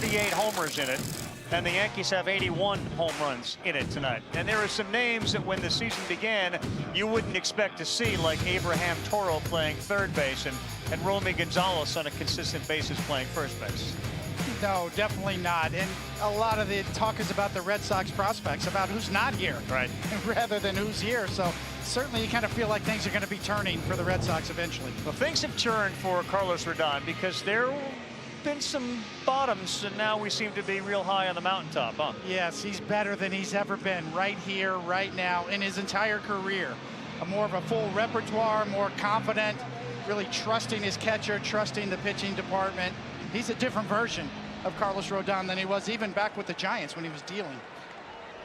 38 homers in it, and the Yankees have 81 home runs in it tonight. And there are some names that when the season began, you wouldn't expect to see, like Abraham Toro playing third base and Romy Gonzalez on a consistent basis playing first base. No, definitely not. And a lot of the talk is about the Red Sox prospects, about who's not here, right, rather than who's here. So certainly you kind of feel like things are going to be turning for the Red Sox eventually. Well, things have turned for Carlos Rodon because there have been some bottoms, and now we seem to be real high on the mountaintop, huh? Yes, he's better than he's ever been right here, right now, in his entire career. More of a full repertoire, more confident, really trusting his catcher, trusting the pitching department. He's a different version of Carlos Rodon than he was even back with the Giants when he was dealing.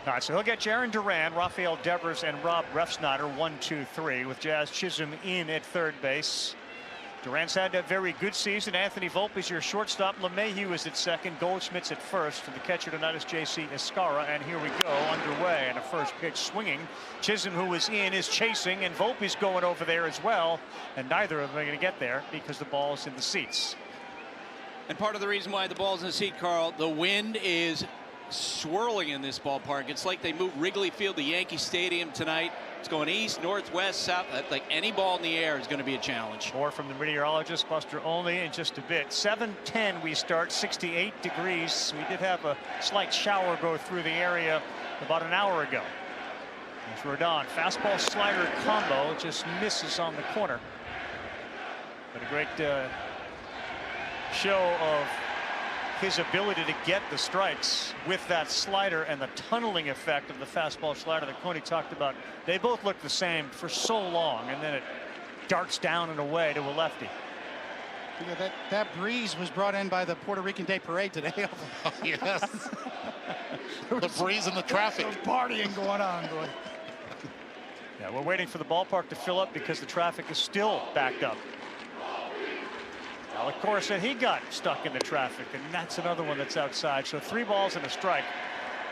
All right, so he'll get Jaron Duran, Rafael Devers, and Rob Refsnyder 1, 2, 3 with Jazz Chisholm in at third base. Duran's had a very good season. Anthony Volpe is your shortstop. LeMahieu is at second. Goldschmidt's at first. And the catcher tonight is J.C. Escarra. And here we go, underway. And a first pitch swinging. Chisholm, who is in, is chasing. And Volpe's going over there as well. And neither of them are going to get there because the ball's in the seats. And part of the reason why the ball's in the seat, Carl, the wind is swirling in this ballpark. It's like they moved Wrigley Field to Yankee Stadium tonight. It's going east, north, west, south. Like any ball in the air is going to be a challenge. More from the meteorologist Buster Olney in just a bit. 7:10 we start, 68 degrees. We did have a slight shower go through the area about an hour ago. As Rodon, fastball slider combo, just misses on the corner. But a great show of his ability to get the strikes with that slider and the tunneling effect of the fastball slider that Coney talked about. They both look the same for so long, and then it darts down and away to a lefty. Yeah, that breeze was brought in by the Puerto Rican Day Parade today. Oh, yes. The breeze and the traffic. There's partying going on, boy. Yeah, we're waiting for the ballpark to fill up because the traffic is still backed up. Alec Cora said he got stuck in the traffic, and that's another one that's outside. So 3 balls and a strike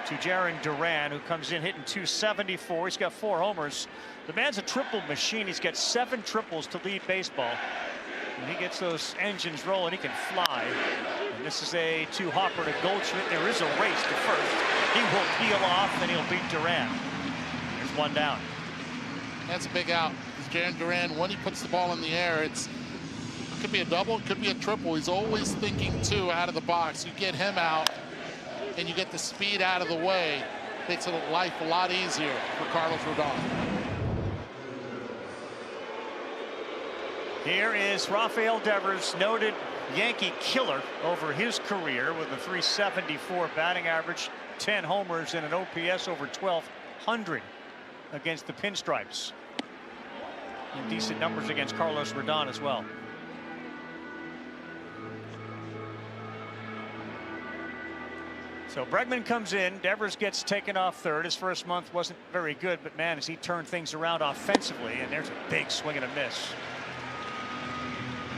to Jaron Duran, who comes in hitting .274. He's got 4 homers. The man's a triple machine. He's got 7 triples to lead baseball. When he gets those engines rolling, he can fly. And this is a 2-hopper to Goldschmidt. There is a race to first. He will peel off, and he'll beat Duran. There's 1 down. That's a big out. Jaron Duran, when he puts the ball in the air, it could be a double, it could be a triple. He's always thinking 2 out of the box. You get him out and you get the speed out of the way. Makes life a lot easier for Carlos Rodon. Here is Rafael Devers, noted Yankee killer over his career with a .374 batting average, 10 homers, and an OPS over 1,200 against the Pinstripes. And decent numbers against Carlos Rodon as well. So Bregman comes in. Devers gets taken off third. His first month wasn't very good, but man, as he turned things around offensively, and there's a big swing and a miss.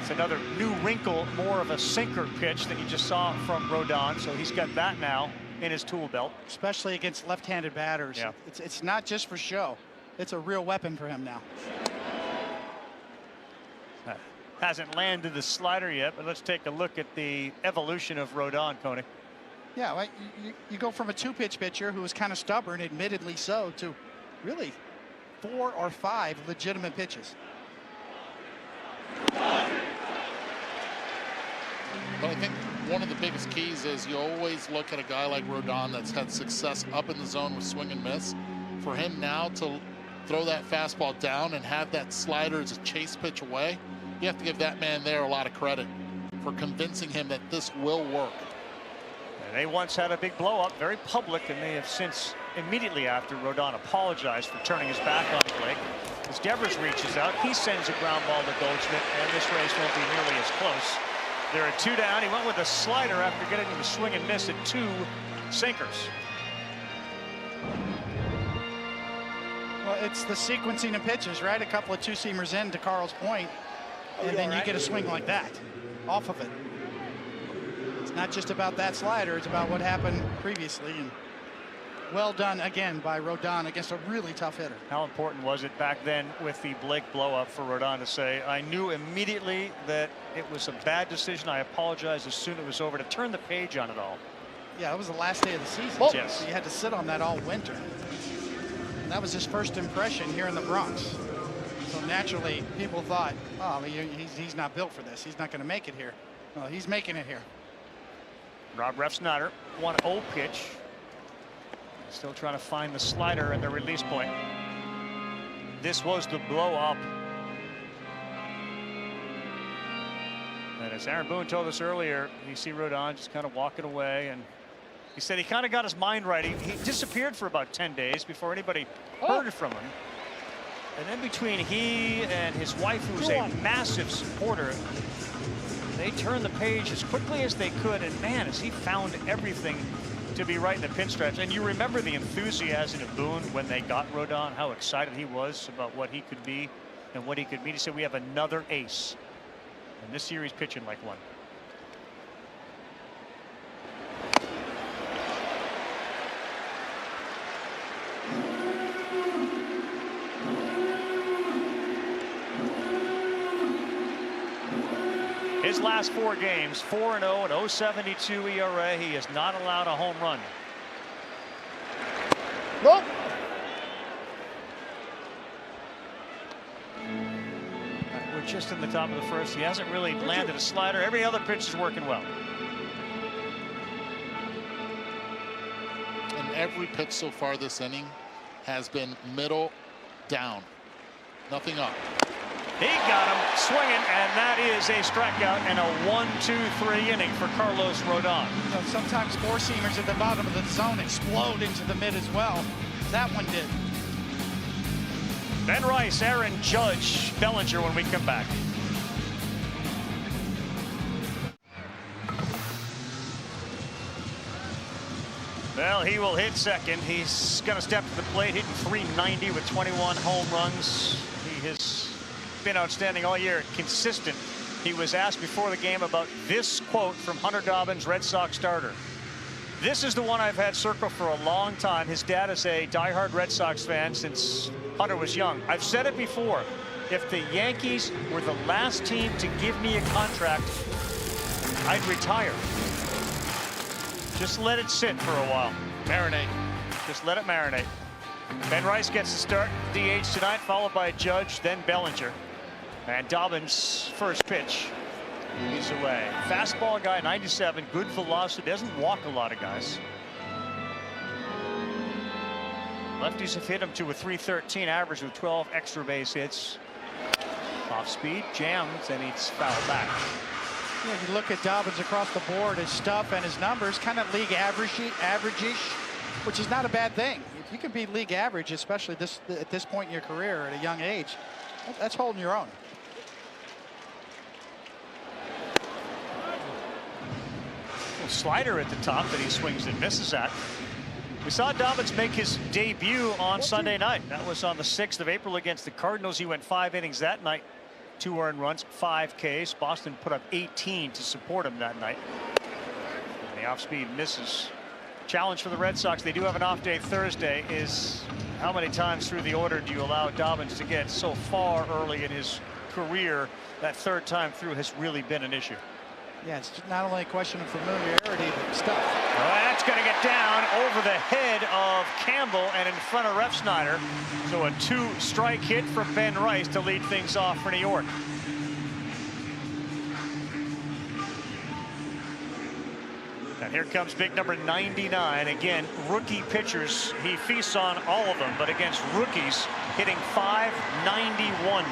It's another new wrinkle, more of a sinker pitch than you just saw from Rodon. So he's got that now in his tool belt, especially against left-handed batters. Yeah. It's not just for show. It's a real weapon for him now. Hasn't landed the slider yet, but let's take a look at the evolution of Rodon, Coney. Yeah, like you go from a 2-pitch pitcher who was kind of stubborn, admittedly so, to really 4 or 5 legitimate pitches. But I think one of the biggest keys is you always look at a guy like Rodon that's had success up in the zone with swing and miss. For him now to throw that fastball down and have that slider as a chase pitch away, you have to give that man there a lot of credit for convincing him that this will work. And they once had a big blow up, very public, and they have since, immediately after, Rodon apologized for turning his back on Blake. As Devers reaches out, he sends a ground ball to Goldschmidt, and this race won't be nearly as close. There are 2 down. He went with a slider after getting him to swing and miss at 2 sinkers. Well, it's the sequencing of pitches, right? A couple of 2-seamers in, to Carl's point, and then you get a swing like that off of it. It's not just about that slider, it's about what happened previously. And Well done again by Rodon against a really tough hitter. How important was it back then with the Blake blow-up for Rodon to say, I knew immediately that it was a bad decision. I apologize as soon as it was over, to turn the page on it all. Yeah, it was the last day of the season. Yes. So you had to sit on that all winter. And that was his first impression here in the Bronx. So naturally, people thought, oh, he's not built for this. He's not going to make it here. Well, he's making it here. Rob Refsnyder, 1-0 pitch. Still trying to find the slider and the release point. This was the blow up. And as Aaron Boone told us earlier, you see Rodon just kind of walking away, and he said he kind of got his mind right. He disappeared for about 10 days before anybody heard from him. And then between he and his wife, who's a massive supporter, they turned the page as quickly as they could. And man, has he found everything to be right in the pinstripes. And you remember the enthusiasm of Boone when they got Rodon, how excited he was about what he could be and what he could mean. He said, we have another ace. And this year he's pitching like one. His last 4 games, 4-0 and 0.72 ERA. He has not allowed a home run. Nope. We're just in the top of the first. He hasn't really landed a slider. Every other pitch is working well. And every pitch so far this inning has been middle down, nothing up. He got him swinging, and that is a strikeout and a 1-2-3 inning for Carlos Rodon. You know, sometimes four-seamers at the bottom of the zone explode into the mid as well. That one did. Ben Rice, Aaron Judge, Bellinger when we come back. Well, he will hit second. He's going to step to the plate, hitting .390 with 21 home runs. He has been outstanding all year, consistent. He was asked before the game about this quote from Hunter Dobbins, Red Sox starter. This is the one I've had circled for a long time. His dad is a diehard Red Sox fan since Hunter was young. I've said it before. If the Yankees were the last team to give me a contract, I'd retire. Just let it sit for a while. Marinate. Just let it marinate. Ben Rice gets the start, DH tonight, followed by Judge, then Bellinger. And Dobbins' first pitch. He's away. Fastball guy, 97, good velocity, doesn't walk a lot of guys. Lefties have hit him to a .313 average with 12 extra base hits. Off speed, jams, and he's fouled back. Yeah, if you look at Dobbins across the board, his stuff and his numbers, kind of league average-ish, which is not a bad thing. If you can be league average, especially at this point in your career at a young age, that's holding your own. Slider at the top that he swings and misses at. We saw Dobbins make his debut on Sunday night. That was on the 6th of April against the Cardinals. He went 5 innings that night, 2 earned runs, 5 Ks. Boston put up 18 to support him that night. And the off speed misses. Challenge for the Red Sox, they do have an off day Thursday, is how many times through the order do you allow Dobbins to get so far early in his career? That third time through has really been an issue. Yeah, it's not only a question of familiarity, but stuff. Well, that's going to get down over the head of Campbell and in front of Refsnyder. So a 2-strike hit from Ben Rice to lead things off for New York. And here comes big number 99. Again, rookie pitchers, he feasts on all of them, but against rookies, hitting .591.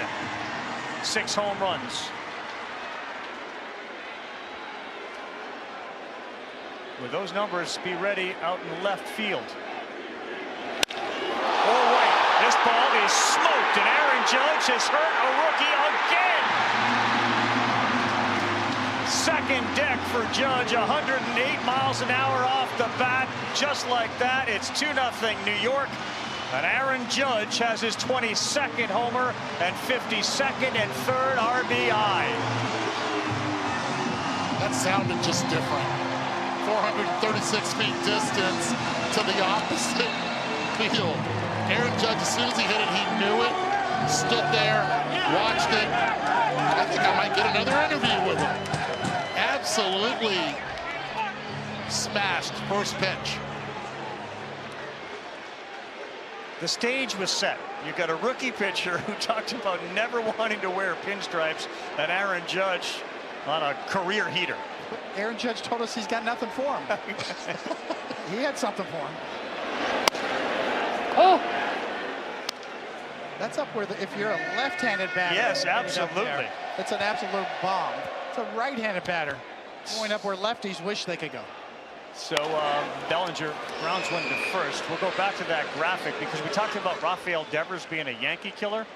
6 home runs. With those numbers, be ready out in left field. All right, this ball is smoked, and Aaron Judge has hurt a rookie again. Second deck for Judge, 108 miles an hour off the bat. Just like that, it's 2-0 New York. And Aaron Judge has his 22nd homer and 52nd and 3rd RBI. That sounded just different. 436 feet distance to the opposite field. Aaron Judge, as soon as he hit it, he knew it, stood there, watched it. I think I might get another interview with him. Absolutely smashed first pitch. The stage was set. You got a rookie pitcher who talked about never wanting to wear pinstripes, and Aaron Judge on a career heater. Aaron Judge told us he's got nothing for him. He had something for him. Oh! That's up where, if you're a left-handed batter. Yes, absolutely. It's an absolute bomb. It's a right-handed batter going up where lefties wish they could go. So Bellinger grounds one to first. We'll go back to that graphic because we talked about Rafael Devers being a Yankee killer.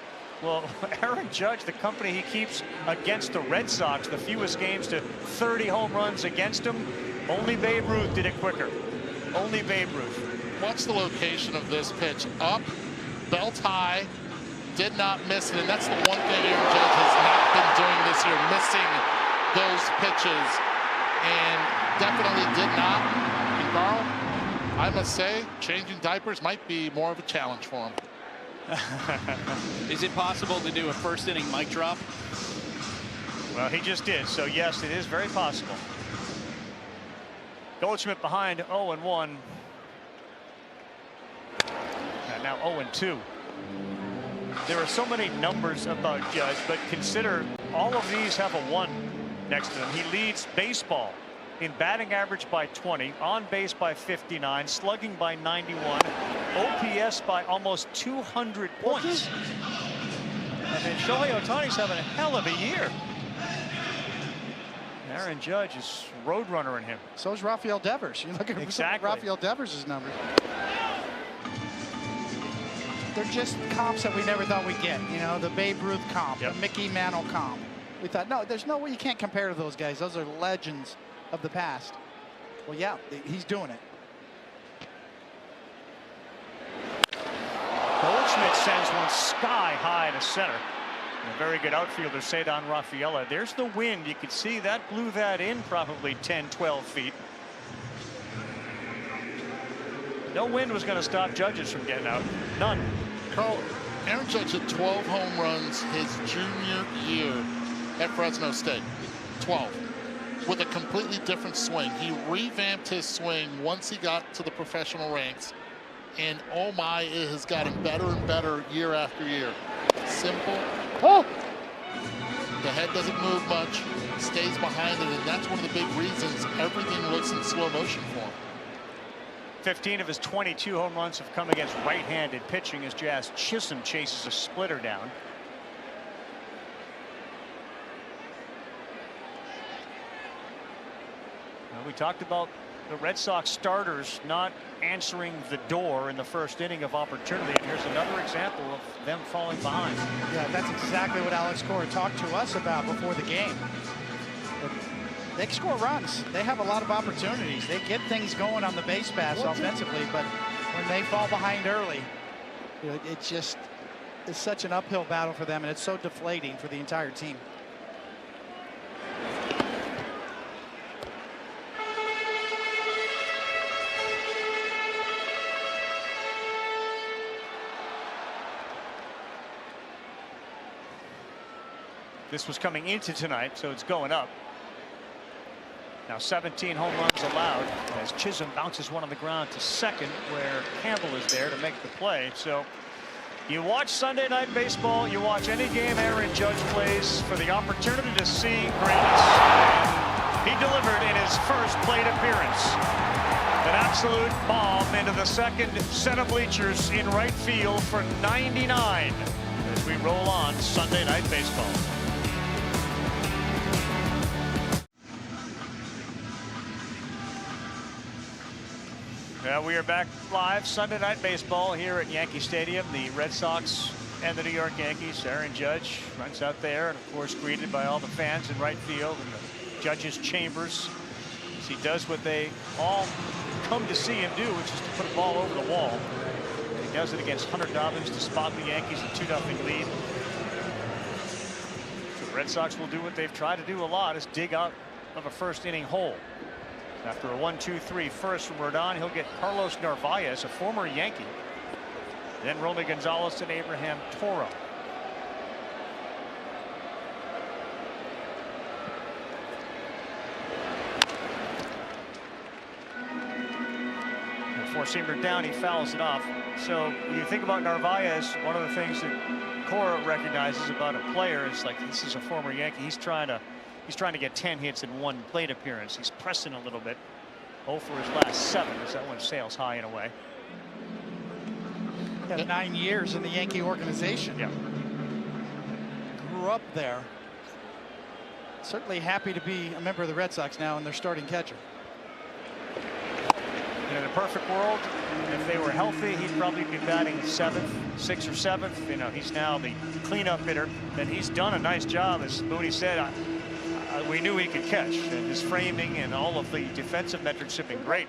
Well, Aaron Judge, the company he keeps against the Red Sox, the fewest games to 30 home runs against him. Only Babe Ruth did it quicker. Only Babe Ruth. Watch the location of this pitch. Up, belt high, did not miss it. And that's the one thing Aaron Judge has not been doing this year, missing those pitches. And definitely did not. And Carl, I must say, changing diapers might be more of a challenge for him. Is it possible to do a first inning mic drop? Well, he just did. So, yes, it is very possible. Goldschmidt behind 0-1. And now 0-2. There are so many numbers about Judge, but consider all of these have a 1 next to him. He leads baseball in batting average by 20, on base by 59, slugging by 91, OPS by almost 200 points. I mean, Shohei Ohtani's having a hell of a year. Aaron Judge is roadrunner in him. So is Rafael Devers. You look at exactly. Rafael Devers' numbers. They're just comps that we never thought we'd get. You know, the Babe Ruth comp, the Mickey Mantle comp. We thought, no, there's no way you can't compare to those guys. Those are legends of the past. Well, yeah, he's doing it. Goldschmidt sends one sky high to center. A very good outfielder, Cedar Rafaela. There's the wind. You can see that blew that in probably 10, 12 feet. No wind was going to stop Judges from getting out. None. Carl, Aaron Judge had 12 home runs his junior year at Fresno State. 12. With a completely different swing. He revamped his swing once he got to the professional ranks. And oh my, it has gotten better and better year after year. Simple. Oh! The head doesn't move much, stays behind it, and that's one of the big reasons everything looks in slow motion for him. 15 of his 22 home runs have come against right-handed pitching as Jazz Chisholm chases a splitter down. Well, we talked about the Red Sox starters not answering the door in the first inning of opportunity. And here's another example of them falling behind. Yeah, that's exactly what Alex Cora talked to us about before the game. They score runs. They have a lot of opportunities. They get things going on the base paths offensively, but when they fall behind early, you know, it's such an uphill battle for them, and it's so deflating for the entire team. This was coming into tonight, so it's going up. Now 17 home runs allowed as Chisholm bounces one on the ground to second, where Campbell is there to make the play. So you watch Sunday Night Baseball, you watch any game Aaron Judge plays for the opportunity to see greatness. And he delivered in his first plate appearance. An absolute bomb into the second set of bleachers in right field for 99 as we roll on Sunday Night Baseball. We are back live Sunday Night Baseball here at Yankee Stadium. The Red Sox and the New York Yankees. Aaron Judge runs out there and of course greeted by all the fans in right field and the judges' chambers as he does what they all come to see him do, which is to put a ball over the wall. And he does it against Hunter Dobbins to spot the Yankees a 2-0 lead. So the Red Sox will do what they've tried to do a lot, is dig out of a first inning hole. After a 1-2-3 first from Rodon, he'll get Carlos Narvaez, a former Yankee. Then Romy Gonzalez and Abraham Toro. Four-seamer down, he fouls it off. So when you think about Narvaez, one of the things that Cora recognizes about a player is, like, this is a former Yankee. He's trying to get 10 hits in one plate appearance. He's pressing a little bit. 0 for his last 7 as that one sails high and away. Had 9 years in the Yankee organization. Yeah. Grew up there. Certainly happy to be a member of the Red Sox now and their starting catcher. And in a perfect world, if they were healthy, he'd probably be batting 7th, 6th or 7th. You know, he's now the cleanup hitter, and he's done a nice job. As Mooney said, we knew he could catch, and his framing and all of the defensive metrics have been great.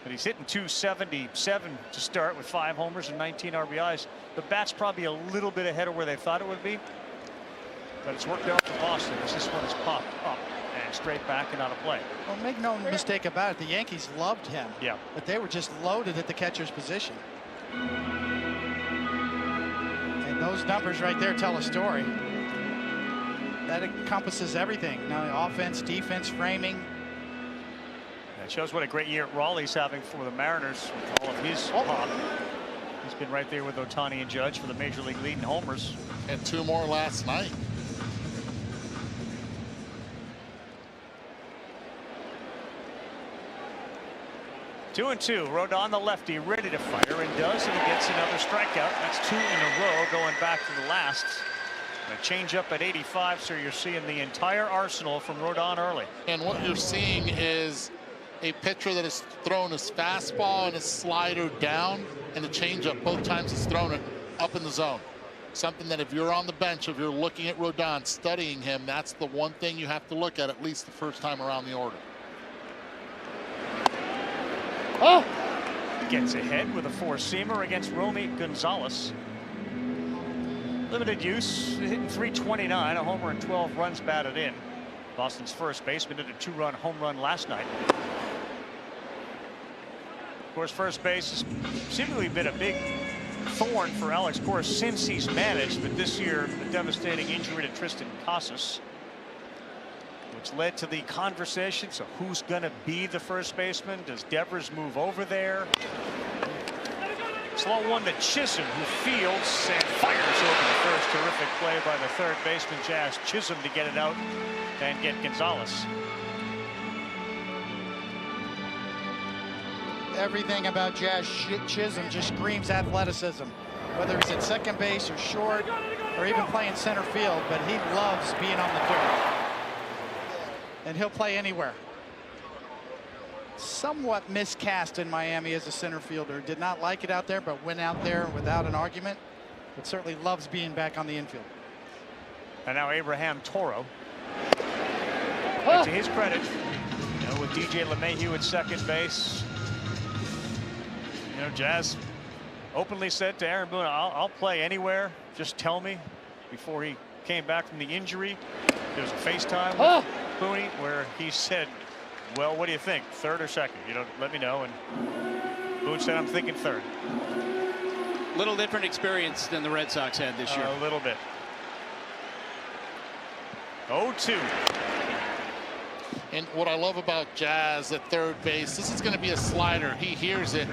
But he's hitting .277 to start with 5 homers and 19 RBIs. The bat's probably a little bit ahead of where they thought it would be, but it's worked out for Boston as this one has popped up and straight back and out of play. Well, make no mistake about it, the Yankees loved him. Yeah. But they were just loaded at the catcher's position. And those numbers right there tell a story. That encompasses everything. Now, offense, defense, framing. It shows what a great year Raleigh's having for the Mariners with all of his pop. He's been right there with Ohtani and Judge for the Major League lead in homers. And 2 more last night. Two and two. Rodon, the lefty, ready to fire, and does, and he gets another strikeout. That's 2 in a row going back to the last. A change up at 85, so you're seeing the entire arsenal from Rodon early. And what you're seeing is a pitcher that has thrown his fastball and his slider down, and the changeup. Both times he's thrown it up in the zone. Something that if you're on the bench, if you're looking at Rodon, studying him, that's the one thing you have to look at least the first time around the order. Oh! Gets ahead with a 4-seamer against Romy Gonzalez. Limited use, hitting .329, a homer and 12 runs batted in. Boston's first baseman did a 2-run home run last night. Of course, first base has seemingly been a big thorn for Alex Cora since he's managed, but this year the devastating injury to Tristan Casas, which led to the conversation. So who's going to be the first baseman? Does Devers move over there? Slow one to Chisholm, who fields and fires over the first. Terrific play by the third baseman, Jazz Chisholm, to get it out and get Gonzalez. Everything about Jazz Chisholm just screams athleticism. Whether he's at second base or short or even playing center field, but he loves being on the dirt. And he'll play anywhere. Somewhat miscast in Miami as a center fielder. Did not like it out there, but went out there without an argument. But certainly loves being back on the infield. And now Abraham Toro. But to his credit, you know, with DJ LeMahieu at second base, you know, Jazz openly said to Aaron Boone, I'll play anywhere. Just tell me. Before he came back from the injury, there was a FaceTime with Boone where he said, well, what do you think? Third or second? You know, let me know. And Boone said, I'm thinking third. Little different experience than the Red Sox had this year. A little bit. 0-2. And what I love about Jazz at third base, this is going to be a slider. He hears it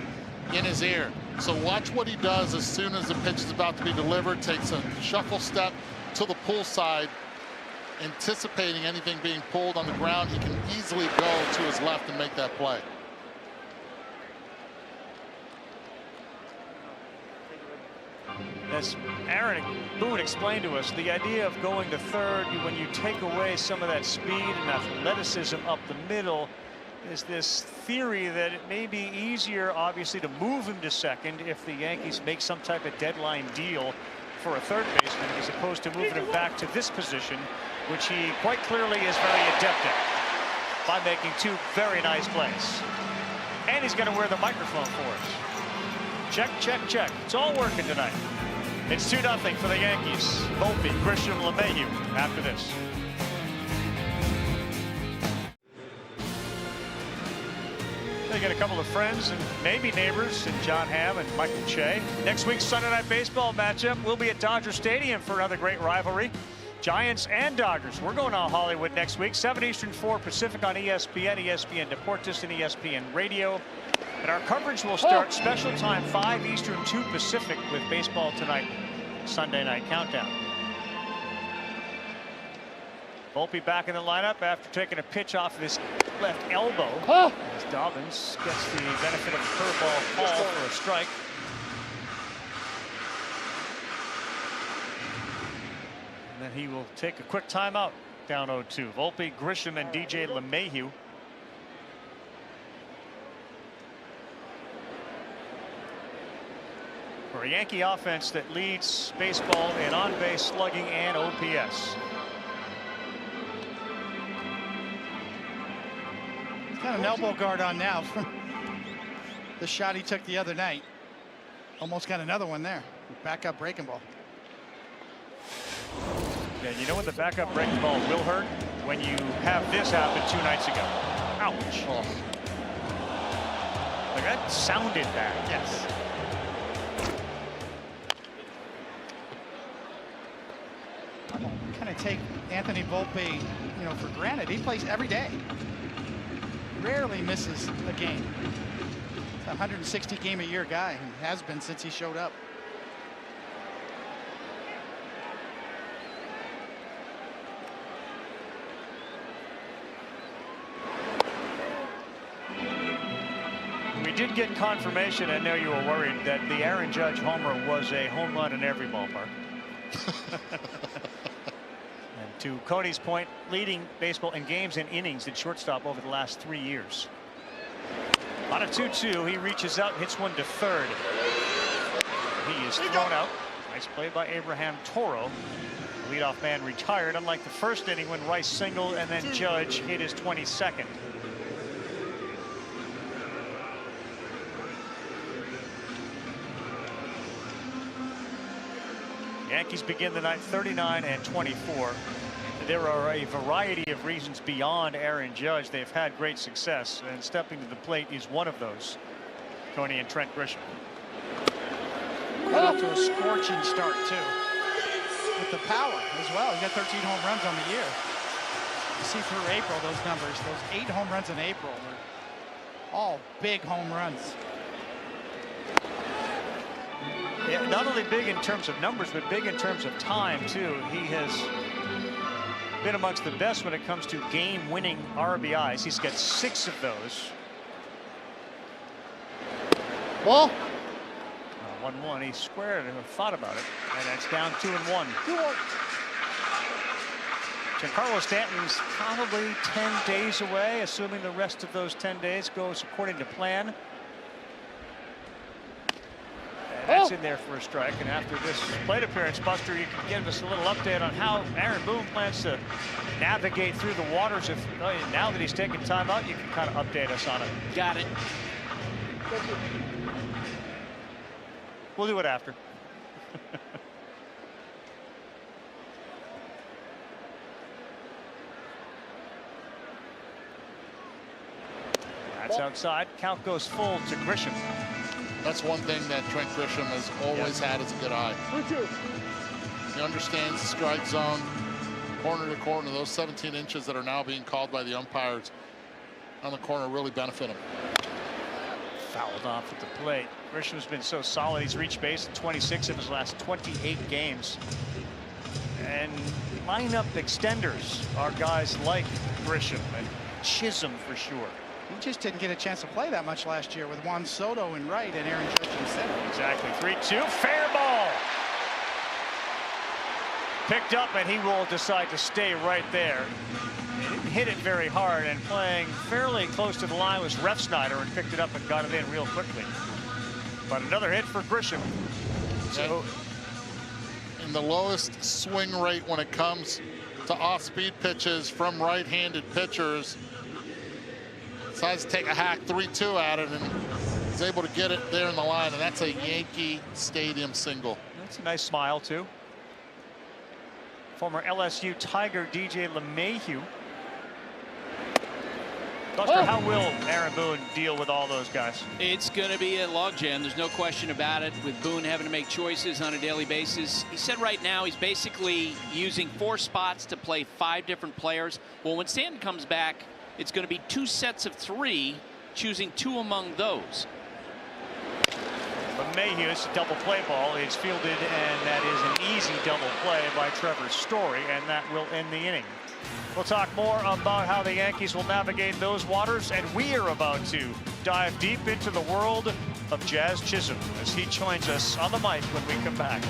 in his ear. So watch what he does as soon as the pitch is about to be delivered. Takes a shuffle step to the pull side, anticipating anything being pulled on the ground. He can easily go to his left and make that play. As Aaron Boone explained to us, the idea of going to third, when you take away some of that speed and athleticism up the middle, is this theory that it may be easier, obviously, to move him to second if the Yankees make some type of deadline deal for a third baseman, as opposed to moving him back to this position, which he quite clearly is very adept at by making 2 very nice plays. And he's going to wear the microphone for us. Check, check, check. It's all working tonight. It's 2-0 for the Yankees. Volpe, Grisham, LeMahieu after this. They get a couple of friends and maybe neighbors in John Hamm and Michael Che. Next week's Sunday Night Baseball matchup will be at Dodger Stadium for another great rivalry. Giants and Dodgers. We're going to Hollywood next week, 7 Eastern, 4 Pacific on ESPN, ESPN Deportes, and ESPN Radio. And our coverage will start special time 5 Eastern, 2 Pacific with Baseball Tonight, Sunday Night Countdown. Volpe back in the lineup after taking a pitch off of his left elbow. As Dobbins gets the benefit of a curveball call for a strike. And then he will take a quick timeout down 0-2. Volpe, Grisham, and DJ LeMahieu. For a Yankee offense that leads baseball in on-base slugging and OPS. He's got an elbow guard on now from the shot he took the other night. Almost got another one there. Backup breaking ball. Yeah, you know when the backup breaking ball will hurt? When you have this happen 2 nights ago. Ouch. Oh. Like that sounded bad. Yes. Kind of take Anthony Volpe, for granted. He plays every day. Rarely misses a game. He's a 160 game a year guy and has been since he showed up. We did get confirmation, I know you were worried, that the Aaron Judge homer was a home run in every ballpark. And to Cody's point, leading baseball in games and innings at shortstop over the last 3 years. On a 2-2, he reaches out and hits one to third. He is thrown out. Nice play by Abraham Toro. The leadoff man retired, unlike the first inning when Rice singled and then Judge hit his 22nd. Yankees begin the night 39-24. There are a variety of reasons beyond Aaron Judge. They've had great success, and stepping to the plate is one of those. Tony and Trent Grisham. Got off to a scorching start too, with the power as well. He got 13 home runs on the year. You see through April those numbers, those 8 home runs in April were all big home runs. Yeah, not only big in terms of numbers, but big in terms of time too. He has been amongst the best when it comes to game-winning RBIs. He's got 6 of those. Ball. 1-1. He squared and thought about it, and that's down 2-1. Giancarlo Stanton's probably 10 days away, assuming the rest of those 10 days goes according to plan. That's in there for a strike. And after this plate appearance, Buster, you can give us a little update on how Aaron Boone plans to navigate through the waters. If now that he's taken time out, you can kind of update us on it. Got it. We'll do it after. That's outside. Count goes full to Grisham. That's one thing that Trent Grisham has always had is a good eye. He understands the strike zone, corner to corner. Those 17 inches that are now being called by the umpires on the corner really benefit him. Fouled off at the plate. Grisham's been so solid. He's reached base in 26 of his last 28 games. And lineup extenders are guys like Grisham and Chisholm for sure. He just didn't get a chance to play that much last year with Juan Soto in right and Aaron Judge in center. Exactly. 3-2. Fair ball. Picked up, and he will decide to stay right there. He didn't hit it very hard, and playing fairly close to the line was Refsnyder, and picked it up and got it in real quickly. But another hit for Grisham. So, in the lowest swing rate when it comes to off-speed pitches from right-handed pitchers, decides to take a hack 3-2 at it and is able to get it there in the line, and that's a Yankee Stadium single. That's a nice smile too. Former LSU Tiger DJ LeMahieu. Buster, how will Aaron Boone deal with all those guys? It's going to be a logjam. There's no question about it, with Boone having to make choices on a daily basis. He said right now he's basically using 4 spots to play 5 different players. Well, when Stanton comes back, it's going to be 2 sets of 3, choosing 2 among those. But Mayhew's double play ball is fielded, and that is an easy double play by Trevor Story, and that will end the inning. We'll talk more about how the Yankees will navigate those waters, and we are about to dive deep into the world of Jazz Chisholm as he joins us on the mic when we come back.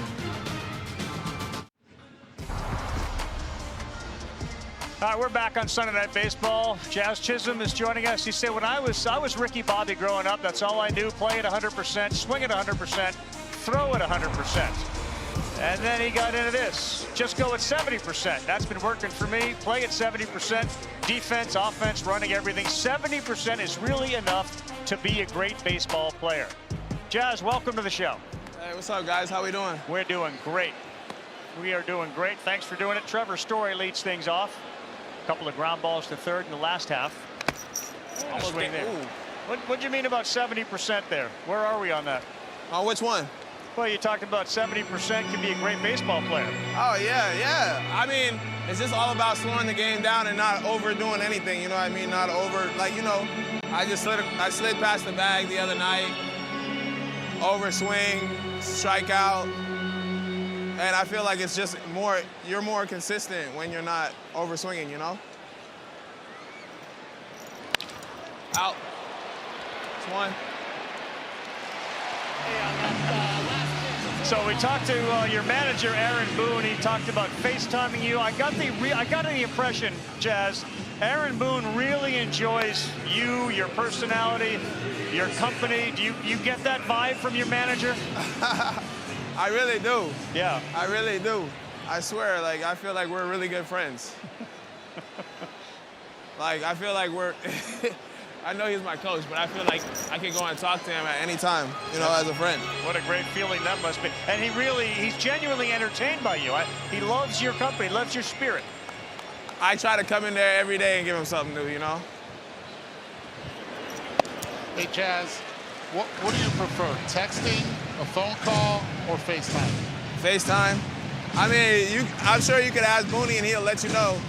All right, we're back on Sunday Night Baseball. Jazz Chisholm is joining us. He said, when I was Ricky Bobby growing up, that's all I knew. Play at 100%, swing at 100%, throw at 100%. And then he got into this. Just go at 70%. That's been working for me. Play at 70%. Defense, offense, running everything. 70% is really enough to be a great baseball player. Jazz, welcome to the show. Hey, what's up, guys? How we doing? We're doing great. We are doing great. Thanks for doing it. Trevor Story leads things off. A couple of ground balls to third in the last half. Almost swing there. What do you mean about 70% there? Where are we on that? On which one? Well, you talked about 70% can be a great baseball player. Oh, yeah. I mean, it's just all about slowing the game down and not overdoing anything, you know what I mean? Not over, like, you know, I slid past the bag the other night, overswing, strikeout, and I feel like it's just more, you're more consistent when you're not overswinging, you know? Out. It's one. So we talked to your manager, Aaron Boone. He talked about FaceTiming you. I got the impression, Jazz, Aaron Boone really enjoys you, your personality, your company. Do you get that vibe from your manager? I really do. Yeah. I really do. I swear, like, I feel like we're really good friends. Like, I feel like we're, I know he's my coach, but I feel like I can go and talk to him at any time, you know, as a friend. What a great feeling that must be. And he's genuinely entertained by you. He loves your company, loves your spirit. I try to come in there every day and give him something new, you know? Hey, Jazz, what do you prefer, texting, a phone call, or FaceTime? FaceTime. I mean, I'm sure you could ask Booney and he'll let you know.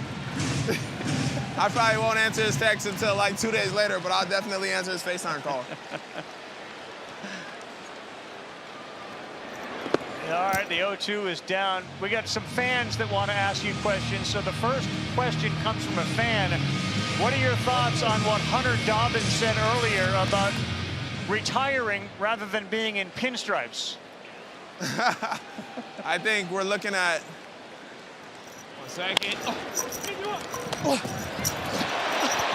I probably won't answer his text until like 2 days later, but I'll definitely answer his FaceTime call. All right, the 0-2 is down. We got some fans that want to ask you questions. So the first question comes from a fan. What are your thoughts on what Hunter Dobbins said earlier about retiring rather than being in pinstripes? I think we're looking at... 1 second. Oh.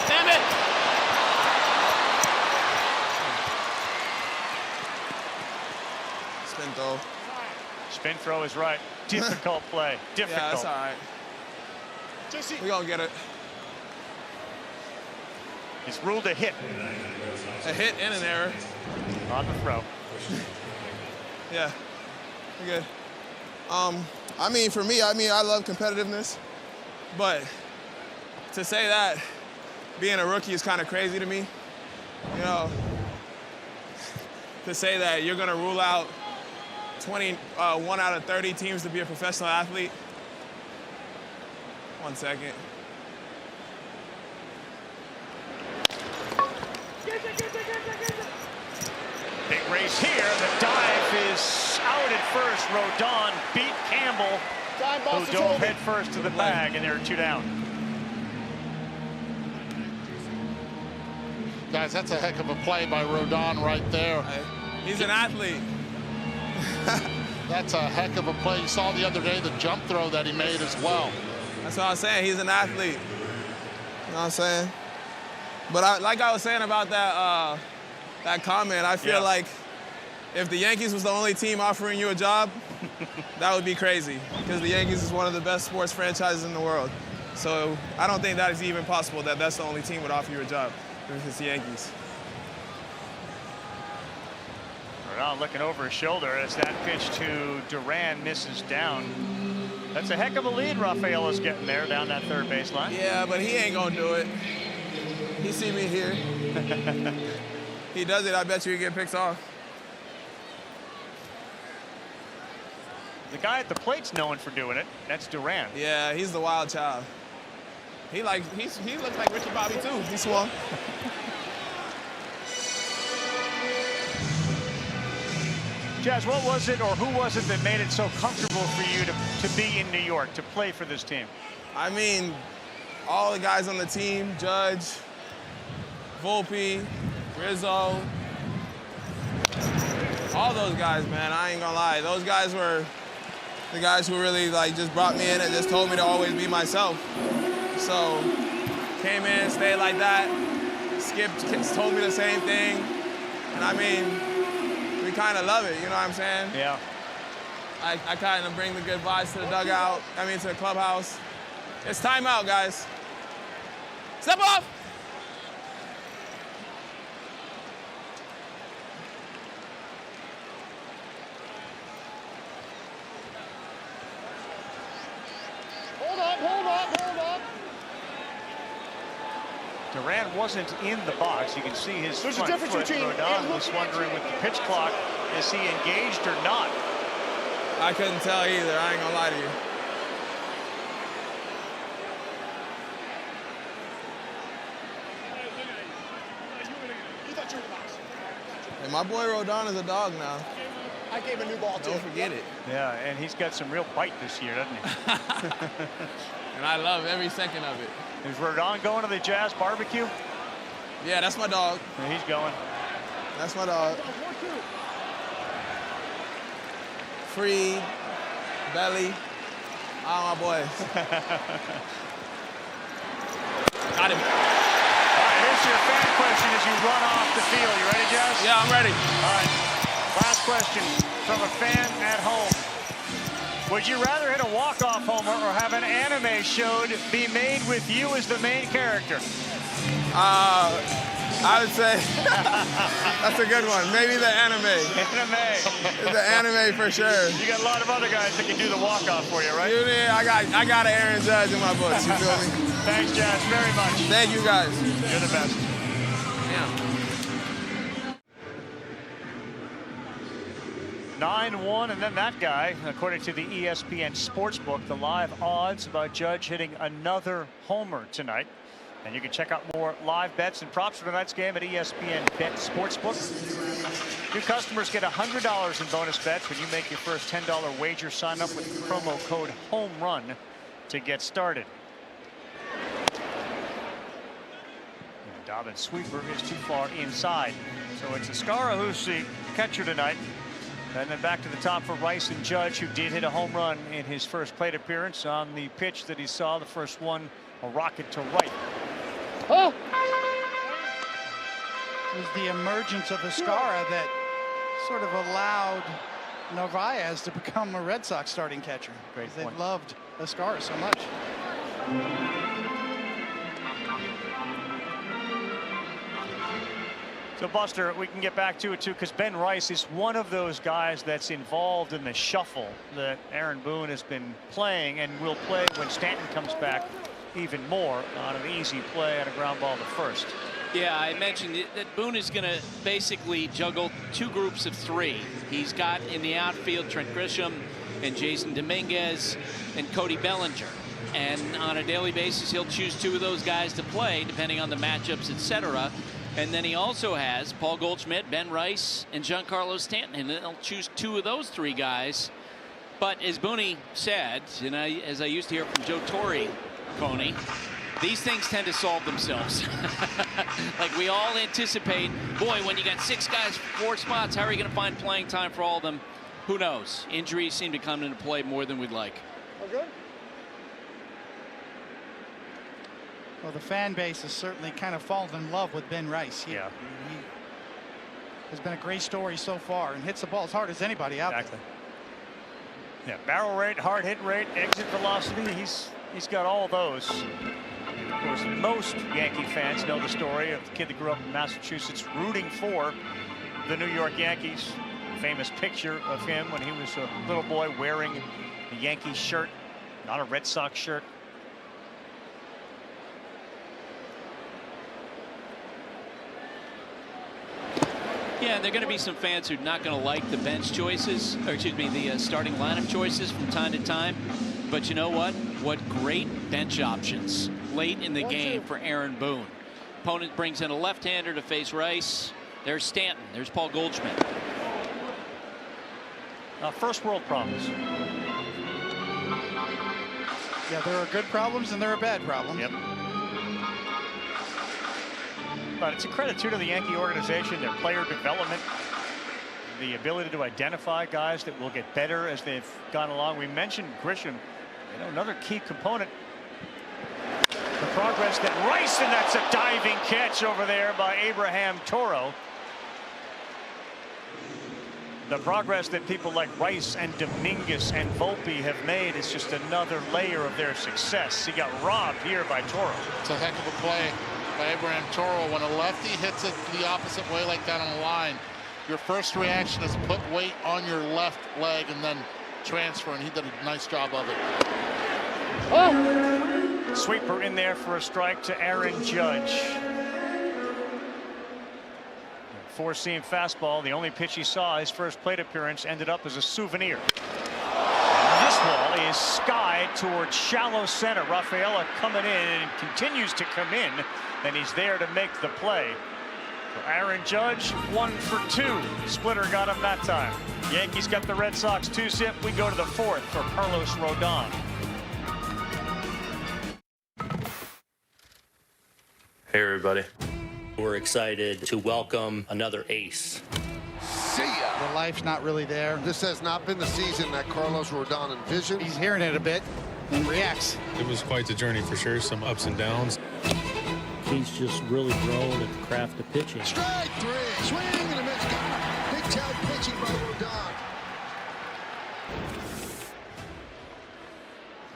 Damn it! Spin throw. Spin throw is right. Difficult play. Difficult. Yeah, that's all right. We're going to get it. It's ruled a hit. A hit and an error. On the throw. Yeah, we're good. I mean, for me, I love competitiveness, but to say that being a rookie is kind of crazy to me. You know, to say that you're gonna rule out 1 out of 30 teams to be a professional athlete. 1 second. Big race here. The dive is out at first. Rodon beat Campbell, who dove head first to the bag, and there are 2 down. Guys, that's a heck of a play by Rodon right there. He's an athlete. That's a heck of a play. You saw the other day the jump throw that he made as well. That's what I'm saying. He's an athlete. You know what I'm saying? But like I was saying about that comment, I feel like if the Yankees was the only team offering you a job, that would be crazy, because the Yankees is one of the best sports franchises in the world. So I don't think that is even possible that that's the only team would offer you a job, if it's the Yankees. Rodon looking over his shoulder as that pitch to Duran misses down. That's a heck of a lead Rafaela's getting there down that third baseline. Yeah, but he ain't gonna do it. He see me here. He does it, I bet you he get picks off. The guy at the plate's known for doing it. That's Duran. Yeah, he's the wild child. He looks like Ricky Bobby too. He swung. Jazz, what was it or who was it that made it so comfortable for you to be in New York, to play for this team? I mean, all the guys on the team, Judge, Volpe, Rizzo, all those guys, man, I ain't gonna lie. Those guys were the guys who really just brought me in and just told me to always be myself. So, came in, stayed like that. Skip told me the same thing. And I mean, we kind of love it, you know what I'm saying? Yeah. I kind of bring the good vibes to the dugout, to the clubhouse. It's timeout, guys. Step off! Hold up. Duran wasn't in the box. You can see his There's a front difference foot. between Rodon was wondering with the pitch clock, is he engaged or not? I couldn't tell either, I ain't gonna lie to you. And my boy Rodon is a dog now. I gave a new ball too. Don't forget it. Yeah, and he's got some real bite this year, doesn't he? And I love every second of it. Is Rodon going to the Jazz barbecue? Yeah, that's my dog. Yeah, he's going. That's my dog. Freed, Belly, all my boys. Got him. All right, here's your fan question as you run off the field. You ready, Jazz? Yeah, I'm ready. All right. Last question from a fan at home. Would you rather hit a walk-off homer or have an anime showed be made with you as the main character? I would say that's a good one. Maybe the anime. Anime. The anime for sure. You got a lot of other guys that can do the walk-off for you, right? I got an Aaron Judge in my books. You feel me? Thanks, Jazz, very much. Thank you, guys. You're the best. Yeah. 9-1, and then that guy, according to the ESPN Sportsbook, the live odds about Judge hitting another homer tonight. And you can check out more live bets and props for tonight's game at ESPN Bet Sportsbook. New customers get $100 in bonus bets when you make your first $10 wager. Sign up with promo code HOMERUN to get started. And Dobbins' sweeper is too far inside. So it's Escara who's the catcher tonight. And then back to the top for Rice and Judge, who did hit a home run in his first plate appearance on the pitch that he saw, the first one, a rocket to right. Oh! It was the emergence of Escara that sort of allowed Narvaez to become a Red Sox starting catcher. Great They point. loved Escara so much. So, Buster, we can get back to it, too, because Ben Rice is one of those guys that's involved in the shuffle that Aaron Boone has been playing and will play when Stanton comes back even more on an easy play on a ground ball to first. Yeah, I mentioned that Boone is going to basically juggle two groups of three. He's got in the outfield Trent Grisham and Jason Dominguez and Cody Bellinger. And on a daily basis, he'll choose two of those guys to play, depending on the matchups, etc. And then he also has Paul Goldschmidt, Ben Rice, and Giancarlo Stanton. And then he'll choose two of those three guys. But as Booney said, and as I used to hear from Joe Torre, Coney, these things tend to solve themselves. Like we all anticipate, boy, when you got six guys, four spots, how are you going to find playing time for all of them? Who knows? Injuries seem to come into play more than we'd like. Okay. Well, the fan base has certainly kind of fallen in love with Ben Rice. He has been a great story so far and hits the ball as hard as anybody out there. Yeah, barrel rate, hard hit rate, exit velocity. He's got all those. And of course, most Yankee fans know the story of the kid that grew up in Massachusetts rooting for the New York Yankees. Famous picture of him when he was a little boy wearing a Yankee shirt, not a Red Sox shirt. Yeah, and there are going to be some fans who are not going to like the bench choices, or excuse me, the starting lineup choices from time to time. But you know what? What great bench options late in the game for Aaron Boone. Opponent brings in a left-hander to face Rice. There's Stanton. There's Paul Goldschmidt. First world problems. Yeah, there are good problems and there are bad problems. Yep. But it's a credit too to the Yankee organization, their player development, the ability to identify guys that will get better as they've gone along. We mentioned Grisham, another key component. The progress that Rice, and that's a diving catch over there by Abraham Toro. The progress that people like Rice and Dominguez and Volpe have made is just another layer of their success. He got robbed here by Toro. It's a heck of a play by Abraham Toro. When a lefty hits it the opposite way like that on the line, your first reaction is put weight on your left leg and then transfer, and he did a nice job of it. Oh! Sweeper in there for a strike to Aaron Judge. Four-seam fastball, the only pitch he saw his first plate appearance, ended up as a souvenir. This ball is skied towards shallow center. Rafaela coming in and continues to come in, and he's there to make the play. For Aaron Judge, 1 for 2. Splitter got him that time. Yankees got the Red Sox 2-zip. We go to the 4th for Carlos Rodon. Hey everybody. We're excited to welcome another ace. See ya. The life's not really there. This has not been the season that Carlos Rodon envisioned. He's hearing it a bit and reacts. It was quite the journey for sure, some ups and downs. He's just really grown at the craft of pitching. Strike 3, swing and a miss. Big time pitching by Rodon.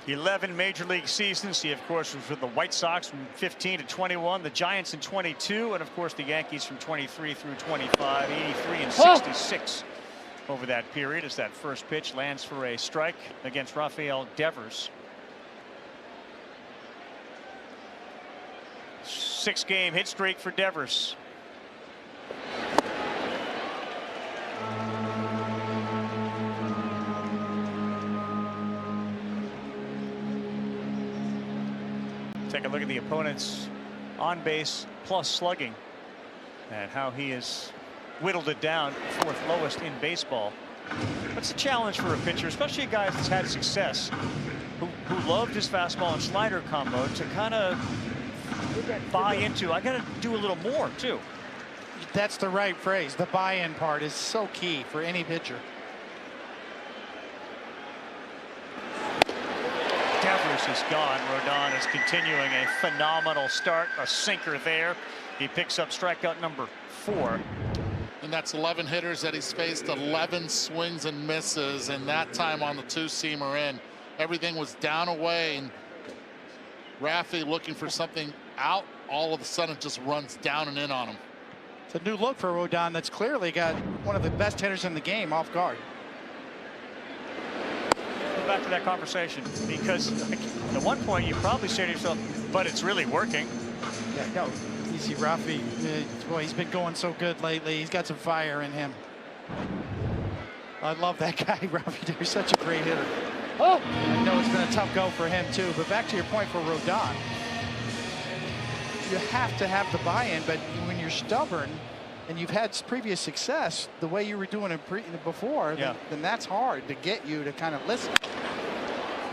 11 major league seasons. He, of course, was with the White Sox from 15 to 21, the Giants in 22, and, of course, the Yankees from 23 through 25, 83 and 66 over that period as that first pitch lands for a strike against Rafael Devers. 6-game hit streak for Devers. Take a look at the opponent's on base plus slugging and how he has whittled it down, 4th lowest in baseball. That's a challenge for a pitcher, especially a guy that's had success, who loved his fastball and slider combo, to kind of buy into. I got to do a little more too. That's the right phrase. The buy-in part is so key for any pitcher. Devers is gone. Rodon is continuing a phenomenal start. A sinker there. He picks up strikeout number 4. And that's 11 hitters that he's faced, 11 swings and misses, and that time on the 2-seamer in. Everything was down away, and Rafi looking for something out. All of a sudden, it just runs down and in on him. It's a new look for Rodon that's clearly got one of the best hitters in the game off guard. Back to that conversation, because at one point you probably say to yourself, but it's really working. Yeah, no, you see Rafi, boy, he's been going so good lately. He's got some fire in him. I love that guy, Rafi. He's such a great hitter. Oh, I know it's been a tough go for him too, but back to your point for Rodon, you have to have the buy-in, but when you're stubborn and you've had previous success the way you were doing it before, yeah, then that's hard to get you to kind of listen.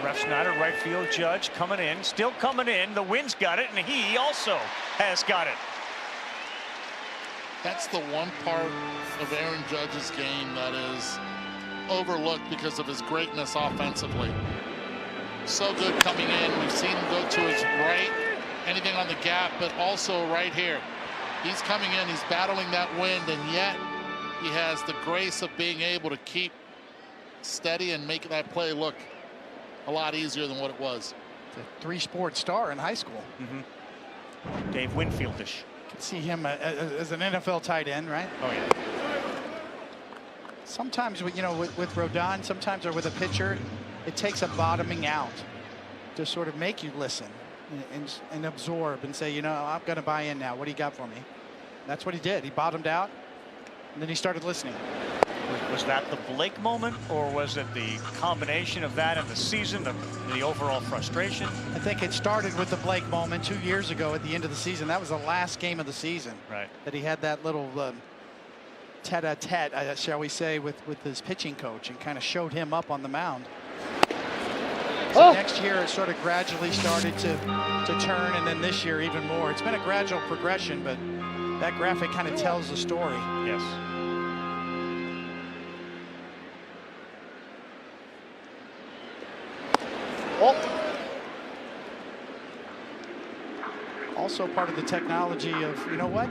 Ref Schneider, right field. Judge coming in, still coming in. The wind's got it, and he also has got it. That's the one part of Aaron Judge's game that is overlooked because of his greatness offensively. So good coming in. We've seen him go to his right, anything on the gap, but also right here. He's coming in, he's battling that wind, and yet he has the grace of being able to keep steady and make that play look a lot easier than what it was. The 3-sport star in high school. Dave Winfieldish. Can see him as an NFL tight end, right? Oh yeah. Sometimes, with Rodon, sometimes, or with a pitcher, it takes a bottoming out to sort of make you listen and absorb and say, I'm going to buy in now. What do you got for me? That's what he did. He bottomed out, And then he started listening. Was that the Blake moment, or was it the combination of that and the season, the overall frustration? I think it started with the Blake moment 2 years ago at the end of the season. That was the last game of the season. Right. That he had that little tete-a-tete, shall we say, with his pitching coach, and kind of showed him up on the mound. So next year it sort of gradually started to turn, and then this year even more. It's been a gradual progression, but that graphic kind of tells the story. Yes. Also part of the technology of, you know what,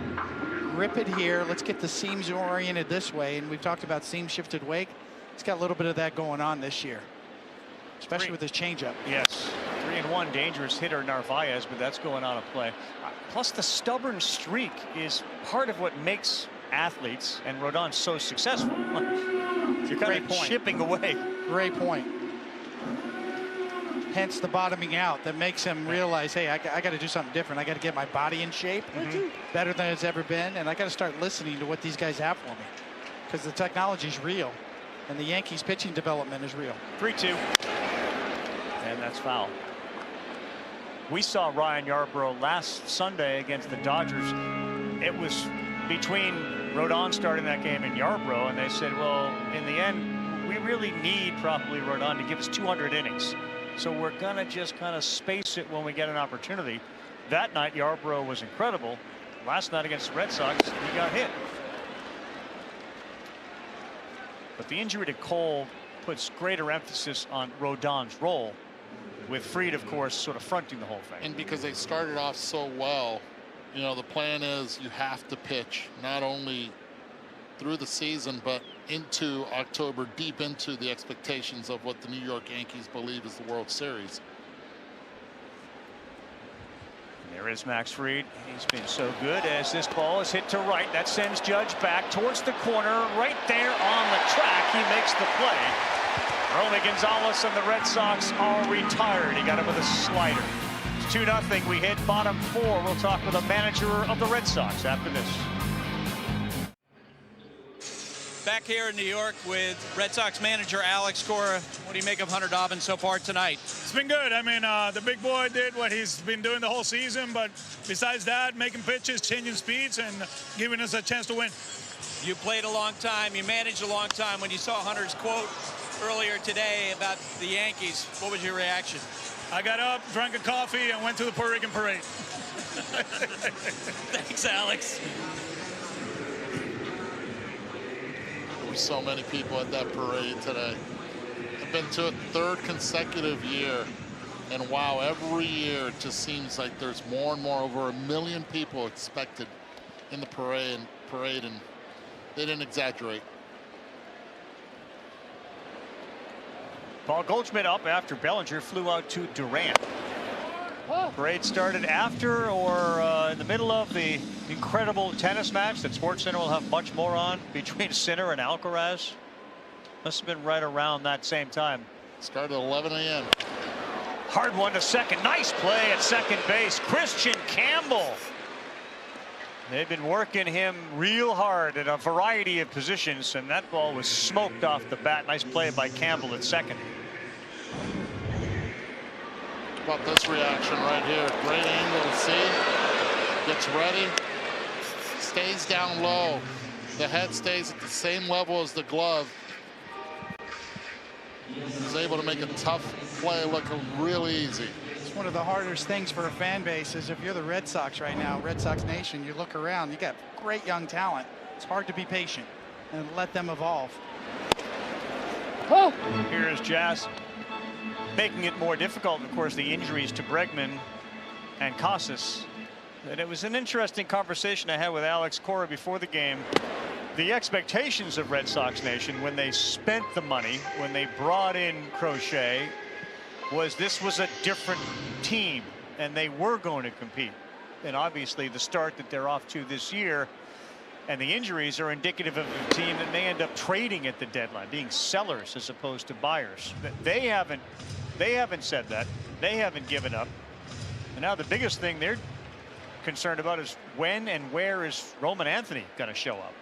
grip it here, let's get the seams oriented this way, and we've talked about seam shifted wake. He's got a little bit of that going on this year, especially with his changeup. Yes, 3-1, dangerous hitter Narvaez, but that's going on a play. Plus the stubborn streak is part of what makes athletes and Rodon so successful. You're kind of chipping away. Great point. Hence the bottoming out that makes him realize, hey, I got to do something different. I got to get my body in shape better than it's ever been, and I got to start listening to what these guys have for me, because the technology is real, and the Yankees pitching development is real. 3-2, and that's foul. We saw Ryan Yarbrough last Sunday against the Dodgers. It was between Rodon starting that game and Yarbrough, and they said, well, in the end, we really need probably Rodon to give us 200 innings. So we're going to just kind of space it when we get an opportunity. That night, Yarbrough was incredible. Last night against the Red Sox, he got hit. But the injury to Cole puts greater emphasis on Rodon's role, with Fried, of course, sort of fronting the whole thing. And because they started off so well, you know, the plan is you have to pitch not only through the season, but into October, deep into the expectations of what the New York Yankees believe is the World Series. There is Max Fried. He's been so good as this ball is hit to right. That sends Judge back towards the corner. Right there on the track, he makes the play. Romy Gonzalez and the Red Sox are retired. He got him with a slider. It's 2-0. We hit bottom 4. We'll talk with the manager of the Red Sox after this. Back here in New York with Red Sox manager Alex Cora. What do you make of Hunter Dobbins so far tonight? It's been good. I mean, the big boy did what he's been doing the whole season, but besides that, making pitches, changing speeds, and giving us a chance to win. You played a long time. You managed a long time. When you saw Hunter's quote earlier today about the Yankees, what was your reaction? I got up, drank a coffee, and went to the Puerto Rican parade. Thanks, Alex. So many people at that parade today. I've been to a third consecutive year, and wow, every year it just seems like there's more and more. Over 1 million people expected in the parade, and they didn't exaggerate. Paul Goldschmidt up after Bellinger flew out to Durant. Parade started after or in the middle of the incredible tennis match that SportsCenter will have much more on between Sinner and Alcaraz. Must have been right around that same time. Started at 11 a.m. Hard one to second. Nice play at second base. Christian Campbell. They've been working him real hard in a variety of positions, and that ball was smoked off the bat. Nice play by Campbell at second. About this reaction right here. Great angle to see. Gets ready. Stays down low. The head stays at the same level as the glove. He's able to make a tough play look really easy. It's one of the hardest things for a fan base is if you're the Red Sox right now, Red Sox Nation, you look around, you got great young talent. It's hard to be patient and let them evolve. Here is Jazz. Making it more difficult, of course, the injuries to Bregman and Casas. And it was an interesting conversation I had with Alex Cora before the game. The expectations of Red Sox Nation when they spent the money, when they brought in Crochet, was this was a different team and they were going to compete. And obviously the start that they're off to this year and the injuries are indicative of a team that may end up trading at the deadline, being sellers as opposed to buyers. They haven't said that. They haven't given up. And now the biggest thing they're concerned about is when and where is Roman Anthony going to show up?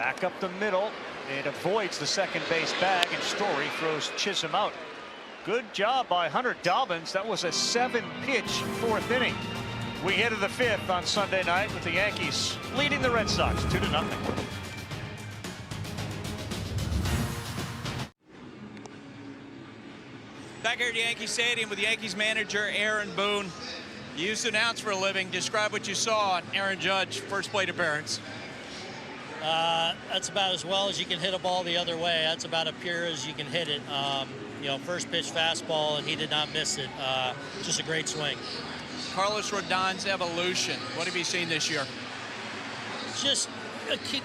Back up the middle. It avoids the second base bag, and Story throws Chisholm out. Good job by Hunter Dobbins. That was a 7-pitch fourth inning. We head to the fifth on Sunday night with the Yankees leading the Red Sox 2-0. Back here at Yankee Stadium with Yankees manager Aaron Boone. You used to announce for a living. Describe what you saw on Aaron Judge first plate appearance. That's about as well as you can hit a ball the other way. That's about as pure as you can hit it. You know, first pitch fastball, and he did not miss it. Just a great swing. Carlos Rodon's evolution. What have you seen this year? Just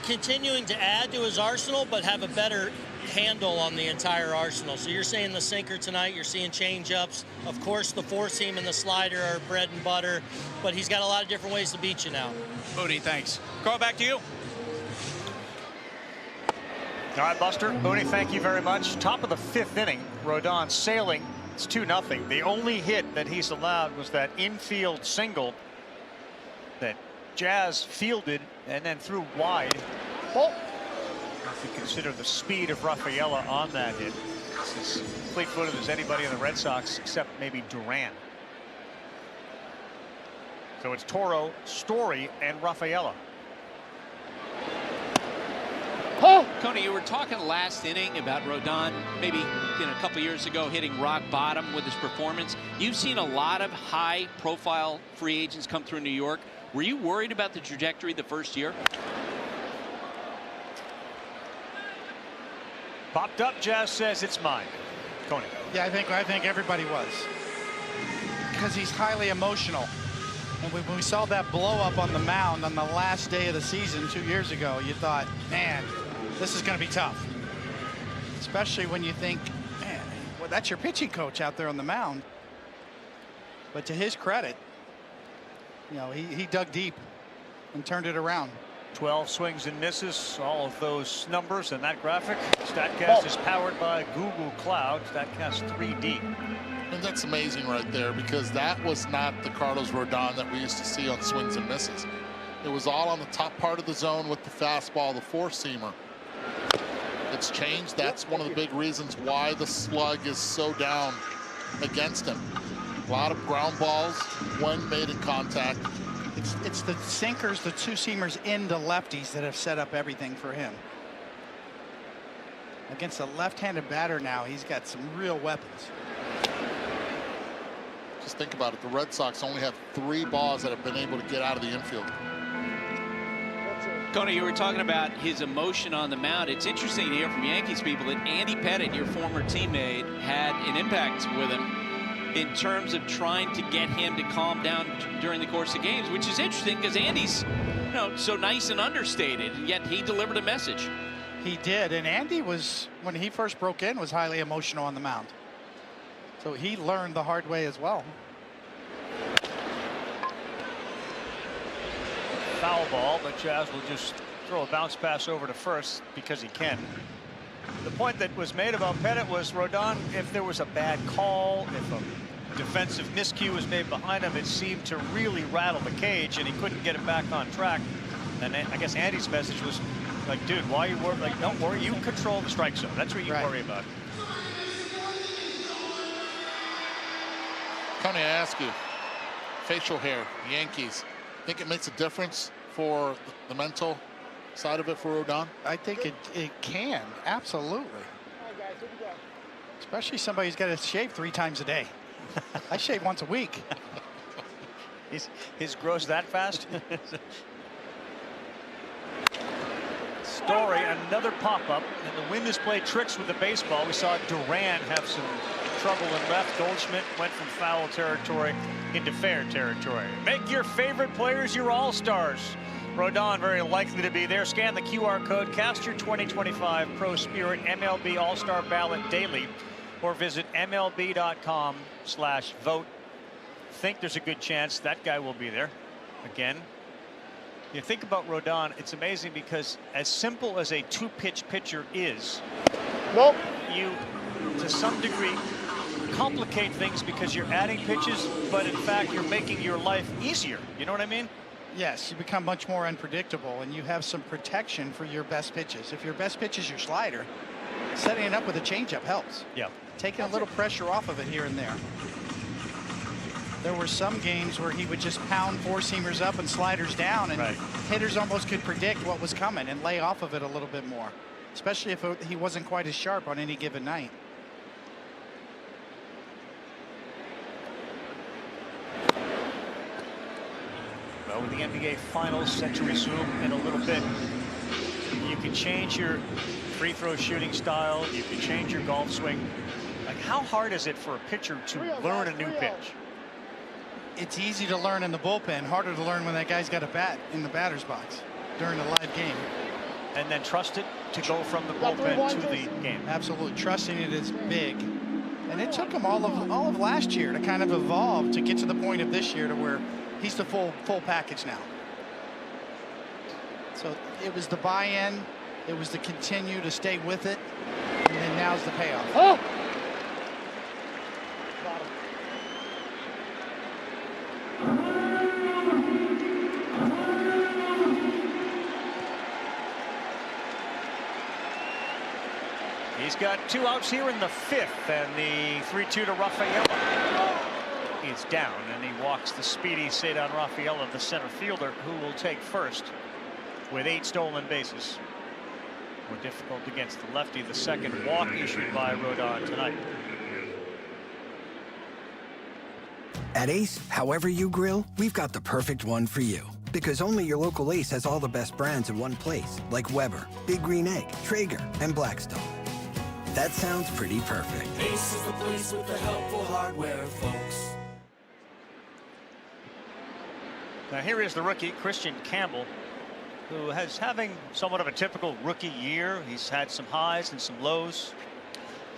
continuing to add to his arsenal, but have a better handle on the entire arsenal. So you're seeing the sinker tonight, you're seeing change-ups. Of course, the four seam and the slider are bread and butter, but he's got a lot of different ways to beat you now. Booney, thanks. Carl, back to you. All right, Buster. Booney, thank you very much. Top of the fifth inning, Rodon sailing. It's 2-0. The only hit that he's allowed was that infield single that Jazz fielded and then threw wide. Oh. If you consider the speed of Rafaela on that hit, it's as fleet-footed as anybody in the Red Sox except maybe Duran. So it's Toro, Story, and Rafaela. Oh. Coney, you were talking last inning about Rodon, maybe a couple years ago, hitting rock bottom with his performance. You've seen a lot of high-profile free agents come through New York. Were you worried about the trajectory the first year? Popped up, Jazz says it's mine. Coney. Yeah, I think everybody was, because he's highly emotional. And when we saw that blow up on the mound on the last day of the season 2 years ago, you thought, man, this is going to be tough. Especially when you think, man, well, that's your pitching coach out there on the mound. But to his credit, you know, he dug deep and turned it around. 12 swings and misses, all of those numbers in that graphic. StatCast is powered by Google Cloud. StatCast 3D. And that's amazing right there, because that was not the Carlos Rodon that we used to see on swings and misses. It was all on the top part of the zone with the fastball, the four-seamer. It's changed. That's one of the big reasons why the slug is so down against him. A lot of ground balls when made in contact. It's the sinkers, the two-seamers into lefties that have set up everything for him. Against a left-handed batter now, he's got some real weapons. Just think about it. The Red Sox only have 3 balls that have been able to get out of the infield. Coney, you were talking about his emotion on the mound. It's interesting to hear from Yankees people that Andy Pettitte, your former teammate, had an impact with him in terms of trying to get him to calm down during the course of games, which is interesting because Andy's, you know, so nice and understated, and yet he delivered a message. He did, and Andy was, when he first broke in, was highly emotional on the mound. So he learned the hard way as well. Foul ball, but Jazz will just throw a bounce pass over to first because he can. The point that was made about Pettitte was Rodon, if there was a bad call, if a defensive miscue was made behind him, it seemed to really rattle the cage, and he couldn't get it back on track. And I guess Andy's message was like, dude, why you worry? Like, don't worry, you control the strike zone. That's what you worry about. Coney, I ask you, facial hair, Yankees, think it makes a difference for the mental side of it for Rodon? I think it can, absolutely. Especially somebody who's got to shave 3 times a day. I shave once a week. His grows that fast? Story, another pop-up, and the wind has played tricks with the baseball. We saw Duran have some trouble in left. Goldschmidt went from foul territory into fair territory. Make your favorite players your all-stars. Rodon very likely to be there. Scan the QR code, cast your 2025 Pro Spirit MLB All-Star Ballot daily, or visit MLB.com/vote. Think there's a good chance that guy will be there again. You think about Rodon, it's amazing because as simple as a 2-pitch pitcher is, you to some degree complicate things because you're adding pitches, but in fact you're making your life easier. You know what I mean? Yes, you become much more unpredictable, and you have some protection for your best pitches. If your best pitch is your slider, setting it up with a changeup helps. Yeah. Taking a little pressure off of it here and there. There were some games where he would just pound four-seamers up and sliders down, and hitters almost could predict what was coming and lay off of it a little bit more, especially if he wasn't quite as sharp on any given night. Well, with the NBA Finals set to resume in a little bit, you can change your free throw shooting style. You can change your golf swing. Like, how hard is it for a pitcher to learn a new pitch? It's easy to learn in the bullpen, harder to learn when that guy's got a bat in the batter's box during the live game. And then trust it to go from the bullpen to the game. Absolutely, trusting it is big. And it took him all of last year to kind of evolve to get to the point of this year to where he's the full package now. So it was the buy-in, it was the continue to stay with it, and then now's the payoff. Oh! He's got 2 outs here in the 5th, and the 3-2 to Rafael is down, and he walks the speedy Cedar Rafaela, the center fielder, who will take first with 8 stolen bases. More difficult against the lefty. The second walk issued by Rodon tonight. At Ace, however you grill, we've got the perfect one for you. Because only your local Ace has all the best brands in one place, like Weber, Big Green Egg, Traeger, and Blackstone. That sounds pretty perfect. Ace is the place with the helpful hardware, folks. Now here is the rookie, Christian Campbell, who is having somewhat of a typical rookie year. He's had some highs and some lows.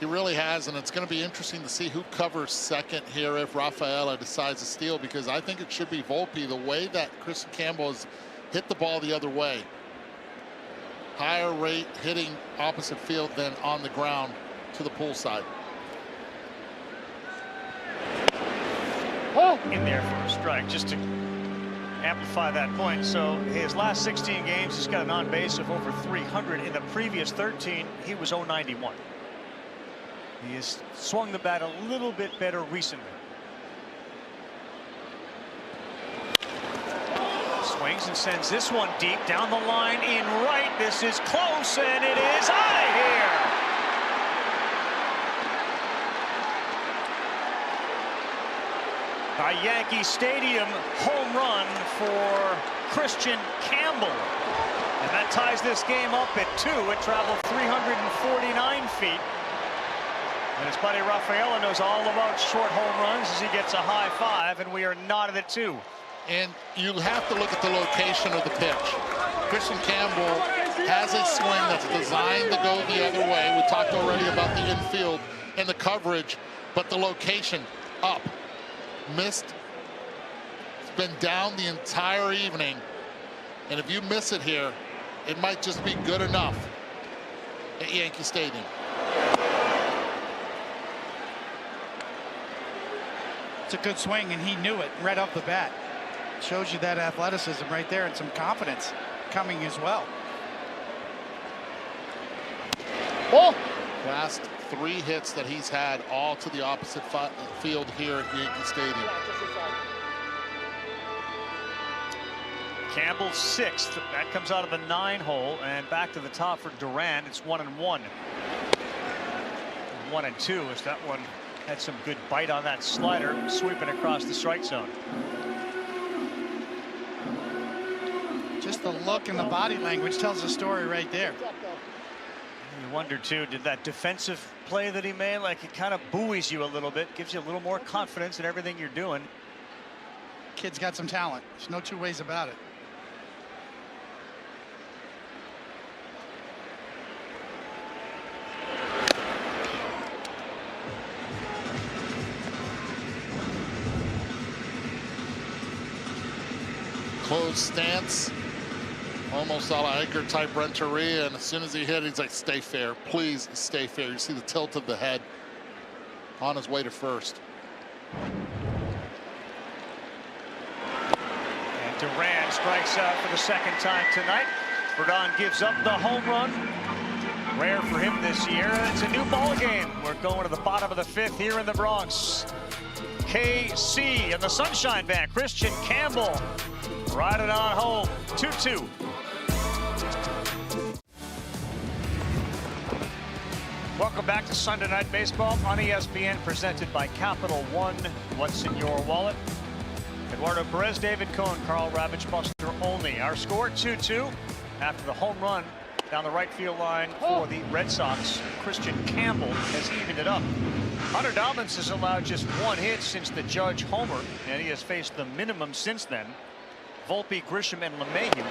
He really has, and it's going to be interesting to see who covers second here if Rafaela decides to steal, because I think it should be Volpe. The way that Christian Campbell has hit the ball the other way, higher rate hitting opposite field than on the ground to the pool side. In there for a strike, just to amplify that point. So his last 16 games, he's got an on base of over 300. In the previous 13, he was 091. He has swung the bat a little bit better recently. Swings and sends this one deep down the line in right. This is close, and it is out of here. A Yankee Stadium home run for Christian Campbell. And that ties this game up at 2. It traveled 349 feet. And his buddy Rafaela knows all about short home runs as he gets a high 5, and we are knotted at 2. And you have to look at the location of the pitch. Christian Campbell has a swing that's designed to go the other way. We talked already about the infield and the coverage, but the location up. Missed. It's been down the entire evening. And if you miss it here, it might just be good enough at Yankee Stadium. It's a good swing, and he knew it right off the bat. Shows you that athleticism right there and some confidence coming as well. Last 3 hits that he's had, all to the opposite field here at Yankee Stadium. Campbell 6th. That comes out of the 9 hole, and back to the top for Duran. It's 1-1. 1-2 as that one had some good bite on that slider, sweeping across the strike zone. Just the look and the body language tells the story right there. You wonder too, did that defensive play that he made, like, it kind of buoys you a little bit, gives you a little more confidence in everything you're doing. Kid's got some talent. There's no 2 ways about it. Closed stance, almost a la Edgar type Renteria, and as soon as he hit, he's like, stay fair, please stay fair. You see the tilt of the head on his way to first. And Duran strikes out for the second time tonight. Rodon gives up the home run. Rare for him this year. It's a new ball game. We're going to the bottom of the fifth here in the Bronx. KC and the Sunshine Band. Christian Campbell riding on home. 2-2. Welcome back to Sunday Night Baseball on ESPN, presented by Capital One. What's in your wallet? Eduardo Perez, David Cohn, Carl Ravitch, Buster Olney. Our score 2-2 after the home run down the right field line for the Red Sox. Christian Campbell has evened it up. Hunter Dobbins has allowed just one hit since the Judge homer, and he has faced the minimum since then. Volpe, Grisham, and LeMahieu.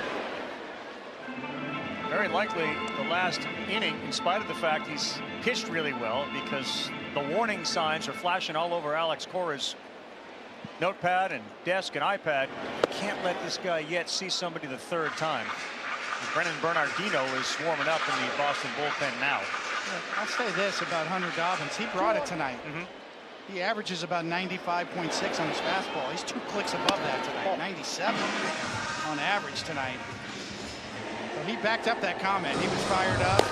Very likely the last inning, in spite of the fact he's pitched really well, because the warning signs are flashing all over Alex Cora's notepad and desk and iPad. Can't let this guy yet see somebody the third time. Brennan Bernardino is warming up in the Boston bullpen now. I'll say this about Hunter Dobbins. He brought it tonight. He averages about 95.6 on his fastball. He's 2 clicks above that tonight. 97 on average tonight. So he backed up that comment. He was fired up,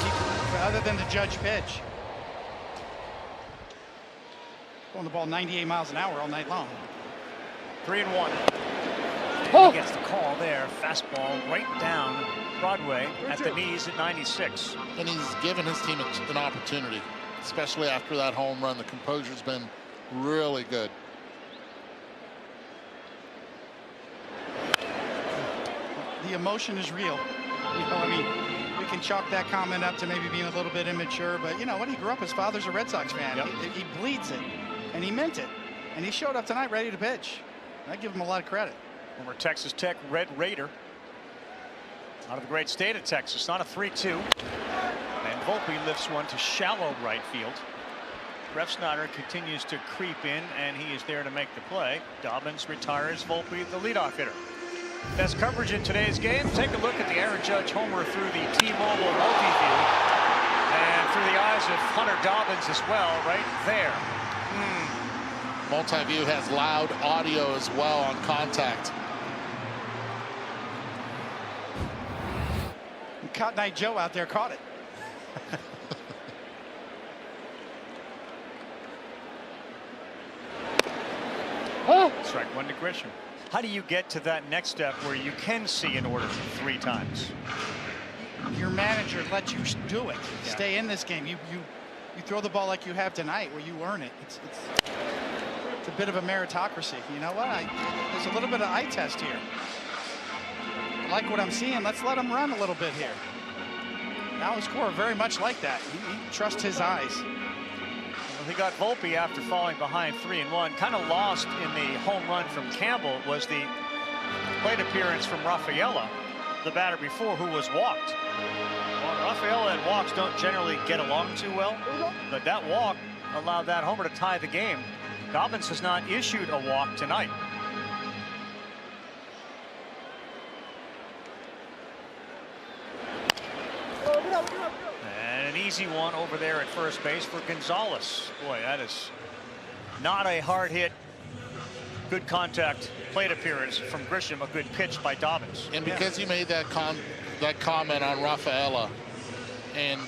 other than the Judge pitch. Throwing the ball 98 miles an hour all night long. 3-1. He gets the call there. Fastball right down Broadway at the knees at 96. And he's given his team an opportunity, especially after that home run. The composure's been really good. The emotion is real. You know, I mean, we can chalk that comment up to maybe being a little bit immature, but you know what? He grew up, his father's a Red Sox fan. He bleeds it, and he meant it. And he showed up tonight ready to pitch. I give him a lot of credit. Former Texas Tech Red Raider out of the great state of Texas on a 3-2. And Volpe lifts one to shallow right field. Refsnyder continues to creep in, and he is there to make the play. Dobbins retires Volpe, the leadoff hitter. Best coverage in today's game. Take a look at the Aaron Judge homer through the T-Mobile multi-view, and through the eyes of Hunter Dobbins as well, right there. Multi-view has loud audio as well on contact. Cotton Eye Joe out there caught it. Strike one to Grisham. How do you get to that next step where you can see an order 3 times? Your manager lets you do it. Stay in this game. You throw the ball like you have tonight, where you earn it. It's a bit of a meritocracy. You know what? There's a little bit of eye test here. I like what I'm seeing. Let's let him run a little bit here. Alex Cora very much like that. He trusts his eyes. Well, he got Volpe after falling behind 3-1. Kind of lost in the home run from Campbell was the plate appearance from Rafaela, the batter before, who was walked. Well, Rafaela and walks don't generally get along too well, but that walk allowed that homer to tie the game. Dobbins has not issued a walk tonight. And an easy one over there at first base for Gonzalez. Boy, that is not a hard hit. Good contact plate appearance from Grisham. A good pitch by Dobbins. And because he made that comment on Rafaela, and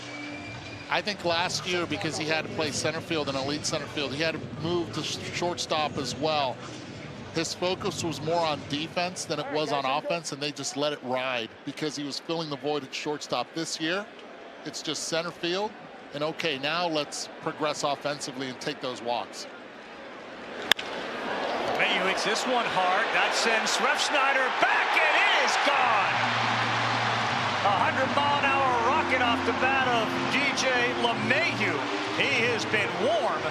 I think last year, because he had to play center field and elite center field, he had to move to shortstop as well. His focus was more on defense than it was on offense, and they just let it ride because he was filling the void at shortstop. This year, it's just center field, and okay, now let's progress offensively and take those walks. Mayu hits this one hard. That sends Refsnyder back, and it is gone. 100-mile-an-hour rocket off the bat of DJ LeMahieu. He has been warm.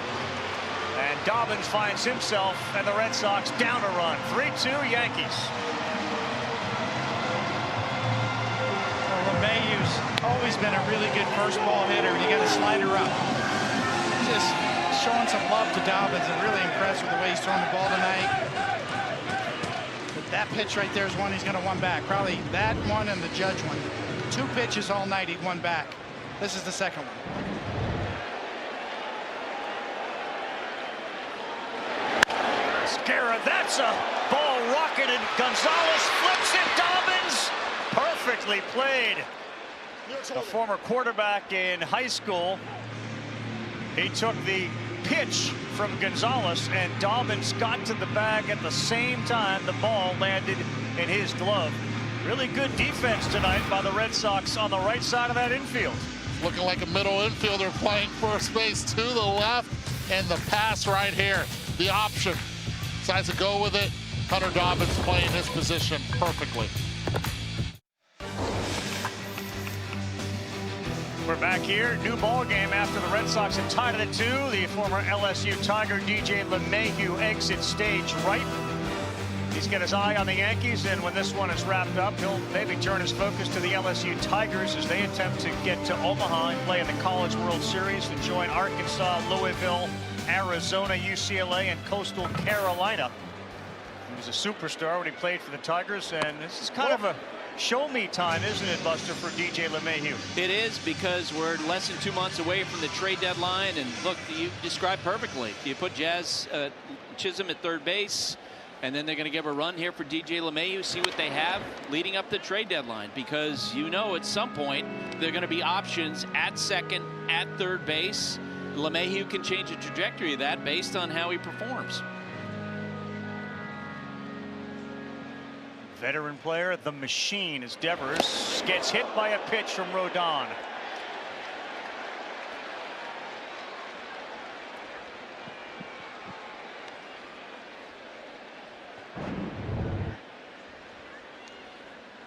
And Dobbins finds himself and the Red Sox down a run. 3-2 Yankees. Well, LeMahieu's always been a really good first ball hitter. You got a slider up. Just showing some love to Dobbins, and really impressed with the way he's throwing the ball tonight. But that pitch right there is one he's going to want back. Probably that one and the Judge one. 2 pitches all night he'd won back. This is the second one. Guerra, that's a ball rocketed. Gonzalez flips it. Dobbins, perfectly played. A former quarterback in high school. He took the pitch from Gonzalez, and Dobbins got to the bag at the same time the ball landed in his glove. Really good defense tonight by the Red Sox on the right side of that infield. Looking like a middle infielder playing first base to the left, and the pass right here. The option. Decides to go with it. Hunter Dobbins playing his position perfectly. We're back here. New ball game after the Red Sox had tied it at 2. The former LSU Tiger DJ LeMahieu exits stage right. He's got his eye on the Yankees, and when this one is wrapped up, he'll maybe turn his focus to the LSU Tigers as they attempt to get to Omaha and play in the College World Series to join Arkansas, Louisville, Arizona, UCLA, and Coastal Carolina. He was a superstar when he played for the Tigers, and this is kind of a show me time, isn't it, Buster, for DJ LeMahieu? It is, because we're less than 2 months away from the trade deadline, and look, you described perfectly. You put Jazz Chisholm at third base, and then they're going to give a run here for DJ LeMahieu, see what they have leading up the trade deadline, because you know at some point there are going to be options at second, at third base. LeMahieu can change the trajectory of that based on how he performs. Veteran player, the machine, as Devers gets hit by a pitch from Rodon.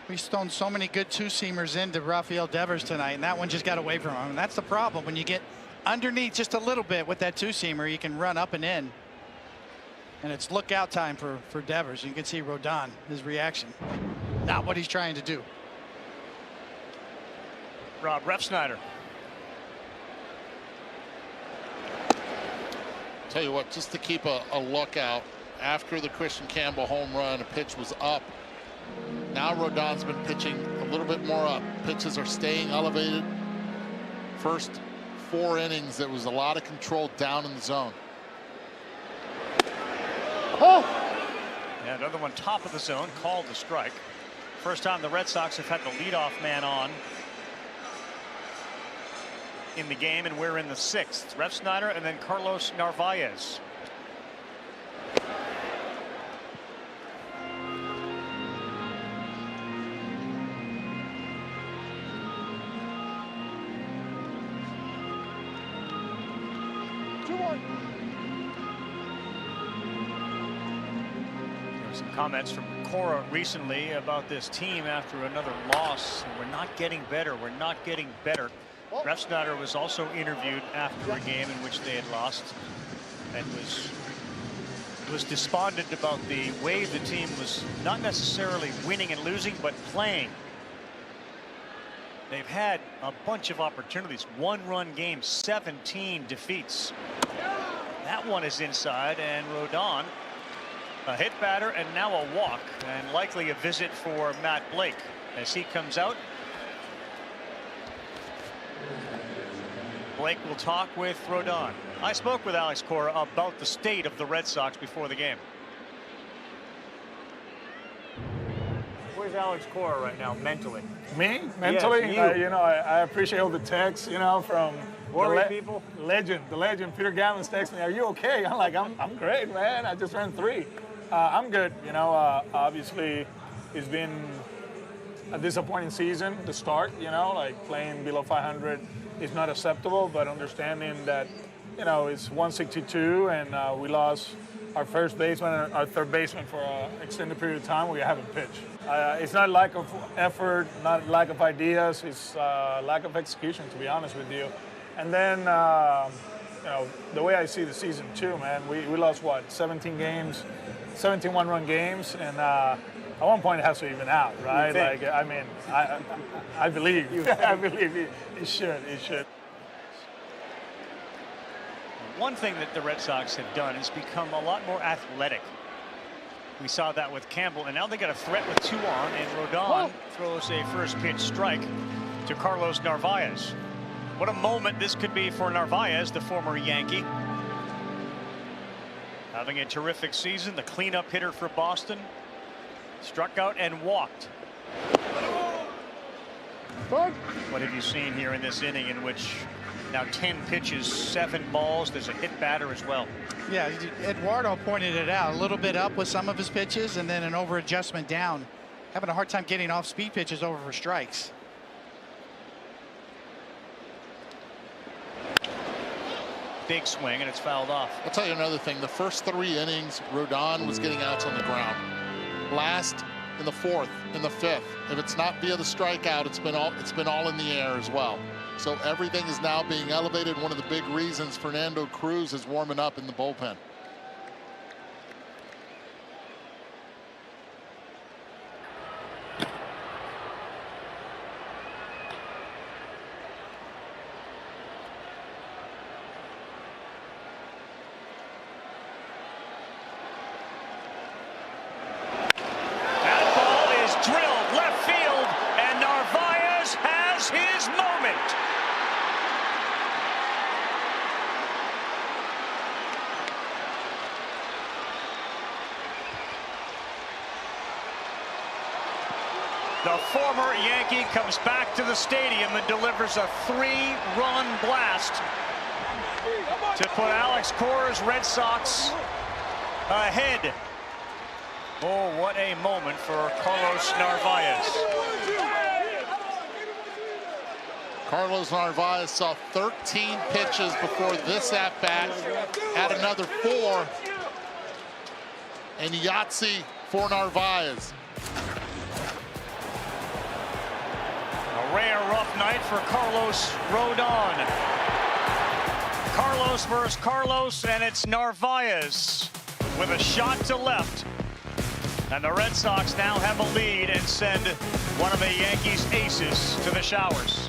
We've thrown so many good two-seamers into Rafael Devers tonight, and that one just got away from him. And that's the problem. When you get underneath just a little bit with that two-seamer, you can run up and in. And it's lookout time for Devers. You can see Rodon, his reaction. Not what he's trying to do. Rob Refsnyder. Tell you what, just to keep a lookout, after the Christian Campbell home run, a pitch was up. Now Rodon's been pitching a little bit more up. Pitches are staying elevated. First 4 innings, there was a lot of control down in the zone. Oh. Yeah, another one top of the zone, called the strike. First time the Red Sox have had the leadoff man on in the game, and we're in the 6th. Refsnyder and then Carlos Narvaez. Some comments from Cora recently about this team after another loss. We're not getting better. We're not getting better. Refsnyder was also interviewed after a game in which they had lost and was despondent about the way the team was not necessarily winning and losing, but playing. They've had a bunch of opportunities. 1-run games, 17 defeats. That one is inside, and Rodon, a hit batter, and now a walk, and likely a visit for Matt Blake as he comes out. Blake will talk with Rodon. I spoke with Alex Cora about the state of the Red Sox before the game. Where's Alex Cora right now mentally? Me? Mentally? Yes, you know, I appreciate all the texts, you know, from people. The legend, Peter Gammons texts me, "Are you okay?" I'm like, I'm great, man. I just ran 3. I'm good. You know, obviously it's been a disappointing season to start, you know, like playing below 500 is not acceptable, but understanding that, you know, it's 162 and we lost our first baseman and our third baseman for an extended period of time. We haven't pitched. It's not lack of effort, not lack of ideas, it's lack of execution, to be honest with you. And then, you know, the way I see the season too, man, we lost, what, 17 games? 17 one-run games, and at one point it has to even out, right? Like, I mean, I believe, I believe it should. One thing that the Red Sox have done is become a lot more athletic. We saw that with Campbell, and now they got a threat with 2 on, and Rodon throws a first pitch strike to Carlos Narvaez. What a moment this could be for Narvaez, the former Yankee. having a terrific season. The cleanup hitter for Boston. Struck out and walked. What have you seen here in this inning in which now 10 pitches, 7 balls? There's a hit batter as well. Yeah, Eduardo pointed it out. A little bit up with some of his pitches and then an over adjustment down. Having a hard time getting off speed pitches over for strikes. Big swing and it's fouled off. I'll tell you another thing. The first 3 innings, Rodon was getting outs on the ground. Last in the 4th, in the 5th. If it's not via the strikeout, it's been all in the air as well. So everything is now being elevated. One of the big reasons Fernando Cruz is warming up in the bullpen. His moment. The former Yankee comes back to the stadium and delivers a 3-run blast to put Alex Cora's Red Sox ahead. Oh, what a moment for Carlos Narvaez. Carlos Narvaez saw 13 pitches before this at-bat, had another 4, and Yahtzee for Narvaez. A rare rough night for Carlos Rodon. Carlos versus Carlos, and it's Narvaez with a shot to left. And the Red Sox now have a lead and send one of the Yankees' aces to the showers.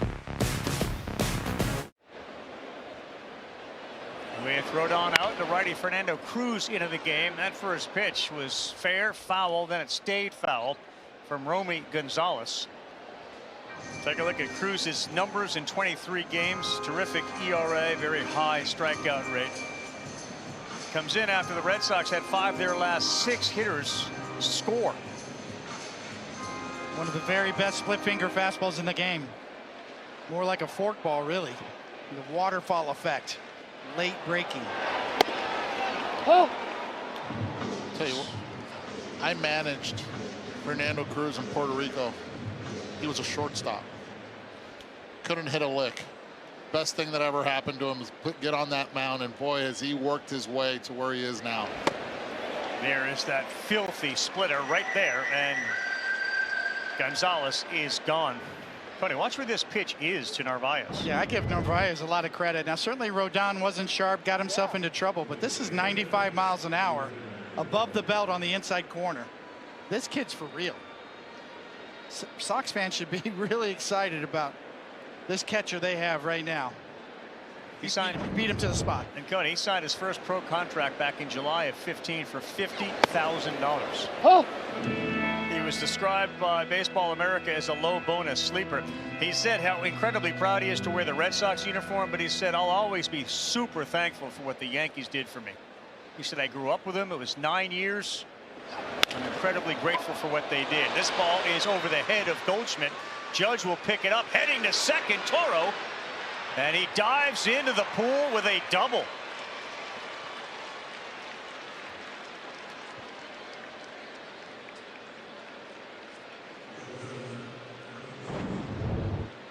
With Rodon out, the righty Fernando Cruz into the game. That first pitch was fair, foul, then it stayed foul from Romy Gonzalez. Take a look at Cruz's numbers in 23 games. Terrific ERA, very high strikeout rate. Comes in after the Red Sox had 5 of their last 6 hitters score. One of the very best split finger fastballs in the game. More like a forkball, really. The waterfall effect. Late breaking. Oh. Tell you what, I managed Fernando Cruz in Puerto Rico. He was a shortstop. Couldn't hit a lick. Best thing that ever happened to him is get on that mound, and boy, has he worked his way to where he is now. There is that filthy splitter right there, and Gonzalez is gone. Tony, watch where this pitch is to Narvaez. Yeah, I give Narvaez a lot of credit. Now, certainly Rodon wasn't sharp, got himself into trouble, but this is 95 miles an hour above the belt on the inside corner. This kid's for real. Sox fans should be really excited about this catcher they have right now. He signed, beat him to the spot. And Cody, he signed his first pro contract back in July of 15 for $50,000. Oh. He was described by Baseball America as a low bonus sleeper. He said how incredibly proud he is to wear the Red Sox uniform, but he said, I'll always be super thankful for what the Yankees did for me. He said, I grew up with them. It was 9 years. I'm incredibly grateful for what they did. This ball is over the head of Goldschmidt. Judge will pick it up, heading to second, Toro. And he dives into the pool with a double.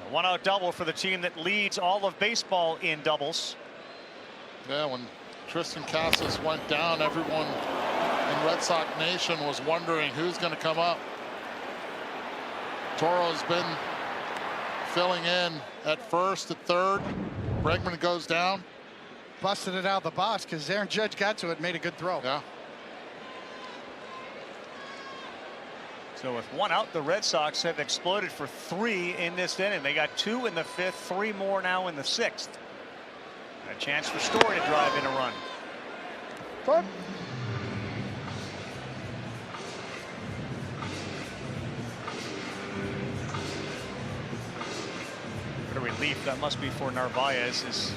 A 1-out double for the team that leads all of baseball in doubles. Yeah, when Tristan Casas went down, everyone in Red Sox Nation was wondering who's going to come up. Toro's been filling in at first, at third. Bregman goes down. Busted it out of the box because Aaron Judge got to it, made a good throw. Yeah. So with 1 out, the Red Sox have exploded for 3 in this inning. They got 2 in the 5th, 3 more now in the 6th. A chance for Story to drive in a run. Fun. What a relief that must be for Narvaez, as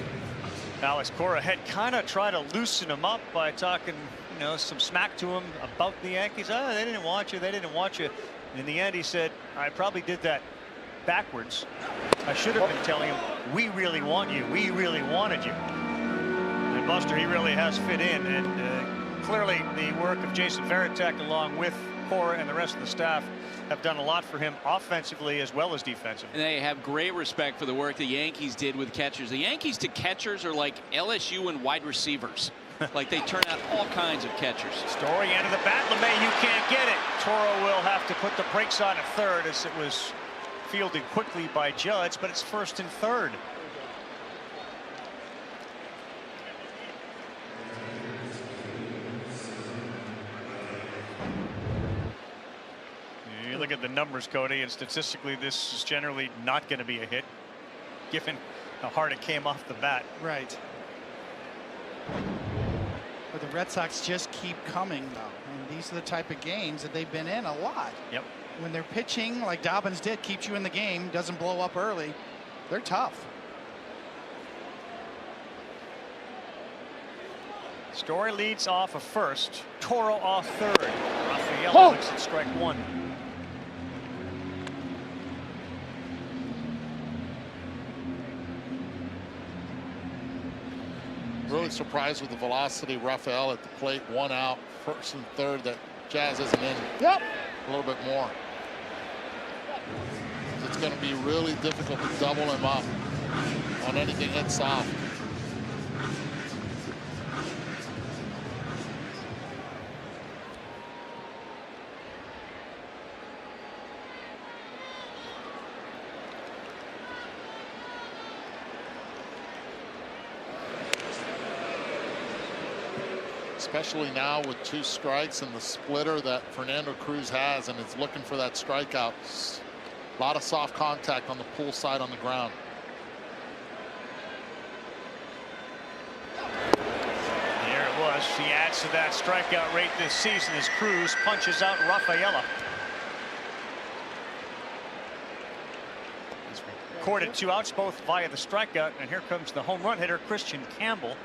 Alex Cora had kind of tried to loosen him up by talking you know, some smack to him about the Yankees. Oh, they didn't want you. They didn't want you. In the end, he said, I probably did that backwards. I should have been telling him, we really want you. We really wanted you. And Buster, he really has fit in. And clearly the work of Jason Varitek along with Cora and the rest of the staff have done a lot for him offensively as well as defensively. And they have great respect for the work the Yankees did with catchers. The Yankees to catchers are like LSU and wide receivers. Like they turn out all kinds of catchers. Story end of the bat. LeMay, you can't get it. Toro will have to put the brakes on at third as it was fielded quickly by Judge, but it's first and third. You look at the numbers, Cody, and statistically this is generally not going to be a hit given how hard it came off the bat. Right. But the Red Sox just keep coming, though. And these are the type of games that they've been in a lot. Yep. When they're pitching like Dobbins did, keeps you in the game, doesn't blow up early, they're tough. Story leads off of first. Toro off third. Rafael looks at strike one. Really surprised with the velocity. Rafael at the plate, 1 out, first and third. That Jazz isn't in. Yep. A little bit more. It's going to be really difficult to double him up on anything hit soft. Especially now with 2 strikes and the splitter that Fernando Cruz has, and is looking for that strikeout. A lot of soft contact on the pull side on the ground. There it was. He adds to that strikeout rate this season as Cruz punches out Rafaela. He's recorded 2 outs, both via the strikeout, and here comes the home run hitter, Christian Campbell.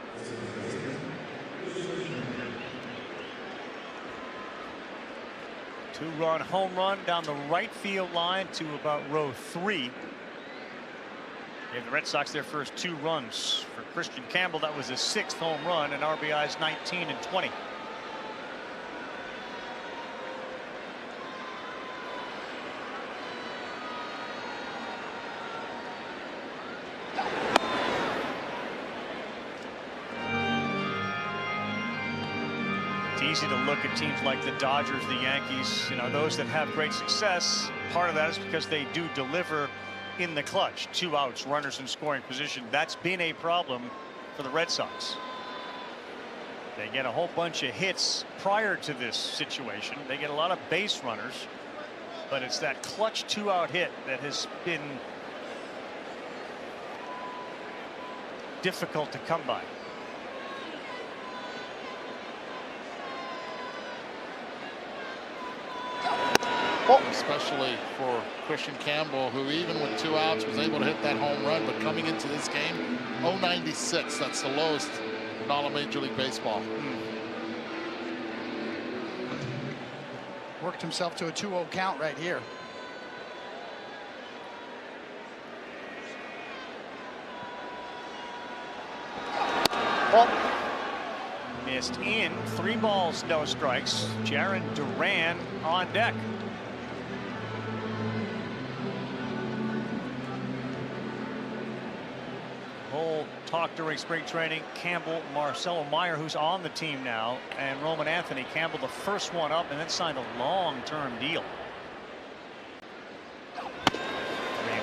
Two-run home run down the right field line to about row 3. Gave the Red Sox their first 2 runs. For Christian Campbell, that was his 6th home run, and RBIs 19 and 20. Easy to look at teams like the Dodgers, the Yankees, you know, those that have great success. Part of that is because they do deliver in the clutch. 2 outs, runners in scoring position. That's been a problem for the Red Sox. They get a whole bunch of hits prior to this situation. They get a lot of base runners, but it's that clutch 2-out hit that has been difficult to come by. Especially for Christian Campbell, who even with 2 outs was able to hit that home run, but coming into this game, 0.96. That's the lowest in all of Major League Baseball. Worked himself to a 2-0 count right here. Missed in. 3 balls, no strikes. Jaron Duran on deck. Whole talk during spring training. Campbell, Marcelo Meyer, who's on the team now, and Roman Anthony. Campbell, the first one up, and then signed a long-term deal.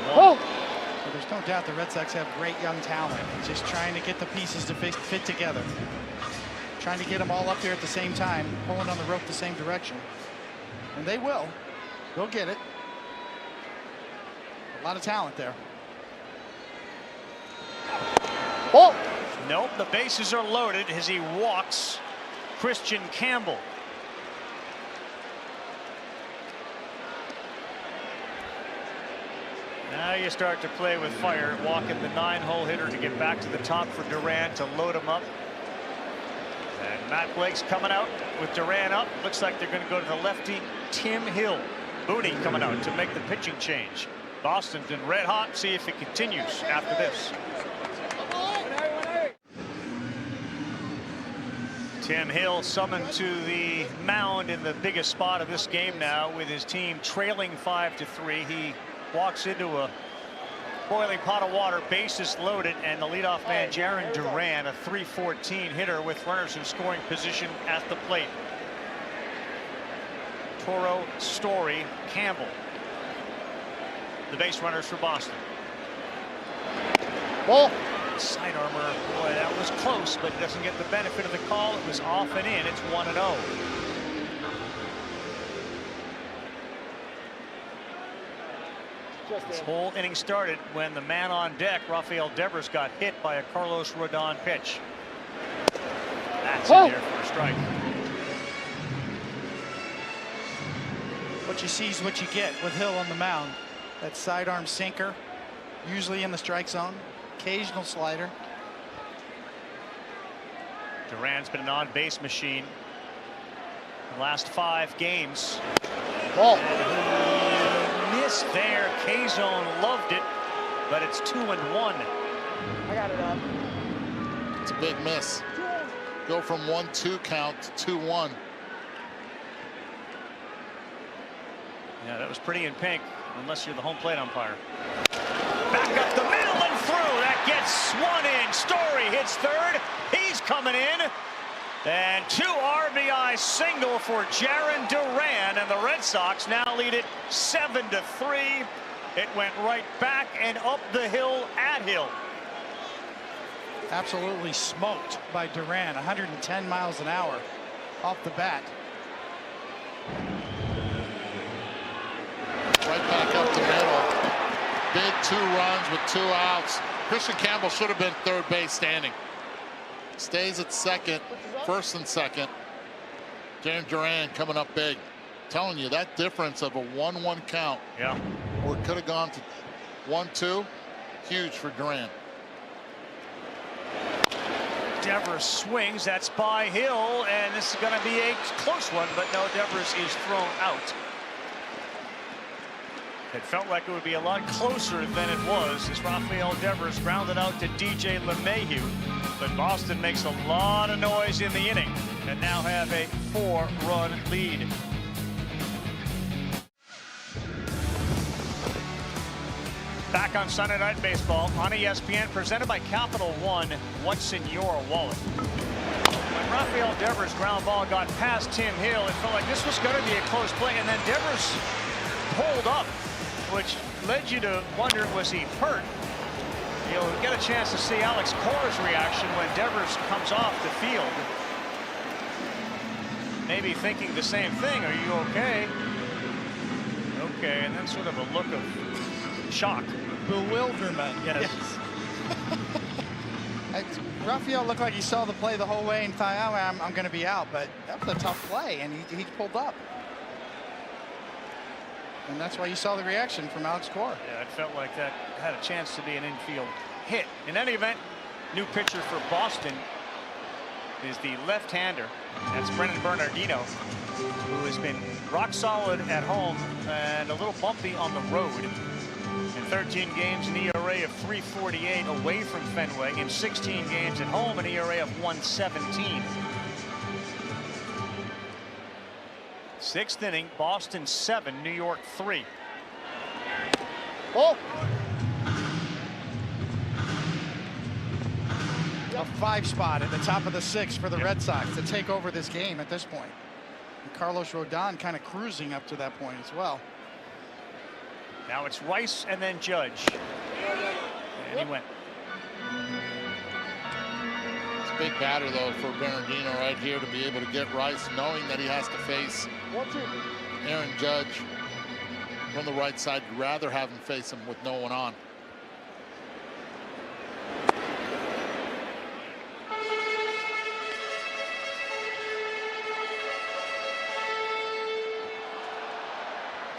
Well, there's no doubt the Red Sox have great young talent. Just trying to get the pieces to fit together. Trying to get them all up there at the same time, pulling on the rope the same direction. And they will. They'll get it. A lot of talent there. Oh! Nope, the bases are loaded as he walks Christian Campbell. Now you start to play with fire, walking the 9-hole hitter to get back to the top for Durant to load him up. And Matt Blake's coming out with Duran up. Looks like they're going to go to the lefty Tim Hill. Booney coming out to make the pitching change. Boston's been red hot. See if it continues after this. Tim Hill summoned to the mound in the biggest spot of this game now with his team trailing 5-3. He walks into a boiling pot of water, bases loaded, and the leadoff man Jarren Duran, a .314 hitter with runners in scoring position at the plate. Toro, Story, Campbell, the base runners for Boston. Ball. Side armor, boy, that was close, but it doesn't get the benefit of the call. It was off and in. It's 1-0. This whole inning started when the man on deck, Rafael Devers, got hit by a Carlos Rodon pitch. That's in there for a strike. What you see is what you get with Hill on the mound. That sidearm sinker, usually in the strike zone. Occasional slider. Duran's been an on-base machine the last 5 games. Ball. Missed there. K-Zone loved it, but it's 2-1. I got it up. It's a big miss. Go from 1-2 count to 2-1. Yeah, that was pretty in pink, unless you're the home plate umpire. Back up the middle and through. That gets swung in. Story hits third. He's coming in. And 2 RBI single for Jarren Duran, and the Red Sox now lead it 7-3. It went right back and up the hill at Hill. Absolutely smoked by Duran. 110 miles an hour off the bat. Right back up the middle. Big 2 runs with 2 outs. Christian Campbell should have been third base standing. Stays at second, first and second. Jarren Duran coming up big. Telling you that difference of a 1-1 count. Yeah. Or it could have gone to 1-2. Huge for Duran. Devers swings. That's by Hill, and this is going to be a close one, but no, Devers is thrown out. It felt like it would be a lot closer than it was as Rafael Devers grounded out to DJ LeMahieu. But Boston makes a lot of noise in the inning and now have a 4-run lead. Back on Sunday Night Baseball on ESPN, presented by Capital One. What's in your wallet? When Rafael Devers' ground ball got past Tim Hill, it felt like this was going to be a close play, and then Devers pulled up, which led you to wonder, was he hurt? You'll get a chance to see Alex Cora's reaction when Devers comes off the field. Maybe thinking the same thing. Are you okay? Okay, and then sort of a look of shock. Bewilderment. Yes. Rafael looked like he saw the play the whole way and thought, oh, I'm going to be out. But that was a tough play, and he pulled up. And that's why you saw the reaction from Alex Cora. Yeah, it felt like that had a chance to be an infield hit. In any event, new pitcher for Boston is the left-hander. That's Brennan Bernardino, who has been rock solid at home and a little bumpy on the road. In 13 games, an ERA of .348 away from Fenway. In 16 games at home, an ERA of .117. 6th inning, Boston 7, New York 3. Oh! A 5 spot at the top of the 6th for the Red Sox to take over this game at this point. And Carlos Rodon kind of cruising up to that point as well. Now it's Rice and then Judge. And he went. It's a big batter, though, for Bernardino right here to be able to get Rice, knowing that he has to face Aaron Judge from the right side. You'd rather have him face him with no one on.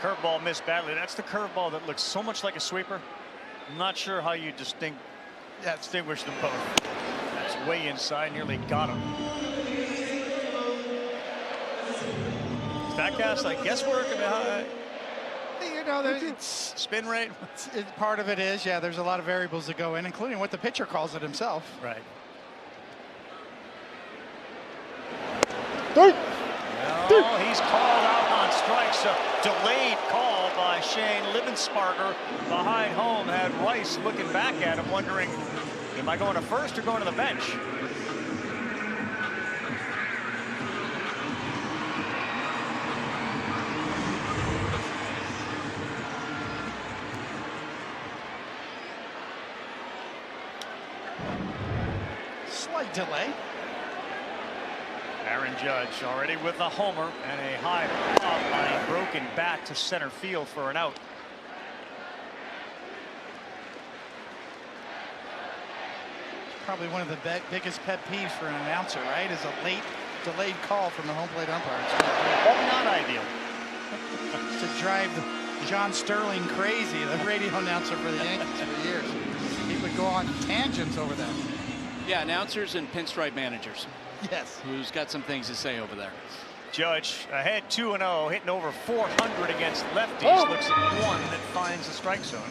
Curveball missed badly. That's the curveball that looks so much like a sweeper. I'm not sure how you distinguish them both. That's way inside, nearly got him. Statcast, like guesswork and You know, it's spin rate. Part of it is, yeah, there's a lot of variables that go in, including what the pitcher calls it himself. Right. Three. No, he's called out on strikes. A delayed call by Shane Livensparger behind home. Had Rice looking back at him, wondering, am I going to first or going to the bench? Slight delay. Aaron Judge already with a homer and a high pop on a broken bat to center field for an out. Probably one of the biggest pet peeves for an announcer, right? Is a late delayed call from the home plate umpire. Not ideal. To drive John Sterling crazy, the radio announcer for the Yankees for years. He would go on tangents over that. Yeah, announcers and pinstripe managers. Yes. Who's got some things to say over there. Judge ahead 2-0, hitting over 400 against lefties. Looks at one that finds the strike zone.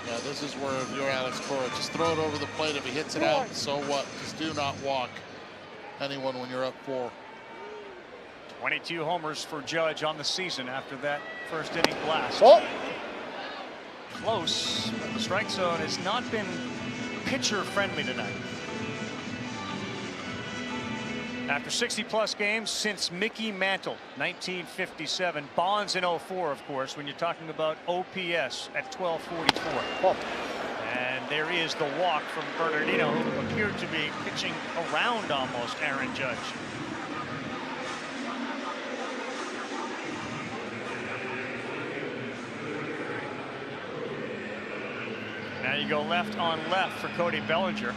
Yeah, this is where if you're Alex Cora, just throw it over the plate. If he hits it out, so what? Just do not walk anyone when you're up 4. 22 homers for Judge on the season after that first inning blast. Close, but the strike zone has not been pitcher friendly tonight. After 60+ games since Mickey Mantle, 1957. Bonds in 04, of course, when you're talking about OPS at 1244. And there is the walk from Bernardino, who appeared to be pitching around almost Aaron Judge. Now you go left on left for Cody Bellinger.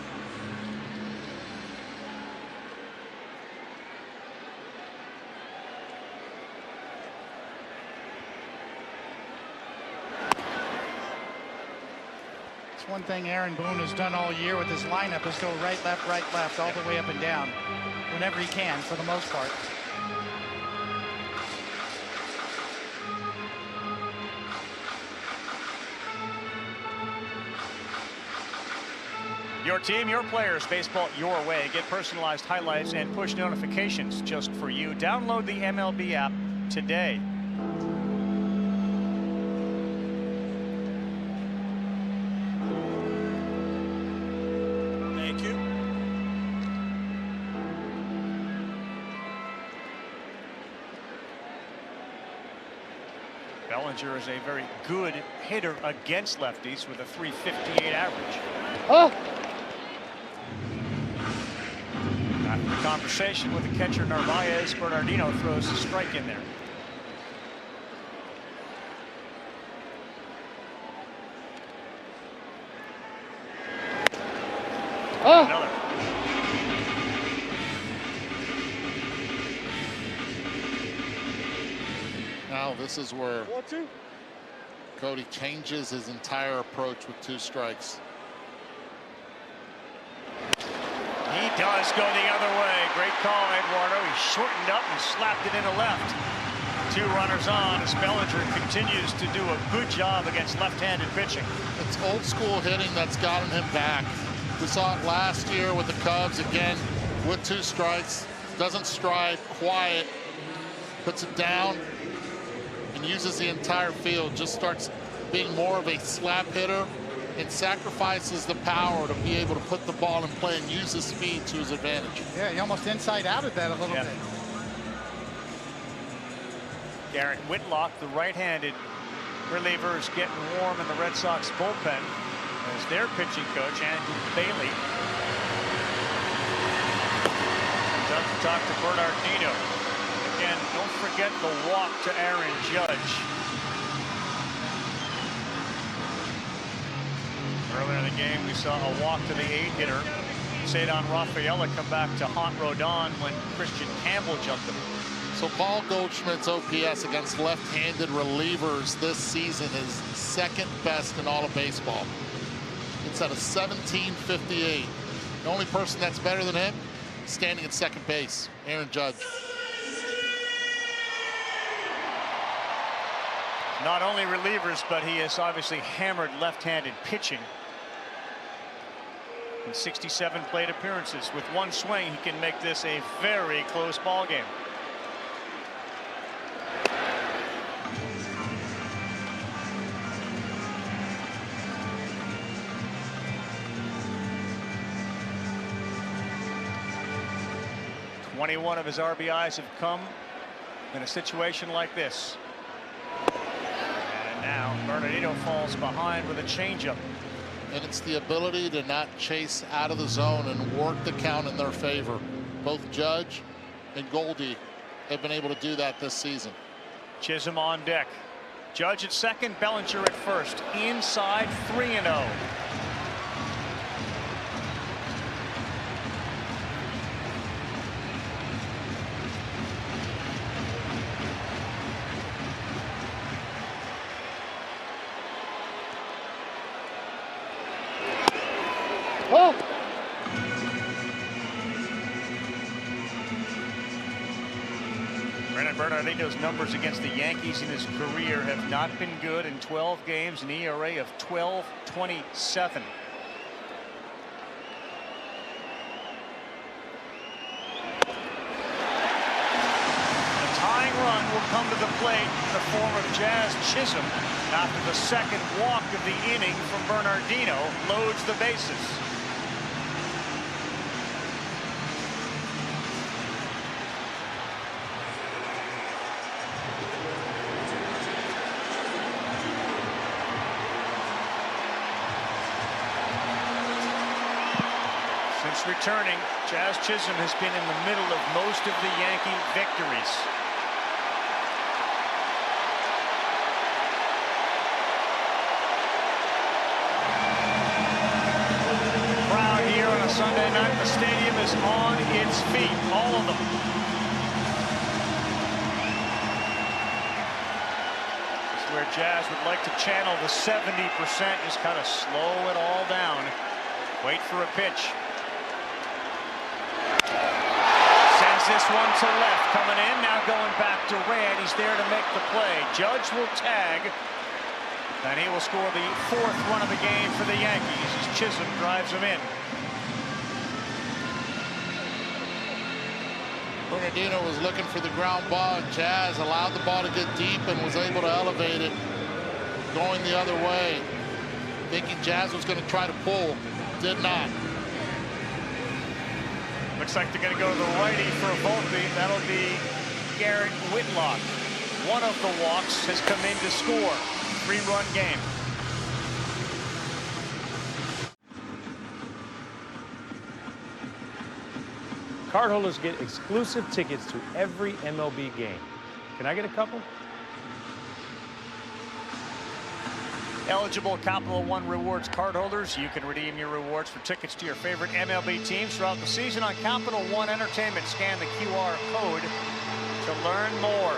It's one thing Aaron Boone has done all year with his lineup is go right, left, all the way up and down whenever he can, for the most part. Your team, your players, baseball your way. Get personalized highlights and push notifications just for you. Download the MLB app today. Thank you. Bellinger is a very good hitter against lefties with a .358 average. After the conversation with the catcher Narvaez, Bernardino throws a strike in there. Another. Now this is where Cody changes his entire approach with 2 strikes. He does go the other way. Great call, Eduardo. He shortened up and slapped it into left. 2 runners on as Bellinger continues to do a good job against left-handed pitching. It's old school hitting that's gotten him back. We saw it last year with the Cubs, again with 2 strikes. Doesn't stride, quiet, puts it down and uses the entire field. Just starts being more of a slap hitter and sacrifices the power to be able to put the ball in play and use his speed to his advantage. Yeah, he almost inside out at that a little bit. Garrett Whitlock, the right-handed reliever, is getting warm in the Red Sox bullpen as their pitching coach, Andrew Bailey, comes up to talk to Bernardino. Again, don't forget the walk to Aaron Judge. Earlier in the game, we saw a walk to the 8-hitter. Cedon Rafaela come back to haunt Rodon when Christian Campbell jumped him. So Paul Goldschmidt's OPS against left-handed relievers this season is second best in all of baseball. It's at a 1758. The only person that's better than him standing at second base, Aaron Judge. Not only relievers, but he has obviously hammered left-handed pitching. In 67 plate appearances. With one swing, he can make this a very close ball game. One of his RBIs have come in a situation like this. And now Bernardino falls behind with a changeup. And it's the ability to not chase out of the zone and work the count in their favor. Both Judge and Goldie have been able to do that this season. Chisholm on deck. Judge at second, Bellinger at first. Inside, 3-0. Bernardino's numbers against the Yankees in his career have not been good. In 12 games, an ERA of 12.27. The tying run will come to the plate in the form of Jazz Chisholm after the second walk of the inning from Bernardino loads the bases. Returning, Jazz Chisholm has been in the middle of most of the Yankee victories. The crowd here on a Sunday night in the stadium is on its feet, all of them. This is where Jazz would like to channel the 70%, just kind of slow it all down. Wait for a pitch. This one to left, coming in, now going back to Rand. He's there to make the play. Judge will tag, and he will score the fourth run of the game for the Yankees as Chisholm drives him in. Bernardino was looking for the ground ball, and Jazz allowed the ball to get deep and was able to elevate it, going the other way. Thinking Jazz was going to try to pull, did not. Looks like they're going to go to the righty for a Volpe. That'll be Garrett Whitlock. One of the walks has come in to score. 3-run game. Cardholders get exclusive tickets to every MLB game. Can I get a couple? Eligible Capital One Rewards cardholders, you can redeem your rewards for tickets to your favorite MLB teams throughout the season on Capital One Entertainment. Scan the QR code to learn more.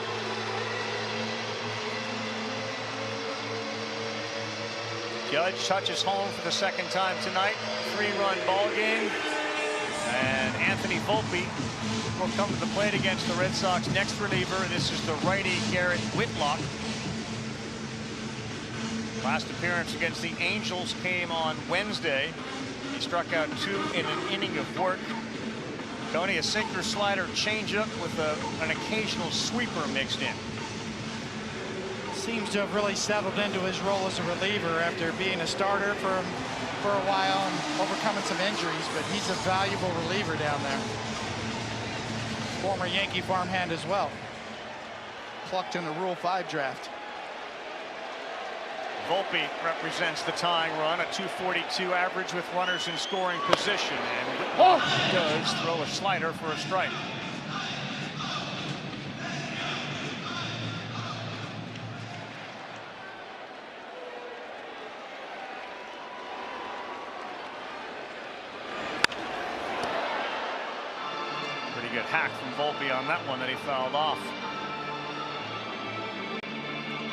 Judge touches home for the second time tonight. 3-run ball game. And Anthony Volpe will come to the plate against the Red Sox next reliever. This is the righty Garrett Whitlock. Last appearance against the Angels came on Wednesday. He struck out 2 in an inning of work. Tony, a sinker, slider, changeup with an occasional sweeper mixed in. Seems to have really settled into his role as a reliever after being a starter for a while and overcoming some injuries, but he's a valuable reliever down there. Former Yankee farmhand as well. Plucked in the Rule 5 draft. Volpe represents the tying run, a .242 average with runners in scoring position, and Whitlock does throw a slider for a strike. Pretty good hack from Volpe on that one that he fouled off.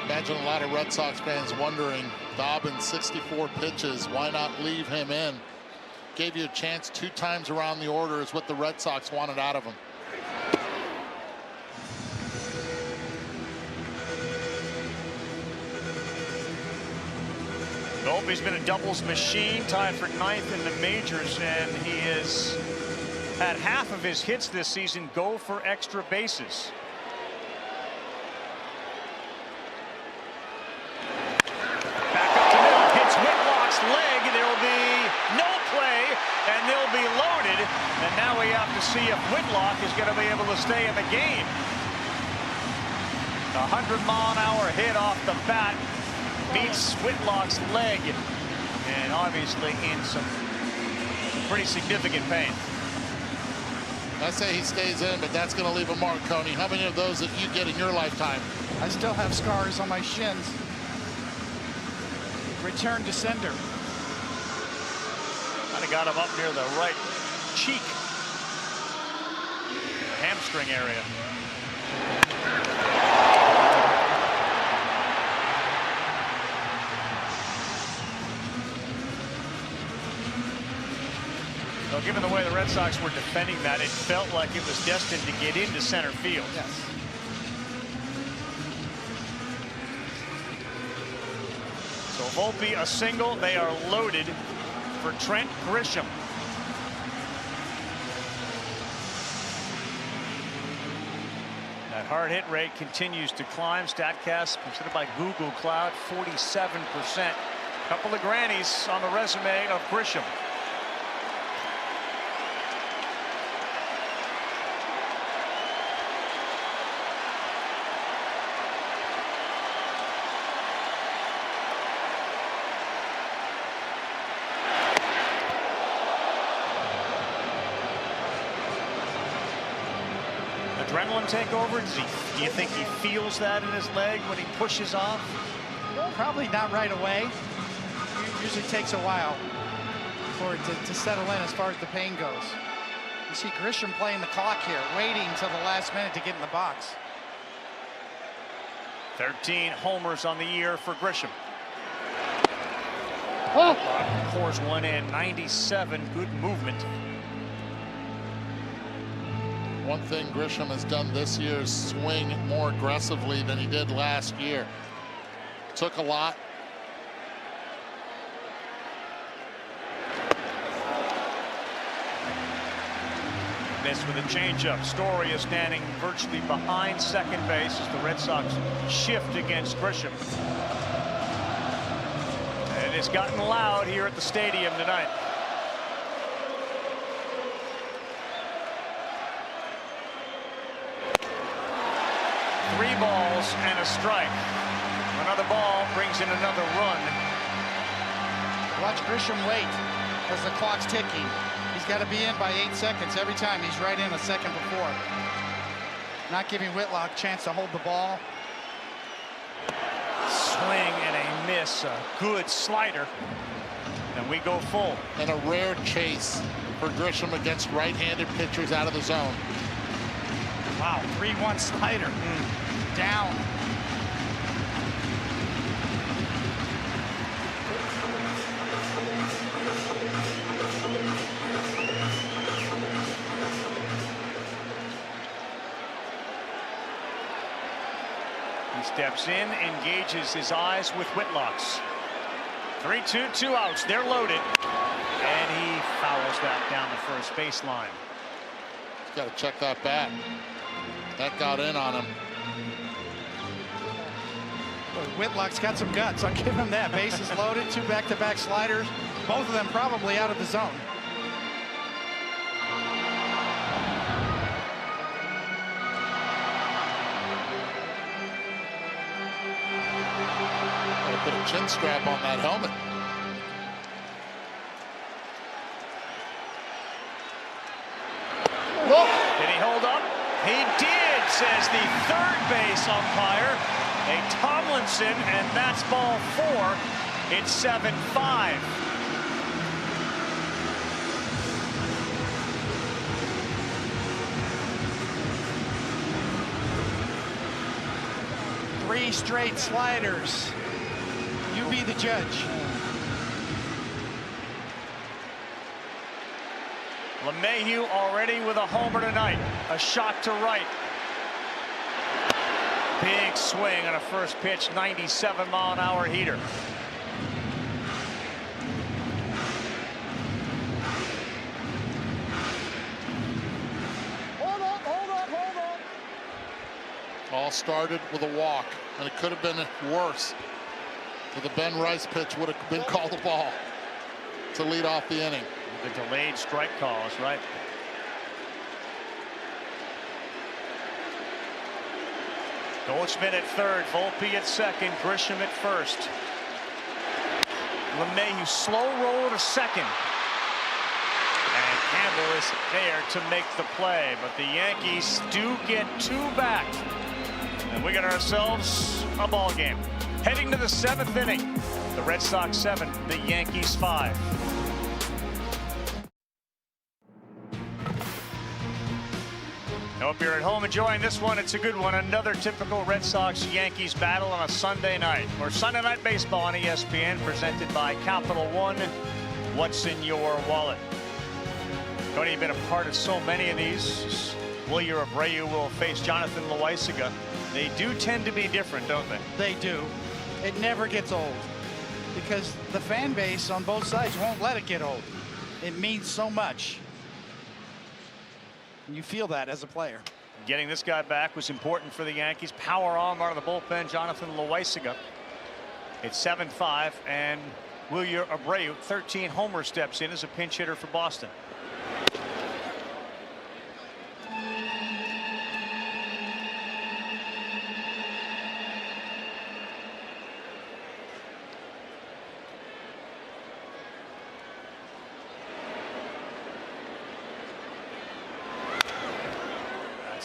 Imagine a lot of Red Sox fans wondering, Dobbins 64 pitches, why not leave him in? Gave you a chance 2 times around the order is what the Red Sox wanted out of him. Volpe's been a doubles machine, tied for 9th in the majors, and he has had half of his hits this season go for extra bases. Back up the middle, hits Whitlock's leg. There will be no play, and they'll be loaded. And now we have to see if Whitlock is going to be able to stay in the game. A 100-mile-an-hour hit off the bat meets Whitlock's leg, and obviously in some pretty significant pain. I say he stays in, but that's going to leave a mark, Coney. How many of those that you get in your lifetime? I still have scars on my shins. Return to sender. Kind of got him up near the right cheek, hamstring area. Well, given the way the Red Sox were defending that, it felt like it was destined to get into center field. Yes. So Volpe a single. They are loaded for Trent Grisham. That hard hit rate continues to climb. StatCast considered by Google Cloud 47%. Couple of grannies on the resume of Grisham. Adrenaline take over? Do you think he feels that in his leg when he pushes off? Probably not right away. It usually takes a while for it to settle in as far as the pain goes. You see Grisham playing the clock here, waiting until the last minute to get in the box. 13 homers on the year for Grisham. Pours one in, 97, good movement. One thing Grisham has done this year is swing more aggressively than he did last year. Took a lot. Missed with a changeup. Story is standing virtually behind second base as the Red Sox shift against Grisham. And it's gotten loud here at the stadium tonight. Three balls and a strike. Another ball brings in another run. Watch Grisham wait as the clock's ticking. He's got to be in by 8 seconds every time. He's right in a second before. Not giving Whitlock a chance to hold the ball. Swing and a miss. A good slider. And we go full. And a rare chase for Grisham against right-handed pitchers out of the zone. Wow, 3-1 slider. Down. He steps in, engages his eyes with Whitlock's. 3-2, 2 outs. They're loaded. And he fouls that down the first baseline. He's got to check that bat. That got in on him. Whitlock's got some guts. I'll give him that. Bases loaded, 2 back-to-back sliders. Both of them probably out of the zone. Gotta put a chin strap on that helmet. Did he hold up? He did, says the third base umpire. A Tomlinson, and that's ball 4. It's 7-5. Three straight sliders. You be the judge. LeMahieu already with a homer tonight. A shot to right. Big swing on a first pitch, 97-mile-an-hour heater. all started with a walk, and it could have been worse. So the Ben Rice pitch would have been called a ball to lead off the inning. The delayed strike calls, right? Goldschmidt at third, Volpe at second, Grisham at first. LeMahieu slow roll to second. And Campbell is there to make the play, but the Yankees do get 2 back. And we got ourselves a ball game. Heading to the 7th inning. The Red Sox 7, the Yankees 5. I hope you're at home enjoying this one. It's a good one. Another typical Red Sox-Yankees battle on a Sunday night. Or Sunday Night Baseball on ESPN, presented by Capital One. What's in your wallet? Tony, you've been a part of so many of these. Wilyer Abreu will face Jonathan Loaisiga. They do tend to be different, don't they? They do. It never gets old because the fan base on both sides won't let it get old. It means so much. You feel that as a player. Getting this guy back was important for the Yankees. Power arm out of the bullpen, Jonathan Loaisiga. It's 7-5, and Wilyer Abreu, 13 homer, steps in as a pinch hitter for Boston.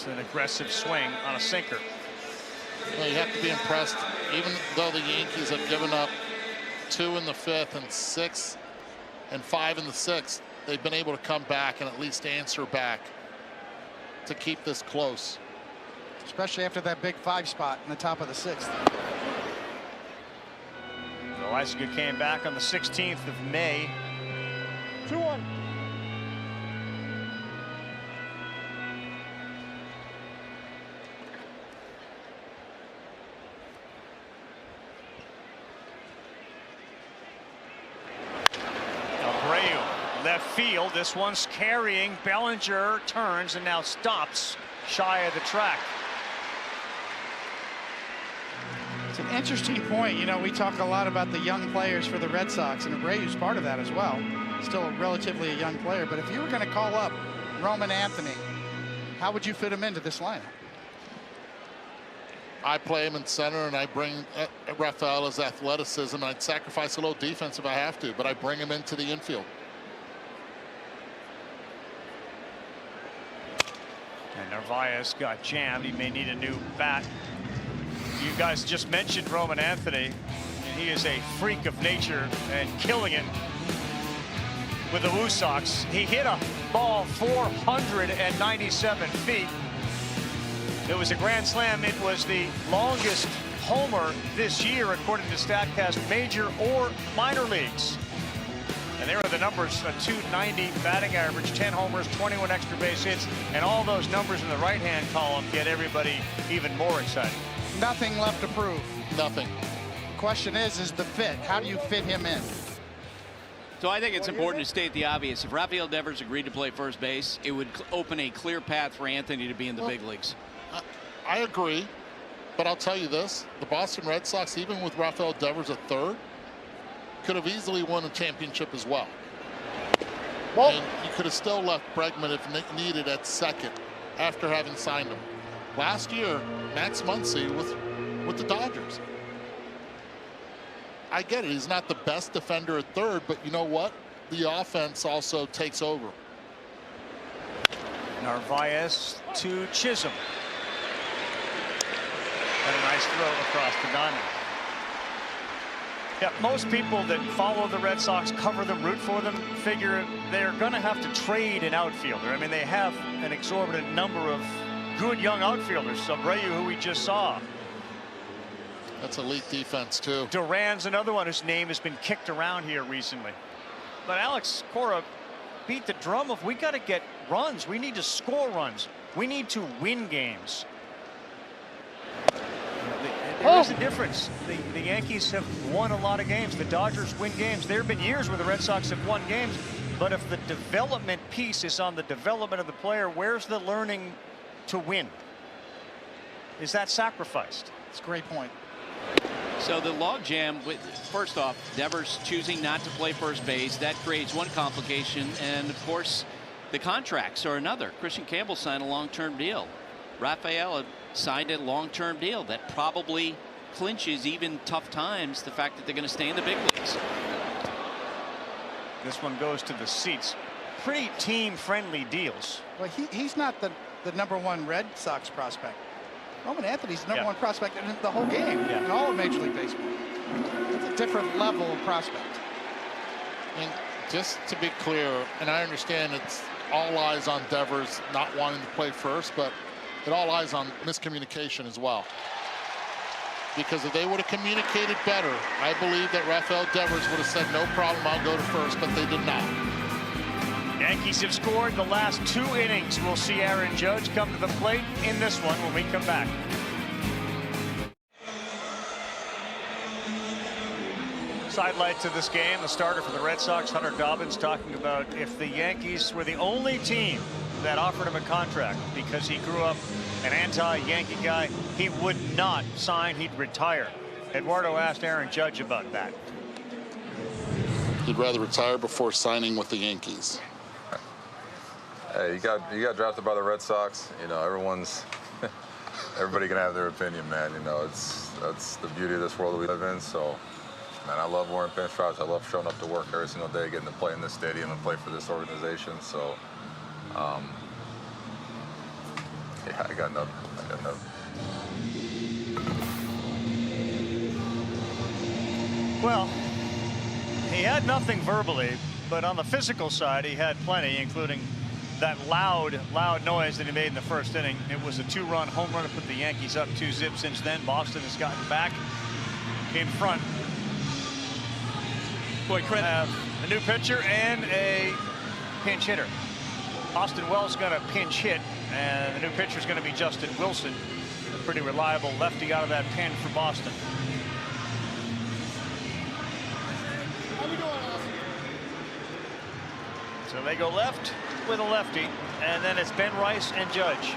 An aggressive swing on a sinker. Well, you have to be impressed, even though the Yankees have given up 2 in the 5th and 6 and 5 in the 6th. They've been able to come back and at least answer back to keep this close. Especially after that big 5 spot in the top of the 6th. Loaisiga came back on the 16th of May. 2-1. Left field. This one's carrying. Bellinger turns and now stops shy of the track. It's an interesting point. You know, we talk a lot about the young players for the Red Sox, and Abreu's part of that as well. Still relatively a young player, but if you were going to call up Roman Anthony, how would you fit him into this lineup? I play him in center, and I bring Rafaela's athleticism. I'd sacrifice a little defense if I have to, but I bring him into the infield. And Narvaez got jammed. He may need a new bat. You guys just mentioned Roman Anthony, and he is a freak of nature and killing it with the Woo Sox. He hit a ball 497 feet. It was a grand slam. It was the longest homer this year, according to StatCast, major or minor leagues. And there are the numbers: a .290 batting average, 10 homers, 21 extra base hits, and all those numbers in the right-hand column get everybody even more excited. Nothing left to prove. Nothing. The question is the fit. How do you fit him in? So I think it's important to state the obvious. If Rafael Devers agreed to play first base, it would open a clear path for Anthony to be in the big leagues. I agree, but I'll tell you this: the Boston Red Sox, even with Rafael Devers at third, could have easily won a championship as well. And you could have still left Bregman if needed at second after having signed him. Last year, Max Muncy with the Dodgers. I get it. He's not the best defender at third, but you know what? The offense also takes over. Narvaez to Chisholm. And a nice throw across the diamond. Yeah, most people that follow the Red Sox, cover them, root for them, figure they're going to have to trade an outfielder. I mean, they have an exorbitant number of good young outfielders. Abreu, who we just saw. That's elite defense, too. Duran's another one whose name has been kicked around here recently. But Alex Cora beat the drum of, we got to get runs. We need to score runs. We need to win games. There is a difference. The Yankees have won a lot of games. The Dodgers win games. There have been years where the Red Sox have won games. But if the development piece is on the development of the player, where's the learning to win? is that sacrificed? It's a great point. So the logjam, first off, Devers choosing not to play first base, that creates one complication, and of course the contracts are another. Christian Campbell signed a long-term deal. Rafael signed a long-term deal that probably clinches, even tough times, the fact that they're going to stay in the big leagues. This one goes to the seats. Pretty team-friendly deals. Well, he's not the #1 Red Sox prospect. Roman Anthony's the #1 prospect in the whole game, in all of Major League Baseball. It's a different level of prospect. And just to be clear, and I understand it's all eyes on Devers not wanting to play first, but it all eyes on miscommunication as well. Because if they would have communicated better, I believe that Rafael Devers would have said, no problem, I'll go to first, but they did not. Yankees have scored the last 2 innings. We'll see Aaron Judge come to the plate in this one when we come back. Sidelights of this game, the starter for the Red Sox, Hunter Dobbins, talking about if the Yankees were the only team that offered him a contract because he grew up an anti-Yankee guy, he would not sign, he'd retire. Eduardo asked Aaron Judge about that. He'd rather retire before signing with the Yankees. Hey, you got drafted by the Red Sox. You know, everybody can have their opinion, man. You know, that's the beauty of this world that we live in. So, man, I love wearing pinstripes. I love showing up to work every single day, getting to play in this stadium and play for this organization. So, yeah, I got nothing. Well, he had nothing verbally, but on the physical side, he had plenty, including that loud noise that he made in the first inning. It was a 2-run home run to put the Yankees up 2-zip. Since then, Boston has gotten back in front. Boy, credit. Have a new pitcher and a pinch hitter. Austin Wells got a pinch hit, and the new pitcher is going to be Justin Wilson, a pretty reliable lefty out of that pen for Boston. So they go left with a lefty, and then it's Ben Rice and Judge.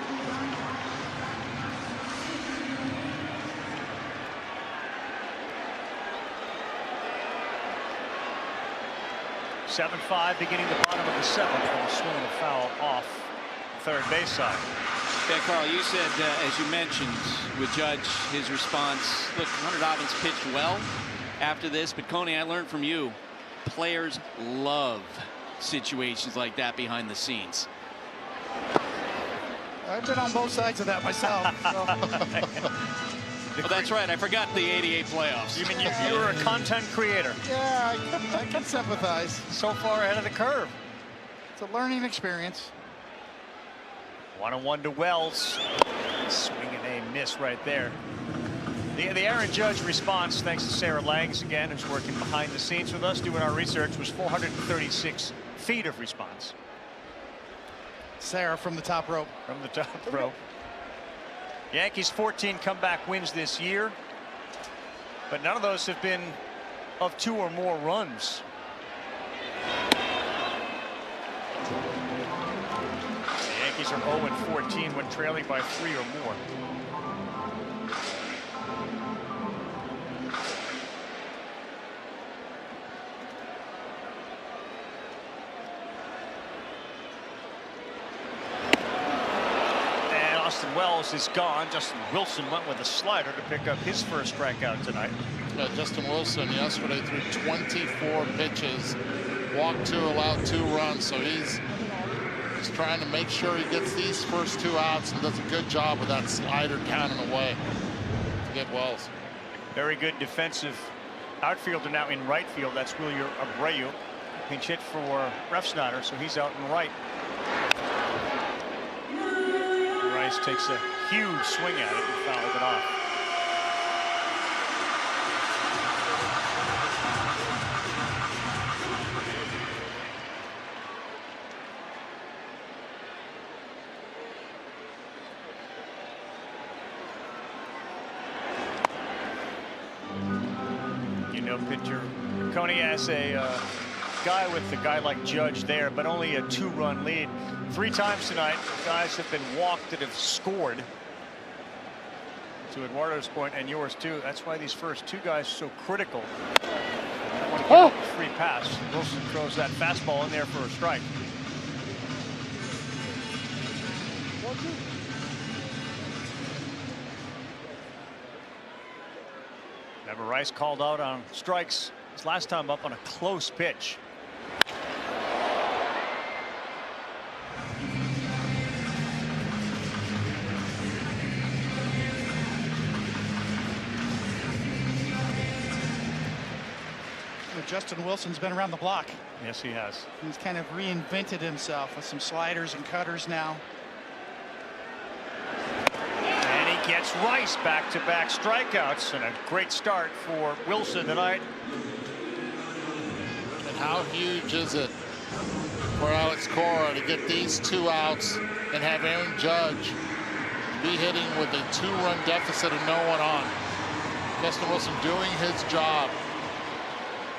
(7-5) beginning the bottom of the 7th, and swinging a foul off third base side. Yeah, Carl, you said, as you mentioned, with Judge, his response, look, Hunter Dobbins pitched well after this, but Coney, I learned from you, players love situations like that behind the scenes. I've been on both sides of that myself. Oh, that's right. I forgot the '88 playoffs. You mean you were a content creator? Yeah, I can sympathize. So far ahead of the curve. It's a learning experience. 1-1 to Wells. Swing and a miss right there. The Aaron Judge response, thanks to Sarah Langs again, who's working behind the scenes with us, doing our research, was 436 feet of response. Sarah from the top rope. From the top rope. Yankees 14 comeback wins this year, but none of those have been of 2 or more runs. The Yankees are 0-14 when trailing by 3 or more. Wells is gone. Justin Wilson went with a slider to pick up his first strikeout tonight. Justin Wilson yesterday threw 24 pitches, walked 2, allowed 2 runs. So he's trying to make sure he gets these first 2 outs and does a good job with that slider down and away to get Wells. Very good defensive outfielder now in right field. That's Wilyer Abreu. Pinch hit for Refsnyder, so he's out in right. Rice takes a huge swing at it and fouled it off. You know, pitcher Coney has a guy with the guy like Judge there, but only a 2-run lead. 3 times tonight, guys have been walked that have scored. To Eduardo's point and yours too, that's why these first two guys are so critical. Don't want to give up a free pass. Wilson throws that fastball in there for a strike. Remember, Rice called out on strikes his last time up on a close pitch. Justin Wilson's been around the block. Yes, he has. He's kind of reinvented himself with some sliders and cutters now. And he gets Rice back-to-back strikeouts, and a great start for Wilson tonight. And how huge is it for Alex Cora to get these 2 outs and have Aaron Judge be hitting with a 2-run deficit and no one on? Justin Wilson doing his job.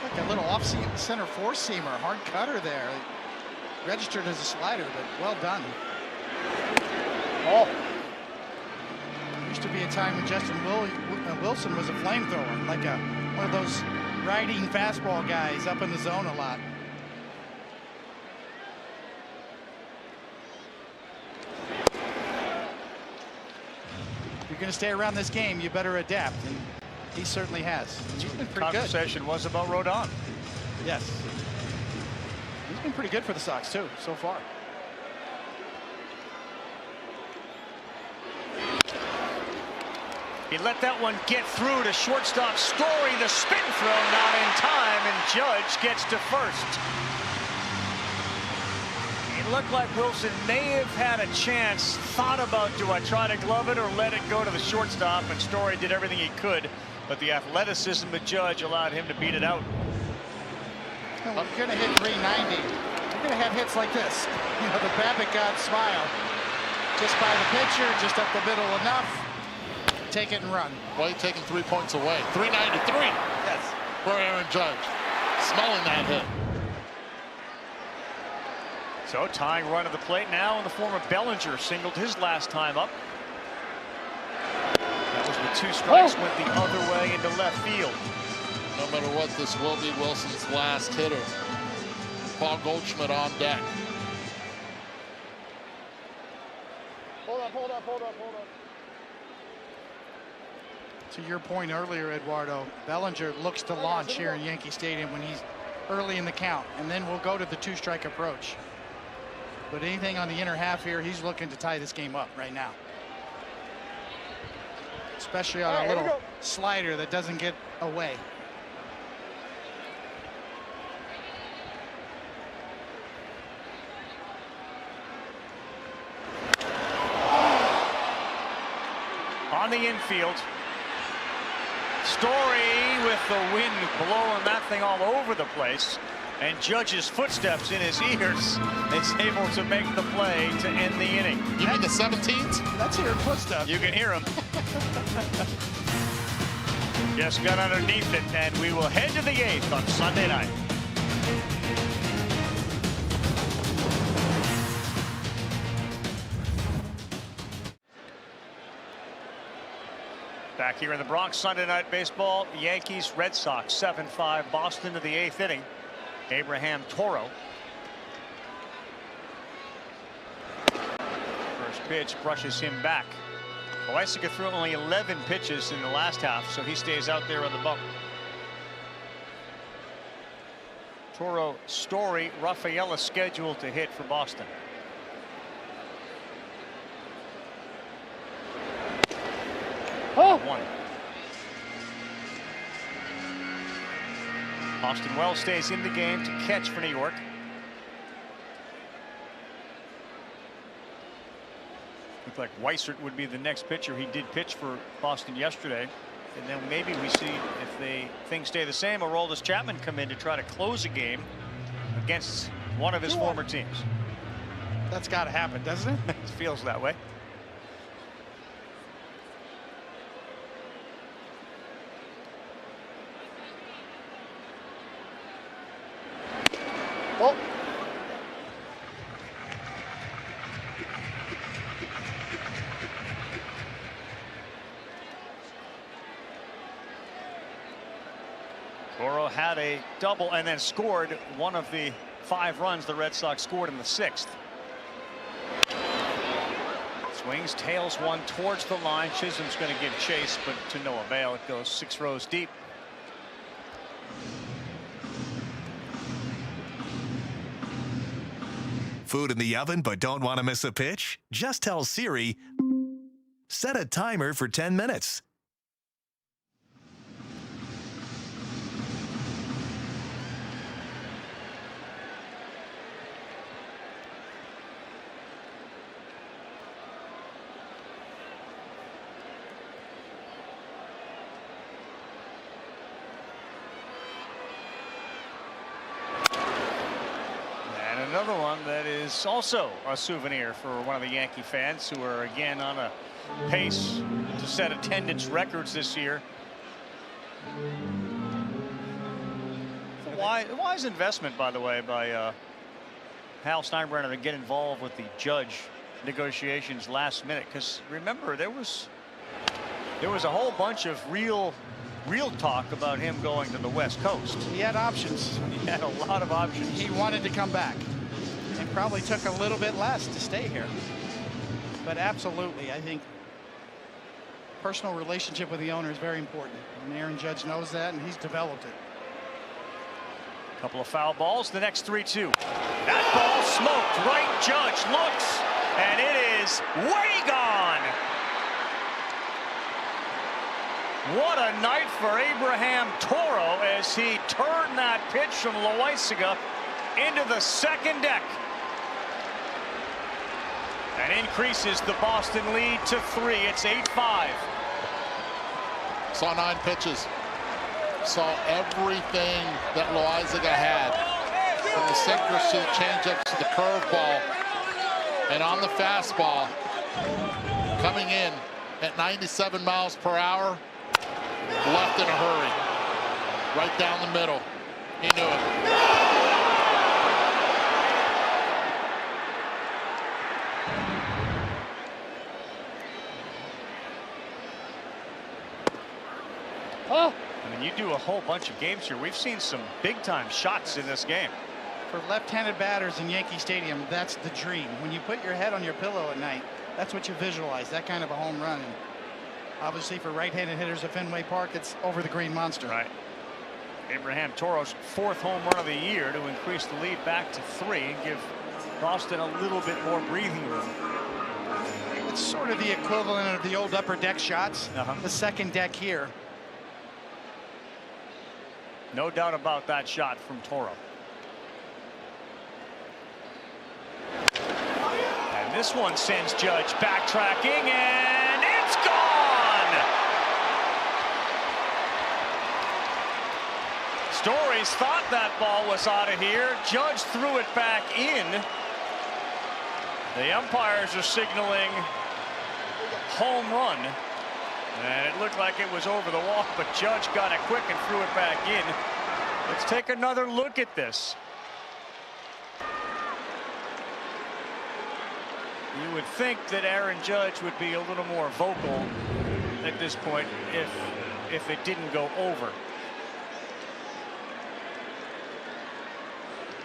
Like a little off-center four-seamer, hard cutter there. Registered as a slider, but well done. Oh. Used to be a time when Justin Wilson was a flamethrower, like one of those riding fastball guys up in the zone a lot. If you're going to stay around this game, you better adapt. And he certainly has. He's been pretty good. Conversation was about Rodon. Yes. He's been pretty good for the Sox, too, so far. He let that one get through to shortstop Story. The spin throw not in time, and Judge gets to first. It looked like Wilson may have had a chance, thought about, do I try to glove it or let it go to the shortstop, and Story did everything he could. But the athleticism of Judge allowed him to beat it out. Well, if you're going to hit 390, you're going to have hits like this. You know, the Babbitt God smile. Just by the pitcher, just up the middle enough. Take it and run. White taking 3 points away. 393. Yes. For Aaron Judge. Smelling that hit. So tying run at the plate now in the form of Bellinger. Singled his last time up. That was with 2 strikes, went the other way into left field. No matter what, this will be Wilson's last hitter. Paul Goldschmidt on deck. Hold up. To your point earlier, Eduardo, Bellinger looks to launch here in Yankee Stadium when he's early in the count, and then we'll go to the 2-strike approach. But anything on the inner half here, he's looking to tie this game up right now. Especially on a little slider that doesn't get away. On the infield, Story with the wind blowing that thing all over the place, and Judge's footsteps in his ears is able to make the play to end the inning. You mean the 17th? That's hearing footsteps. You can hear him. Just got underneath it, and we will head to the 8th on Sunday night. Back here in the Bronx, Sunday Night Baseball, Yankees, Red Sox, 7-5, Boston to the 8th inning. Abraham Toro. First pitch brushes him back. Loaisiga threw only 11 pitches in the last half, so he stays out there on the bump. Toro, Story, Rafaela scheduled to hit for Boston. Oh. 1. Austin Wells stays in the game to catch for New York. Looked like Weissert would be the next pitcher. He did pitch for Boston yesterday. And then maybe we see if things stay the same, Aroldis Chapman come in to try to close a game against one of his former teams. That's got to happen, doesn't it? It feels that way. Oh. double and then scored one of the 5 runs the Red Sox scored in the 6th. Swings, tails one towards the line. Chisholm's going to give chase, but to no avail. It goes 6 rows deep. Food in the oven but don't want to miss a pitch? Just tell Siri, set a timer for 10 minutes. Another one that is also a souvenir for one of the Yankee fans who are again on a pace to set attendance records this year. Wise investment, by the way, by Hal Steinbrenner to get involved with the Judge negotiations last minute, because remember there was a whole bunch of real talk about him going to the West Coast. He had options. He had a lot of options. He wanted to come back. And probably took a little bit less to stay here. But absolutely, I think personal relationship with the owner is very important. And Aaron Judge knows that, and he's developed it. A couple of foul balls. The next 3-2. That ball smoked. Right. Judge looks, and it is way gone. What a night for Abraham Toro as he turned that pitch from Loaizaga into the second deck and increases the Boston lead to 3. It's 8-5. Saw 9 pitches. Saw everything that Loaizaga had, from the sinkers to the changeups to the curveball, and on the fastball, coming in at 97 miles per hour, left in a hurry, right down the middle. He knew it. I mean, you do a whole bunch of games here. We've seen some big-time shots in this game. For left-handed batters in Yankee Stadium, that's the dream. When you put your head on your pillow at night, that's what you visualize, that kind of a home run. And obviously for right-handed hitters at Fenway Park, it's over the green monster. Right. Abraham Toro's 4th home run of the year to increase the lead back to 3 and give Boston a little bit more breathing room. It's sort of the equivalent of the old upper deck shots, Uh-huh. the second deck here. No doubt about that shot from Toro. And this one sends Judge backtracking, and it's gone! Stories thought that ball was out of here. Judge threw it back in. The umpires are signaling home run. And it looked like it was over the wall, but Judge got it quick and threw it back in. Let's take another look at this. You would think that Aaron Judge would be a little more vocal at this point if it didn't go over.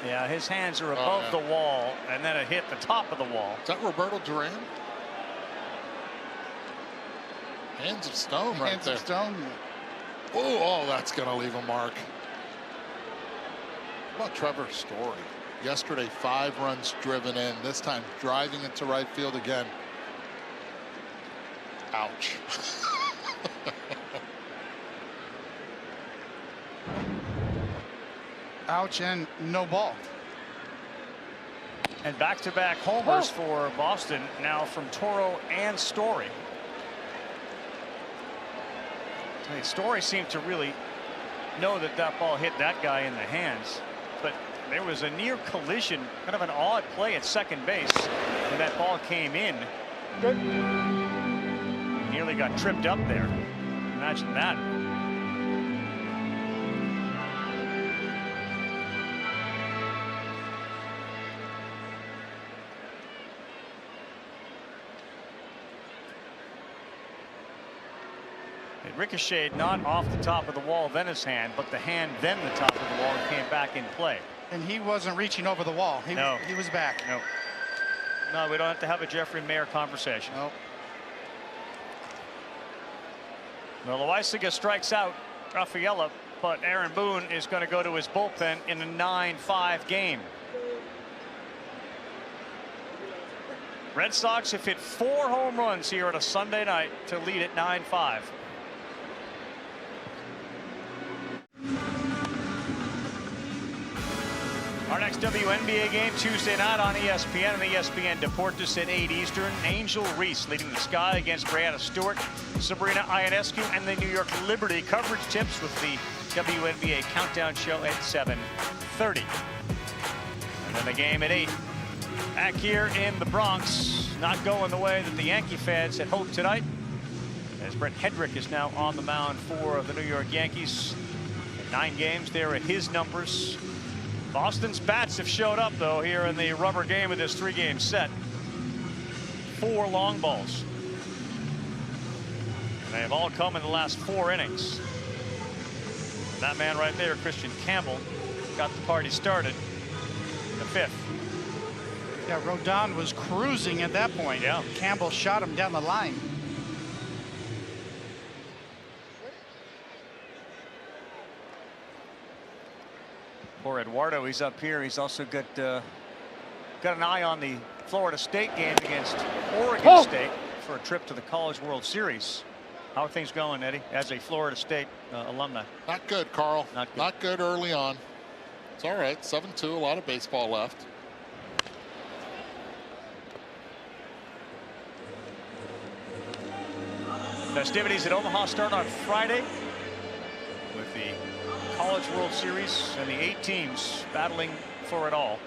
Yeah, his hands are above the wall, and then it hit the top of the wall. Is that Roberto Duran? Hands of stone right Hands there. of stone. Oh, that's going to leave a mark. How about Trevor Story? Yesterday, 5 runs driven in. This time, driving into right field again. Ouch. Ouch, and no ball. And back-to-back homers for Boston now from Toro and Story. Story seemed to really know that that ball hit that guy in the hands, but there was a near collision, kind of an odd play at second base, and that ball came in. Good. Nearly got tripped up there. Imagine that. It ricocheted not off the top of the wall, then his hand, but the hand, then the top of the wall, and came back in play. And he wasn't reaching over the wall. He was back. No. No, we don't have to have a Jeffrey Mayer conversation. Nope. Well, Loaisiga strikes out Rafaela, but Aaron Boone is going to go to his bullpen in a 9-5 game. Red Sox have hit 4 home runs here on a Sunday night to lead at 9-5. Our next WNBA game Tuesday night on ESPN and ESPN Deportes at 8 Eastern. Angel Reese leading the Sky against Brianna Stewart, Sabrina Ionescu, and the New York Liberty. Coverage tips with the WNBA Countdown Show at 7:30. And then the game at 8. Back here in the Bronx, not going the way that the Yankee fans had hoped tonight, as Brett Hedrick is now on the mound for the New York Yankees. 9 games there are his numbers. Boston's bats have showed up, though, here in the rubber game of this 3-game set. 4 long balls. And they have all come in the last 4 innings. And that man right there, Christian Campbell, got the party started in the 5th. Yeah, Rodon was cruising at that point. Yeah. Campbell shot him down the line. Poor Eduardo, he's up here. He's also got an eye on the Florida State game against Oregon State for a trip to the College World Series. How are things going, Eddie, as a Florida State alumni? Not good, Carl. Not good. Not good early on. It's all right. 7-2, a lot of baseball left. Festivities at Omaha start on Friday with the College World Series and the 8 teams battling for it all.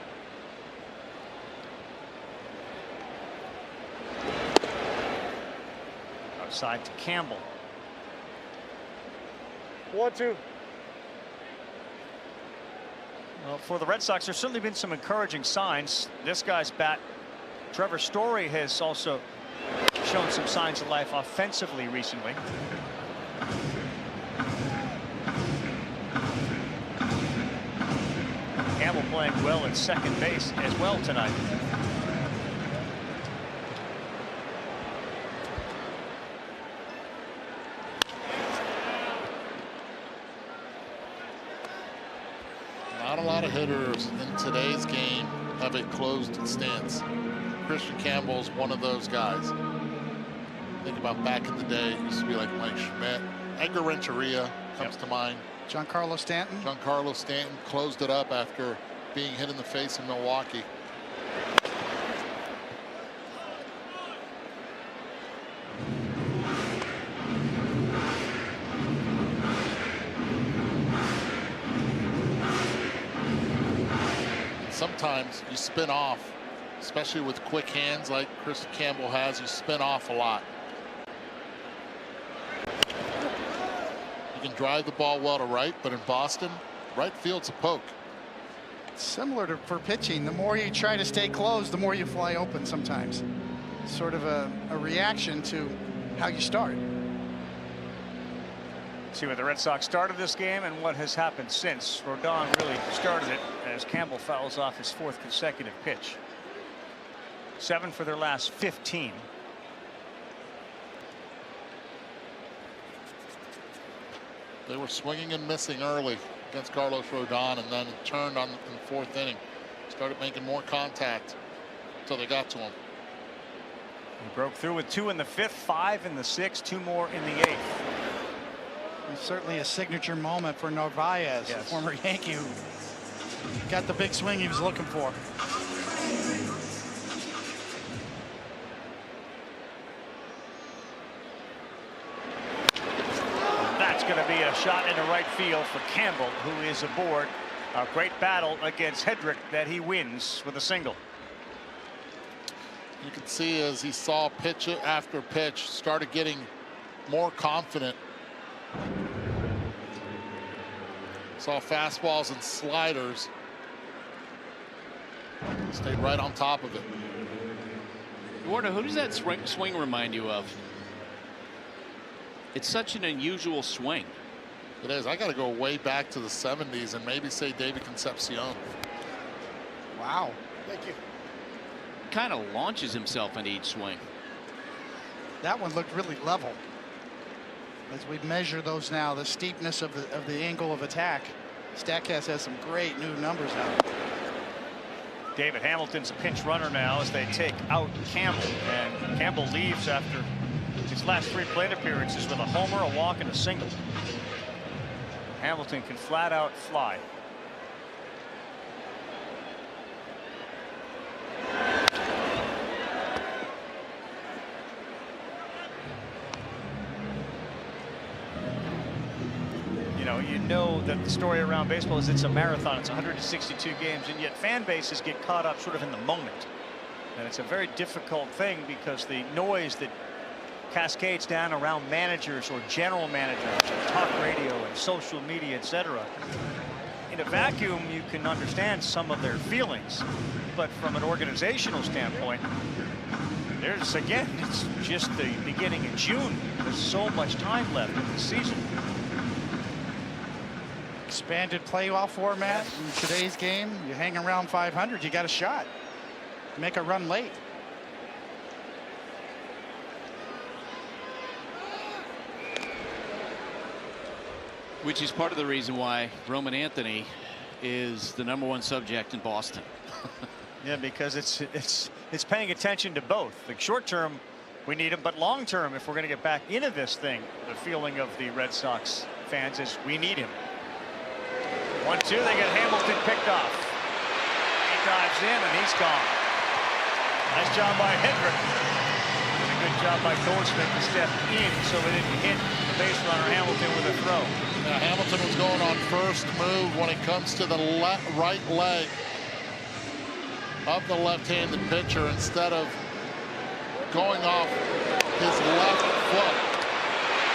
Outside to Campbell. 1-2. Well, for the Red Sox, there's certainly been some encouraging signs. This guy's bat, Trevor Story, has also shown some signs of life offensively recently. Campbell playing well at second base as well tonight. Not a lot of hitters in today's game have a closed stance. Christian Campbell's one of those guys. Think about back in the day, it used to be like Mike Schmidt. Edgar Renteria comes to mind. Giancarlo Stanton. Giancarlo Stanton closed it up after being hit in the face in Milwaukee. Sometimes you spin off, especially with quick hands like Chris Campbell has. You spin off a lot. You can drive the ball well to right, but in Boston, right field's a poke. Similar to for pitching, the more you try to stay closed, the more you fly open sometimes. Sort of a reaction to how you start. See where the Red Sox started this game and what has happened since. Rodon really started it as Campbell fouls off his 4th consecutive pitch. 7 for their last 15. They were swinging and missing early against Carlos Rodon, and then it turned on in the 4th inning. Started making more contact until they got to him. He broke through with 2 in the 5th, 5 in the 6th, 2 more in the 8th. It's certainly a signature moment for Narvaez, a former Yankee who got the big swing he was looking for. That's going to be a shot into right field for Campbell, who is aboard a great battle against Hedrick that he wins with a single. You can see as he saw pitch after pitch, started getting more confident. Saw fastballs and sliders. Stayed right on top of it. Eduardo, who does that swing remind you of? It's such an unusual swing. It is. I got to go way back to the 70s and maybe say David Concepcion. Wow. Thank you. Kind of launches himself into each swing. That one looked really level. As we measure those now, the steepness of the angle of attack, StatCast has some great new numbers out. David Hamilton's a pinch runner now as they take out Campbell, and Campbell leaves after his last 3 plate appearances with a homer, a walk, and a single. Hamilton can flat out fly. You know that the story around baseball is it's a marathon. It's 162 games, and yet fan bases get caught up sort of in the moment. And it's a very difficult thing because the noise that cascades down around managers or general managers and talk radio and social media, etc. In a vacuum, you can understand some of their feelings, but from an organizational standpoint, it's just the beginning of June. There's so much time left in the season. Expanded playoff format in today's game. You hang around 500, you got a shot. Make a run late. Which is part of the reason why Roman Anthony is the #1 subject in Boston. Yeah, because it's paying attention to both. The short term, we need him, but long term, if we're going to get back into this thing, the feeling of the Red Sox fans is we need him. 1-2, they get Hamilton picked off. He dives in and he's gone. Nice job by Hendrick. And a good job by Goldschmidt to step in so it didn't hit the base runner Hamilton with a throw. Yeah, Hamilton was going on first move when it comes to the right leg of the left-handed pitcher instead of going off his left foot.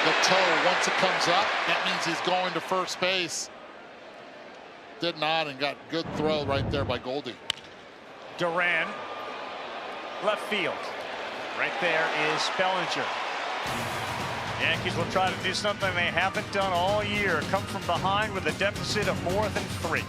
The toe, once it comes up, that means he's going to first base. Did not, and got good throw right there by Goldie. Duran, left field. Right there is Bellinger. Yankees will try to do something they haven't done all year. Come from behind with a deficit of more than 3.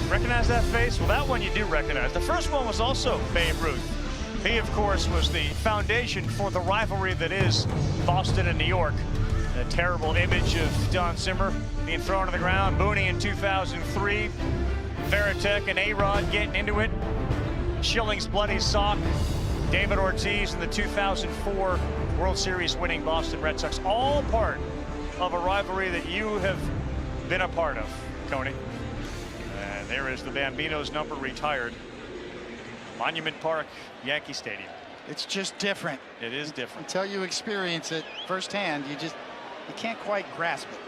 Recognize that face? Well, that one you do recognize. The first one was also Babe Ruth. He, of course, was the foundation for the rivalry that is Boston and New York. A terrible image of Don Zimmer being thrown to the ground. Booney in 2003. Veritek and A-Rod getting into it. Schilling's bloody sock. David Ortiz in the 2004 World Series winning Boston Red Sox. All part of a rivalry that you have been a part of, Tony. And there is the Bambino's number retired. Monument Park, Yankee Stadium. It's just different. It is different. Until you experience it firsthand, you can't quite grasp it.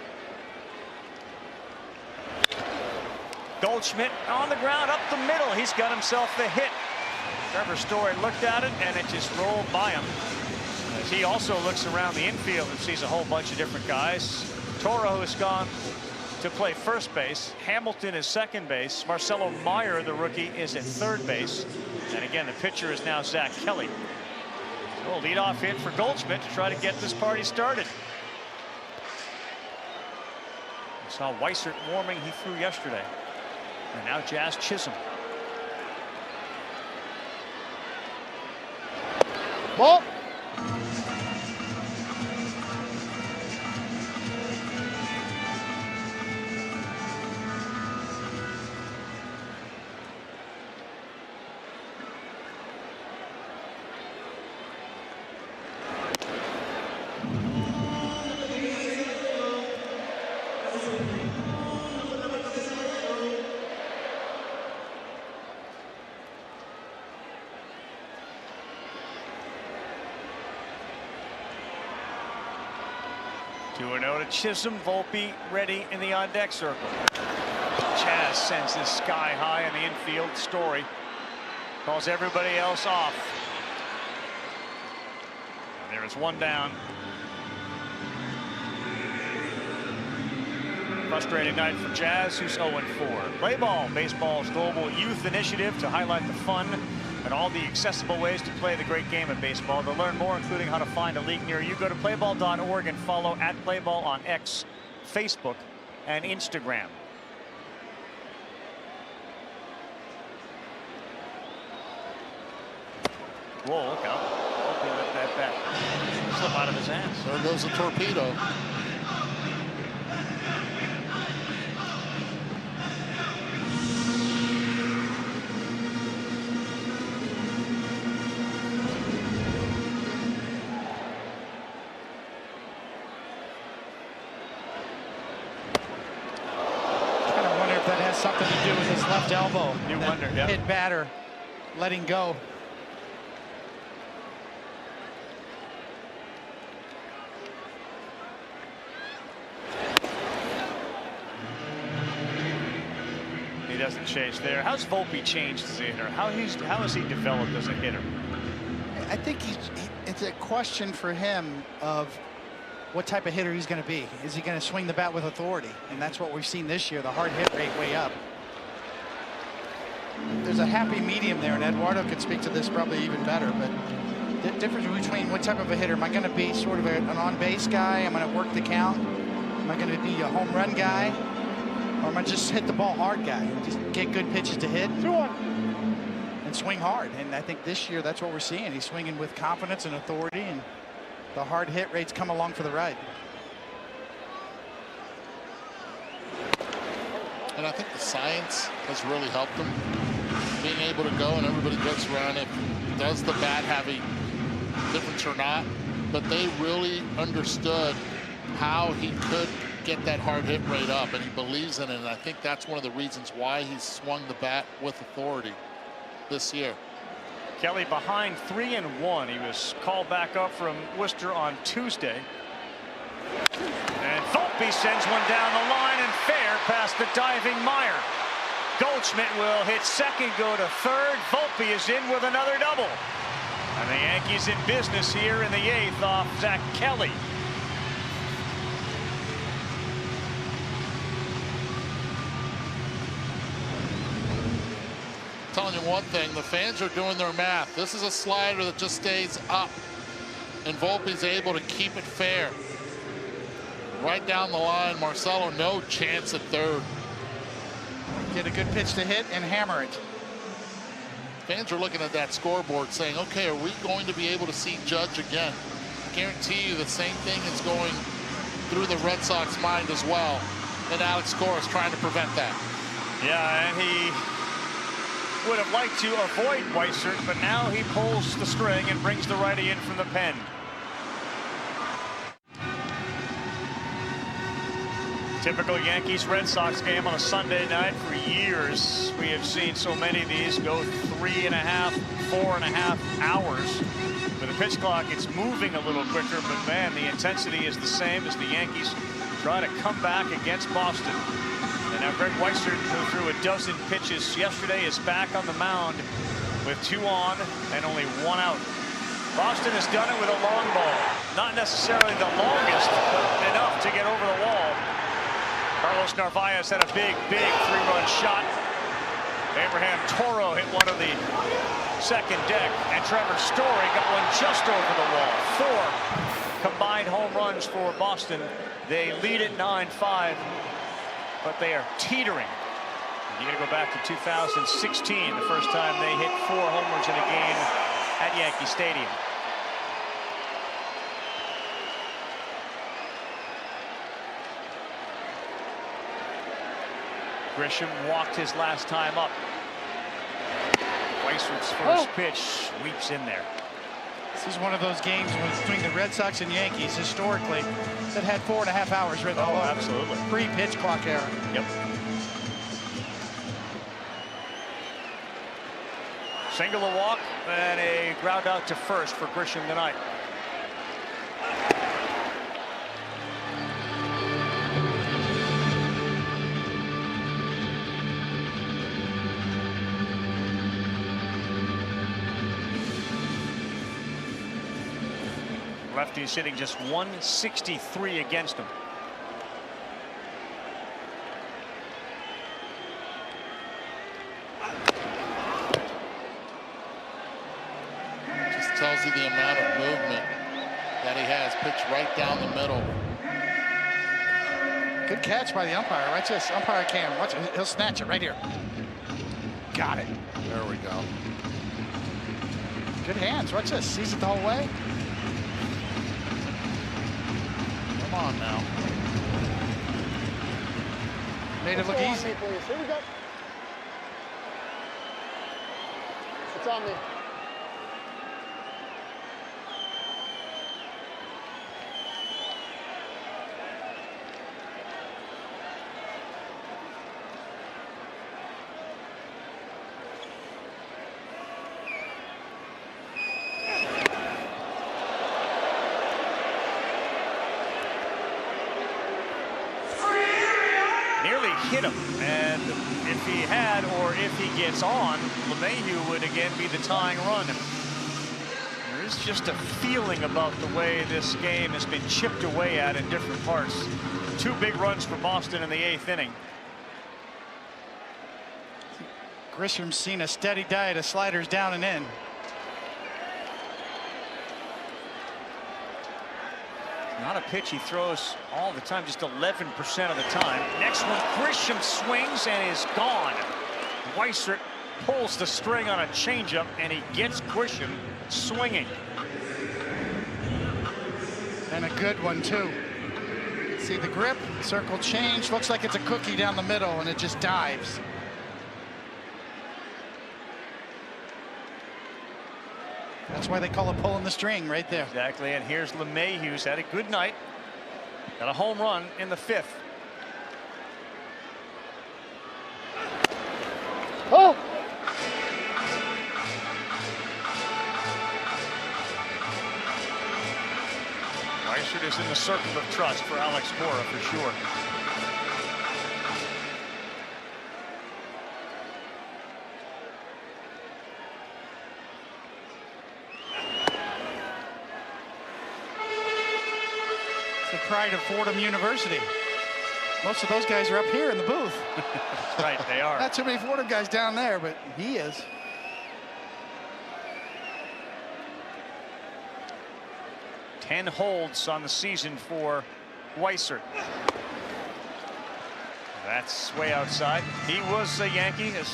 Goldschmidt on the ground up the middle. He's got himself the hit. Trevor Story looked at it and it just rolled by him. As he also looks around the infield and sees a whole bunch of different guys. Toro has gone to play first base. Hamilton is second base. Marcelo Meyer, the rookie, is at third base. And again, the pitcher is now Zach Kelly. So a leadoff hit for Goldschmidt to try to get this party started. We saw Weissert warming. He threw yesterday. And now Jazz Chisholm. Ball. To Chisholm. Volpe ready in the on deck circle. Chaz sends this sky high in the infield. Story calls everybody else off. And there is one down. Frustrating night for Jazz, who's 0-4. Play ball, baseball's global youth initiative to highlight the fun and all the accessible ways to play the great game of baseball. To learn more, including how to find a league near you, go to playball.org and follow @playball on X, Facebook, and Instagram. Whoa, look out. Hope he let that bat slip out of his hands. There goes the torpedo. Something to do with his left elbow. You wonder, yeah. Hit batter, letting go. He doesn't chase there. How's Volpe changed as a hitter? How has he developed as a hitter? I think it's a question for him of what type of hitter he's going to be. Is he going to swing the bat with authority? And that's what we've seen this year, the hard hit rate way up. There's a happy medium there, and Eduardo could speak to this probably even better, but the difference between what type of a hitter. Am I going to be sort of an on-base guy? Am I going to work the count? Am I going to be a home run guy? Or am I just hit the ball hard guy? Just get good pitches to hit and swing hard. And I think this year that's what we're seeing. He's swinging with confidence and authority, and the hard hit rates come along for the ride. And I think the science has really helped him. Being able to go and everybody gets around it. Does the bat have a difference or not? But they really understood how he could get that hard hit rate up, and he believes in it. And I think that's one of the reasons why he's swung the bat with authority this year. Kelly behind 3-1. He was called back up from Worcester on Tuesday. And Volpe sends one down the line and fair past the diving Meyer. Goldschmidt will hit second, go to third. Volpe is in with another double. And the Yankees in business here in the 8th off Zach Kelly. Telling you one thing, the fans are doing their math. This is a slider that just stays up, and Volpe's able to keep it fair. Right down the line, Marcelo, no chance at third. Get a good pitch to hit and hammer it. Fans are looking at that scoreboard saying, okay, are we going to be able to see Judge again? I guarantee you the same thing is going through the Red Sox mind as well. And Alex Cora is trying to prevent that. Yeah, and he would have liked to avoid Weissert, but now he pulls the string and brings the righty in from the pen. Typical Yankees-Red Sox game on a Sunday night. For years, we have seen so many of these go 3.5, 4.5 hours. With the pitch clock, it's moving a little quicker, but man, the intensity is the same as the Yankees try to come back against Boston. And now Greg Weissert, who threw a dozen pitches yesterday, is back on the mound with 2 on and only 1 out. Boston has done it with a long ball. Not necessarily the longest, but enough to get over the wall. Carlos Narvaez had a big 3-run shot. Abraham Toro hit one of the second deck, and Trevor Story got one just over the wall. 4 combined home runs for Boston. They lead at 9-5, but they are teetering. You got to go back to 2016, the first time they hit 4 homers in a game at Yankee Stadium. Grisham walked his last time up. Weissert's first pitch sweeps in there. This is one of those games between the Red Sox and Yankees historically that had 4.5 hours written all over. Absolutely. Pre-pitch clock era. Yep. Single, a walk, and a ground out to first for Grisham tonight. Lefty sitting just 163 against him. tells you the amount of movement that he has. Pitched right down the middle. Good catch by the umpire. Watch this. Umpire Cam. Watch it. He'll snatch it right here. Got it. There we go. Good hands. Watch this. Sees it the whole way. Come on now. Made it look easy. Here we go. It's on me. Nearly hit him, and if he had, or if he gets on, LeMahieu would again be the tying run. There is just a feeling about the way this game has been chipped away at in different parts. 2 big runs for Boston in the 8th inning. Grisham's seen a steady diet of sliders down and in. Not a pitch he throws all the time, just 11% of the time. Next one, Grisham swings and is gone. Weissert pulls the string on a changeup, and he gets Grisham swinging. And a good one, too. See the grip, circle change. Looks like it's a cookie down the middle, and it just dives. That's why they call it pulling the string right there. Exactly, and here's LeMahieu, who's had a good night. Got a home run in the 5th. Oh! Weissert is in the circle of trust for Alex Cora for sure. The pride of Fordham University. Most of those guys are up here in the booth. That's right, they are. Not too many Fordham guys down there, but he is. Ten holds on the season for Weissert. That's way outside. He was a Yankee, as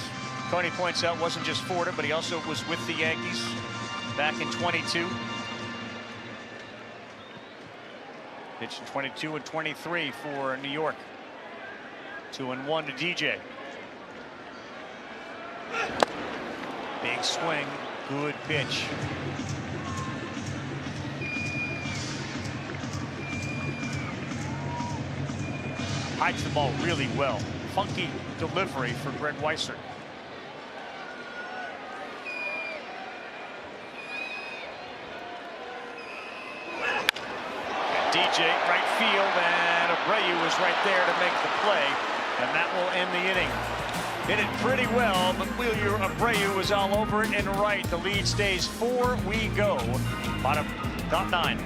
Tony points out, wasn't just Fordham, but he also was with the Yankees back in 22. Pitched in 22 and 23 for New York. 2-1 to DJ. Big swing, good pitch. Hides the ball really well. Funky delivery for Greg Weissert. DJ right field, and Abreu is right there to make the play, and that will end the inning. Hit it pretty well, but Wilyer Abreu was all over it and right. The lead stays 4. We go. Bottom, top 9.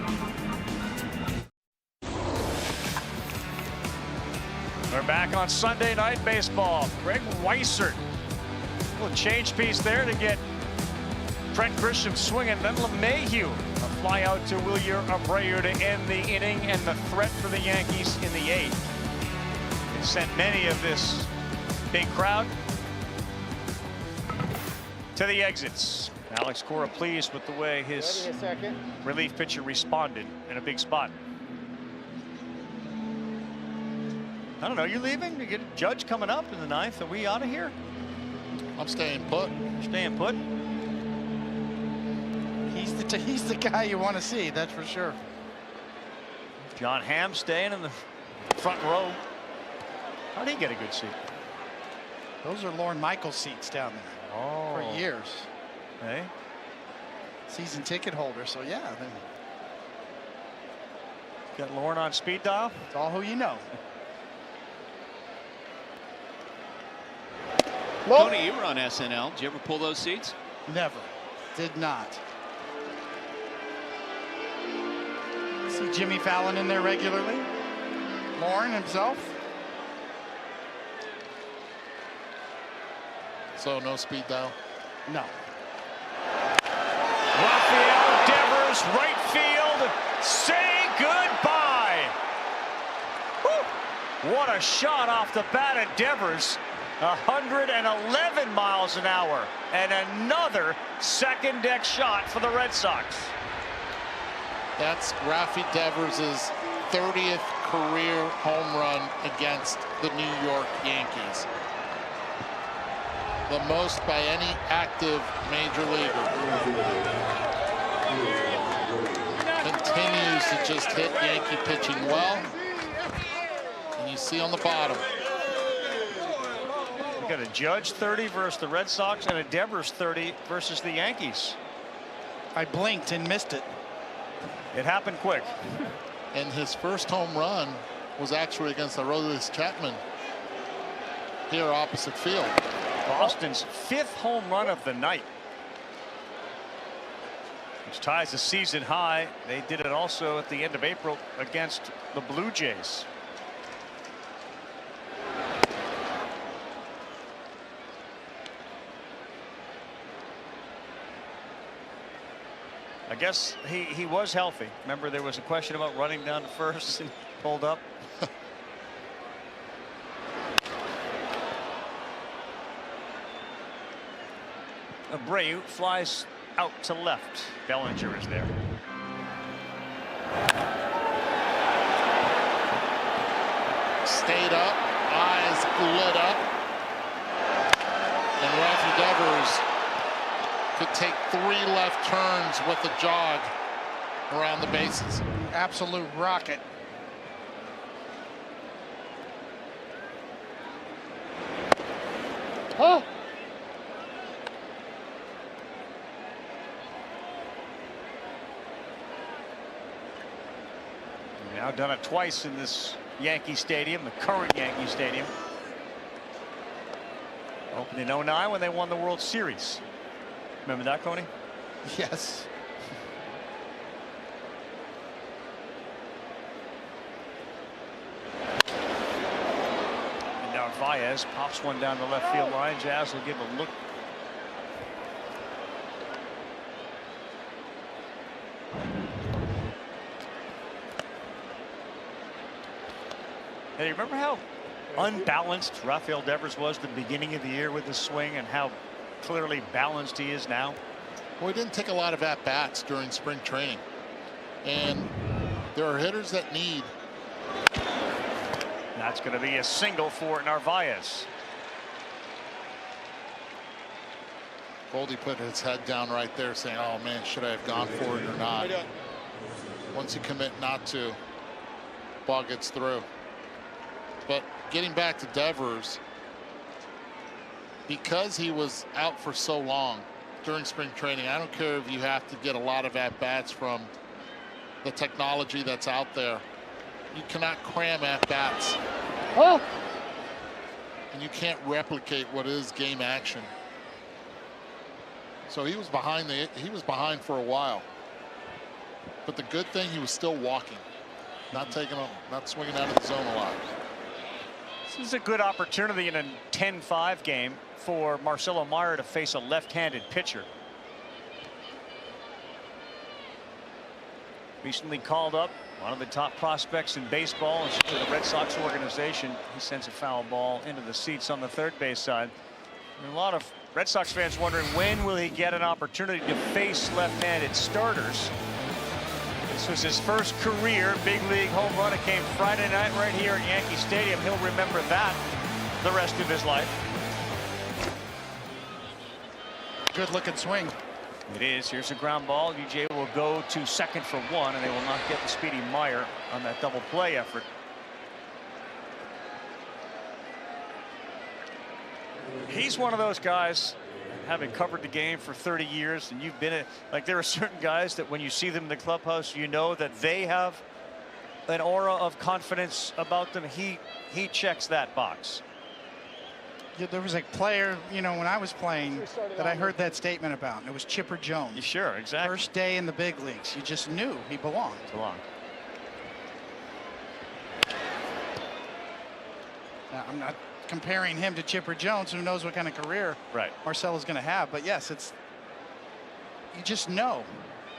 We're back on Sunday Night Baseball. Greg Weissert. A little change piece there to get Trent Grisham swinging, then LeMahieu. A fly out to Wilyer Abreu to end the inning, and the threat for the Yankees in the 8th. It sent many of this big crowd to the exits. Alex Cora pleased with the way his relief pitcher responded in a big spot. I don't know, you leaving? You get a Judge coming up in the 9th. Are we out of here? I'm staying put. Staying put? He's the guy you want to see, that's for sure. John Hamm staying in the front row. How'd he get a good seat? Those are Lorne Michaels seats down there. Oh. For years. Hey. Season ticket holder, so yeah. Got Lorne on speed dial? It's all who you know. Tony, you were on SNL. Did you ever pull those seats? Never. Did not. See Jimmy Fallon in there regularly. Lorne himself. So no speed dial? No. Rafael Devers, right field. Say goodbye. Woo. What a shot off the bat at Devers. 111 miles an hour. And another second deck shot for the Red Sox. That's Rafi Devers' 30th career home run against the New York Yankees. The most by any active major leaguer. Continues to just hit Yankee pitching well. And you see on the bottom. We got a Judge 30 versus the Red Sox and a Devers 30 versus the Yankees. I blinked and missed it. It happened quick. And his first home run was actually against the Aroldis Chapman here opposite field. Boston's 5th home run of the night, which ties the season high. They did it also at the end of April against the Blue Jays. I guess he was healthy. Remember, there was a question about running down to first and pulled up. Abreu flies out to left. Bellinger is there. Stayed up, eyes lit up. And Rafi Devers could take 3 left turns with a jog around the bases. Absolute rocket. Huh? Now done it twice in this Yankee Stadium, the current Yankee Stadium. Opened in '09 when they won the World Series. Remember that, Coney? Yes. And now Baez pops one down the left field line. Jazz will give a look. Hey, remember how unbalanced Rafael Devers was at the beginning of the year with his swing and how clearly balanced he is now? Well, he didn't take a lot of at-bats during spring training. And there are hitters that need. That's going to be a single for Narvaez. Goldie put his head down right there saying, oh man, should I have gone for it or not? Once you commit not to, ball gets through. But getting back to Devers, because he was out for so long during spring training, I don't care if you have to get a lot of at-bats from the technology that's out there. You cannot cram at-bats. Huh? And you can't replicate what is game action. So he was behind for a while. But the good thing, he was still walking, not swinging out of the zone a lot. This is a good opportunity in a 10-5 game for Marcelo Meyer to face a left-handed pitcher. Recently called up, one of the top prospects in baseball and to the Red Sox organization. He sends a foul ball into the seats on the third base side. And a lot of Red Sox fans wondering when will he get an opportunity to face left-handed starters. This was his first career big league home run. It came Friday night right here at Yankee Stadium. He'll remember that the rest of his life. Good looking swing. It is. Here's a ground ball. UJ will go to second for 1, and they will not get the speedy Meyer on that double play effort. He's one of those guys, having covered the game for 30 years, and you've been like, there are certain guys that when you see them in the clubhouse, you know that they have an aura of confidence about them. He checks that box. Yeah, there was a player, you know, when I was playing that I heard that statement about, and it was Chipper Jones. Sure, exactly. First day in the big leagues, you just knew he belonged. Now, I'm not comparing him to Chipper Jones, who knows what kind of career Marcelo's going to have, but yes, you just know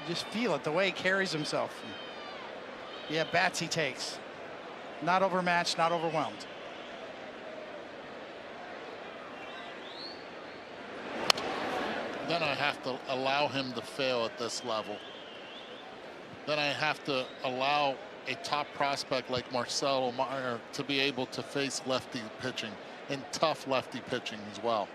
You just feel it, the way he carries himself. Yeah, bats he takes. Not overmatched, not overwhelmed. Then I have to allow him to fail at this level. Then I have to allow a top prospect like Marcelo Meyer to be able to face lefty pitching and tough lefty pitching as well.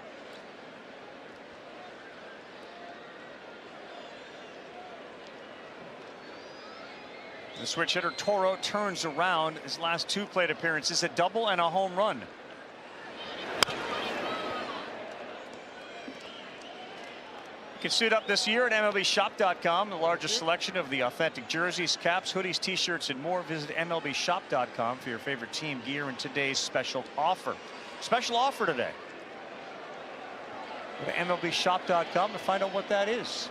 The switch hitter Toro turns around his last 2 plate appearances, a double and a home run. You can suit up this year at MLBshop.com, the largest selection of the authentic jerseys, caps, hoodies, t-shirts, and more. Visit MLBshop.com for your favorite team gear and today's special offer. Special offer today. Go to MLBshop.com to find out what that is.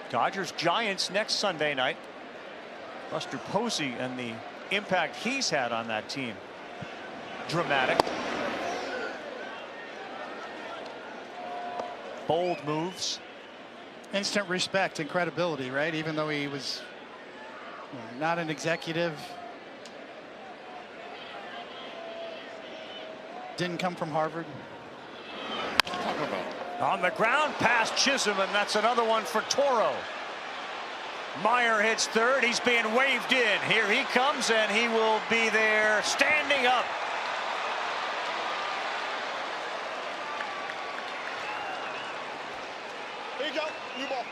Dodgers Giants next Sunday night. Buster Posey and the impact he's had on that team. Dramatic. Bold moves. Instant respect and credibility, right? Even though he was not an executive. Didn't come from Harvard. On the ground past Chisholm, and that's another one for Toro. Meyer hits third. He's being waved in. Here he comes, and he will be there standing up. Here you go. New ball.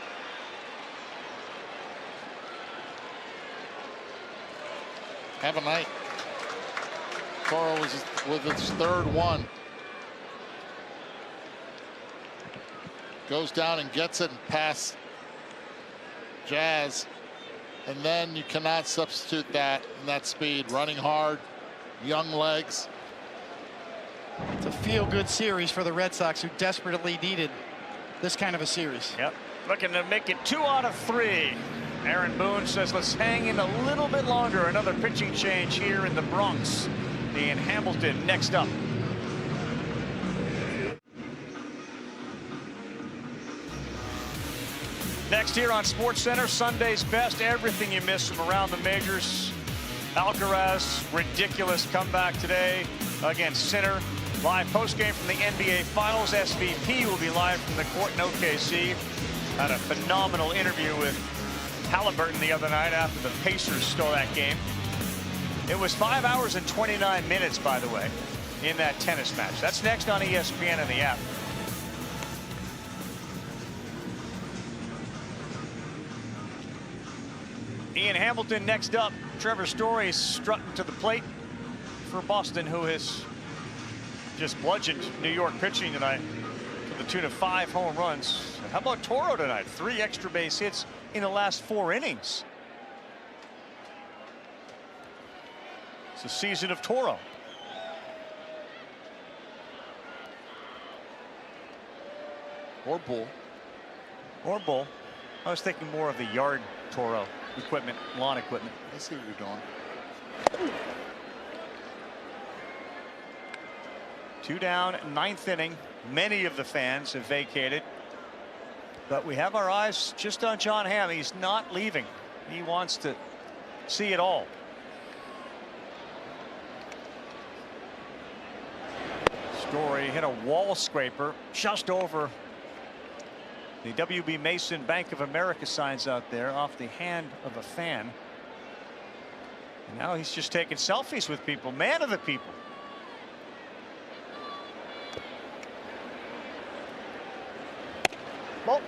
Have a night. Toro was with his third one. Goes down and gets it past Jazz, and then you cannot substitute that and that speed. Running hard, young legs. It's a feel-good series for the Red Sox, who desperately needed this kind of a series. Yep, looking to make it 2 out of 3. Aaron Boone says let's hang in a little bit longer. Another pitching change here in the Bronx. Ian Hamilton next up. Next here on SportsCenter, Sunday's best, everything you missed from around the majors. Alcaraz, ridiculous comeback today against Sinner. Live postgame from the NBA Finals. SVP will be live from the court in OKC. Had a phenomenal interview with Halliburton the other night after the Pacers stole that game. It was 5 hours and 29 minutes, by the way, in that tennis match. That's next on ESPN and the app. Ian Hamilton next up. Trevor Story strutting to the plate for Boston, who has just bludgeoned New York pitching tonight to the tune of 5 home runs. How about Toro tonight? 3 extra base hits in the last 4 innings. It's a season of Toro. Or Bull. Or Bull. I was thinking more of the yard Toro equipment, lawn equipment. I see what you're doing. 2 down, 9th inning. Many of the fans have vacated, but we have our eyes just on John Hamm. He's not leaving. He wants to see it all. Story hit a wall scraper just over the W.B. Mason Bank of America signs out there off the hand of a fan. And now he's just taking selfies with people. Man of the people. Well,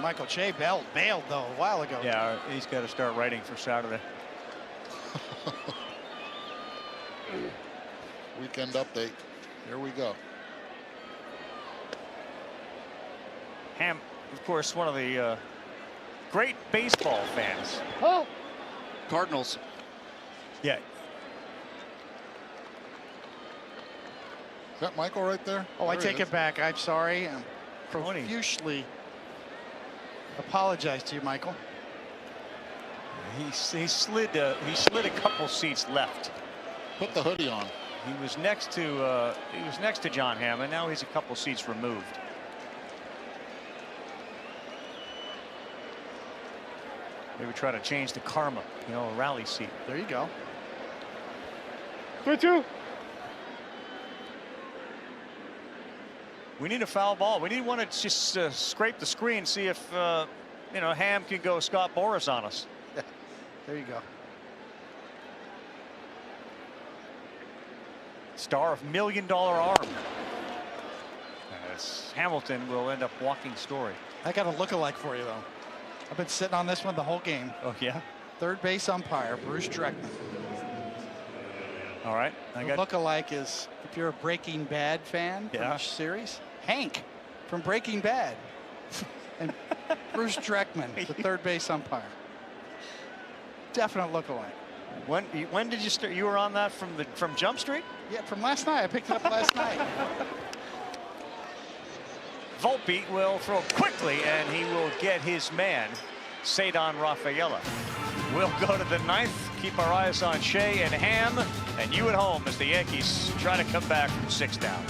Michael Che bailed though a while ago. Yeah, he's got to start writing for Saturday. Weekend update. Here we go. Ham, of course, one of the great baseball fans. Oh. Cardinals. Yeah. Is that Michael right there? Oh, I take it back. I'm sorry. I'm profusely apologize to you, Michael. He slid a couple seats left. Put the hoodie on. He was next to John Hammond. Now he's a couple seats removed. Maybe try to change the karma, you know, a rally seat. There you go. 3-2. We need a foul ball. We need one to just scrape the screen, see if you know, Ham can go Scott Boras on us. There you go. Star of $1 Million Arm. As Hamilton will end up walking Story. I got a look-alike for you, though. I've been sitting on this one the whole game. Oh, yeah? Third base umpire, Bruce Dreckman. All right. Look-alike is, if you're a Breaking Bad fan from the series, Hank from Breaking Bad. And Bruce Dreckman, the third base umpire. Definite look-alike. When did you start? You were on that from Jump Street? Yeah, from last night. I picked it up last night. Volpe will throw quickly, and he will get his man, Cedon Rafaela. We'll go to the ninth. Keep our eyes on Shea and Ham, and you at home as the Yankees try to come back from 6 down.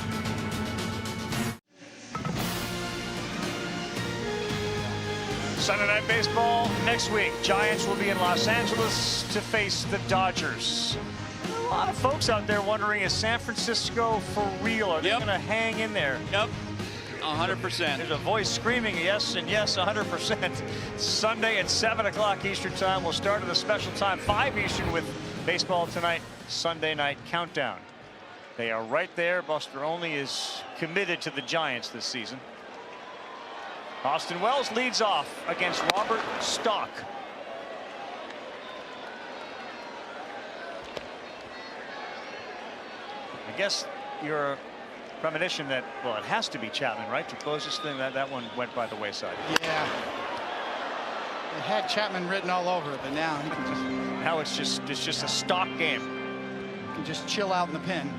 Sunday Night Baseball next week. Giants will be in Los Angeles to face the Dodgers. A lot of folks out there wondering, is San Francisco for real? Are they going to hang in there? Yep. 100%. There's a voice screaming yes and yes 100%. Sunday at 7 o'clock Eastern time. We'll start at a special time 5 Eastern with Baseball Tonight Sunday Night Countdown. They are right there. Buster Olney is committed to the Giants this season. Austin Wells leads off against Robert Stock. I guess your premonition that, well, it has to be Chapman, right, to close this thing. That one went by the wayside. Yeah. It had Chapman written all over it, but now he can just. Now it's just a Stock game. You can just chill out in the pen.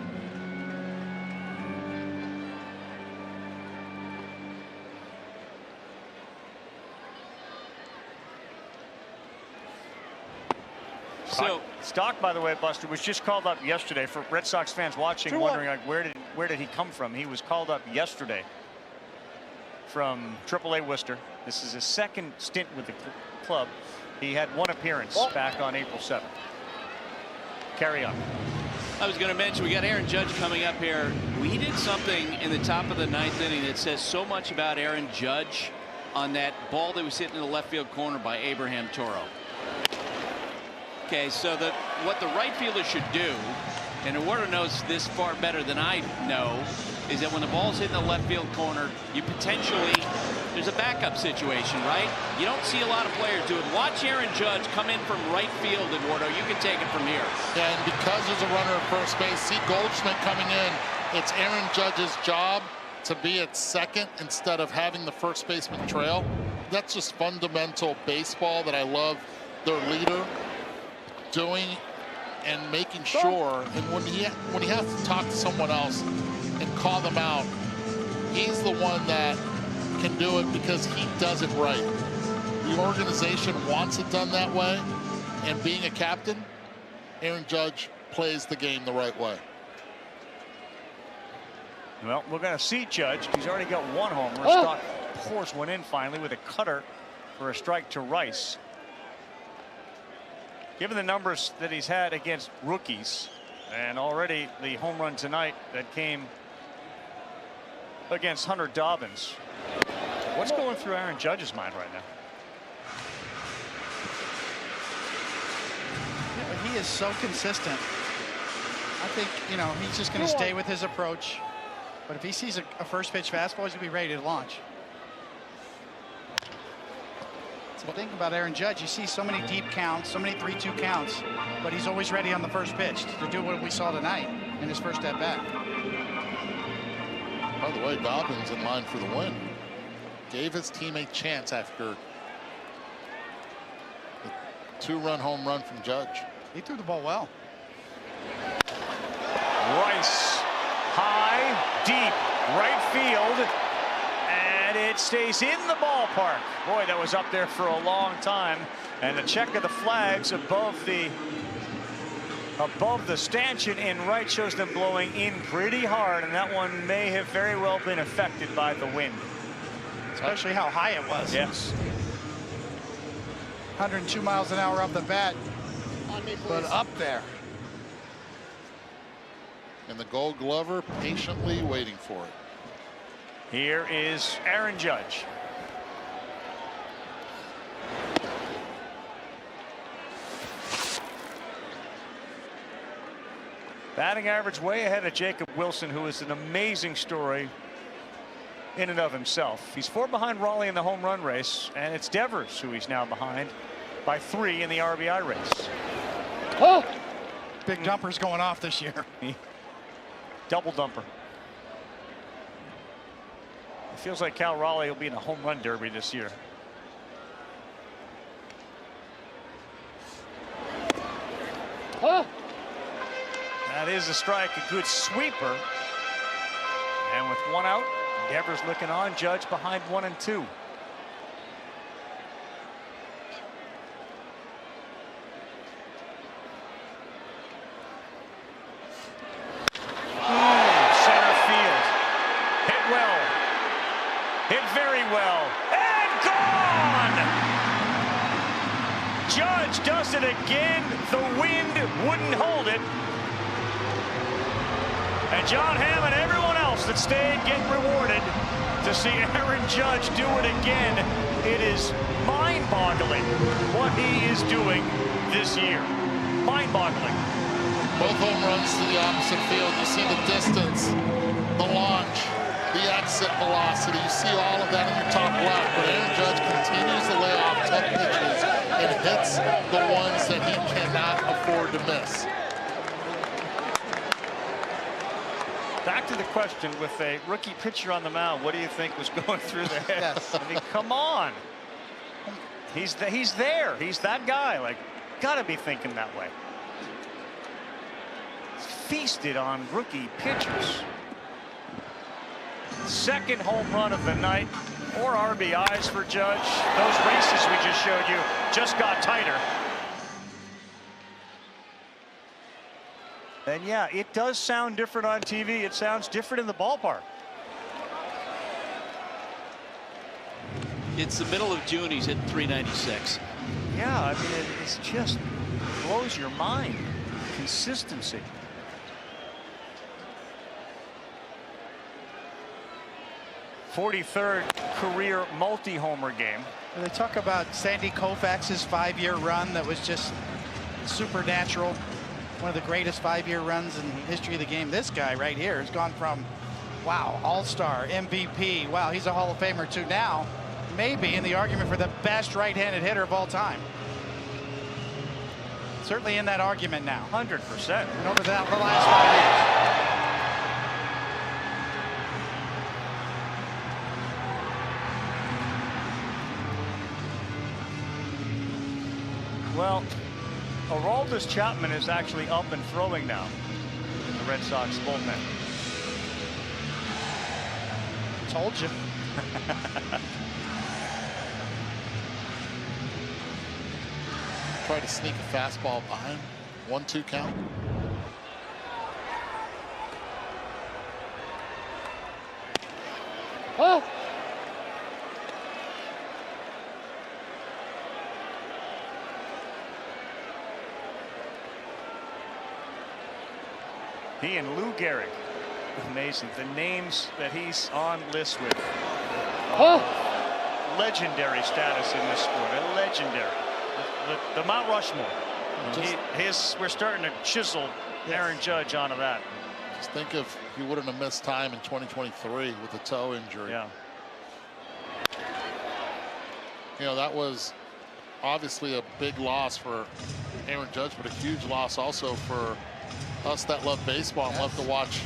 So Stock, by the way, Buster, was just called up yesterday. For Red Sox fans watching, wondering like where did he come from? He was called up yesterday from AAA Worcester. This is his second stint with the club. He had one appearance back on April 7th. Carry on. I was going to mention, we got Aaron Judge coming up here. We did something in the top of the 9th inning that says so much about Aaron Judge on that ball that was hitting in the left field corner by Abraham Toro. Okay, so what the right fielder should do, and Eduardo knows this far better than I know, is that when the ball's hitting the left field corner, you potentially, there's a backup situation, right? You don't see a lot of players do it. Watch Aaron Judge come in from right field, Eduardo. You can take it from here. Yeah, and because there's a runner at first base, see Goldschmidt coming in, it's Aaron Judge's job to be at second instead of having the first baseman trail. That's just fundamental baseball that I love their leader doing and making sure, and when he has to talk to someone else and call them out, he's the one that can do it because he does it right. The organization wants it done that way, and being a captain, Aaron Judge plays the game the right way. Well, we're going to see Judge. He's already got one homer. Stock pours one in finally with a cutter for a strike to Rice. Given the numbers that he's had against rookies, and already the home run tonight that came against Hunter Dobbins, what's going through Aaron Judge's mind right now? Yeah, but he is so consistent. I think, you know, he's just going to stay with his approach. But if he sees a first pitch fastball, he's going to be ready to launch. The thing about Aaron Judge, you see so many deep counts, so many 3-2 counts, but he's always ready on the first pitch to do what we saw tonight in his first at bat. By the way, Dobbins in line for the win. Gave his team a chance after the 2-run home run from Judge. He threw the ball well. Rice, high, deep, right field. And it stays in the ballpark. Boy, that was up there for a long time. And the check of the flags above the stanchion in right shows them blowing in pretty hard, and that one may have very well been affected by the wind. Especially how high it was. Yes. 102 miles an hour off the bat, but up there. And the Gold Glover patiently waiting for it. Here is Aaron Judge. Batting average way ahead of Jacob Wilson, who is an amazing story in and of himself. He's 4 behind Raleigh in the home run race, and it's Devers who he's now behind by 3 in the RBI race. Oh! Big dumpers going off this year. Double dumper. It feels like Cal Raleigh will be in a home run derby this year. Oh! That is a strike, a good sweeper. And with 1 out, Devers looking on, Judge behind 1 and 2. Center field. Hit well. Hit very well. And gone! Judge does it again. The wind wouldn't hold it. And John Hamm and everyone else that stayed get rewarded to see Aaron Judge do it again. It is mind-boggling what he is doing this year. Mind-boggling. Both home runs to the opposite field. You see the distance, the launch, the exit velocity. You see all of that in your top left. But Aaron Judge continues to lay off tough pitches and hits the ones that he cannot afford to miss. Back to the question, with a rookie pitcher on the mound, what do you think was going through their heads? Yes. I mean, come on. He's there. He's that guy. Like, gotta be thinking that way. Feasted on rookie pitchers. Second home run of the night. 4 RBIs for Judge. Those races we just showed you just got tighter. And yeah, it does sound different on TV. It sounds different in the ballpark. It's the middle of June. He's hitting 396. Yeah, I mean, it just blows your mind. Consistency. '43rd career multi-homer game. They talk about Sandy Koufax's 5-year run that was just supernatural. One of the greatest 5-year runs in the history of the game. This guy right here has gone from, wow, all-star, MVP, wow, he's a Hall of Famer, to now maybe in the argument for the best right-handed hitter of all time. Certainly in that argument now. 100%. And over the last 5 years. Well, Aroldis Chapman is actually up and throwing now in the Red Sox bullpen. Told you. Try to sneak a fastball behind. 1-2 count. Oh! He and Lou Gehrig. Amazing. The names that he's on lists with. Oh! Legendary status in this sport. A legendary. The Mount Rushmore. We're starting to chisel Aaron Judge onto that. Just think if he wouldn't have missed time in 2023 with a toe injury. Yeah. You know, that was obviously a big loss for Aaron Judge, but a huge loss also for us that love baseball and love to watch.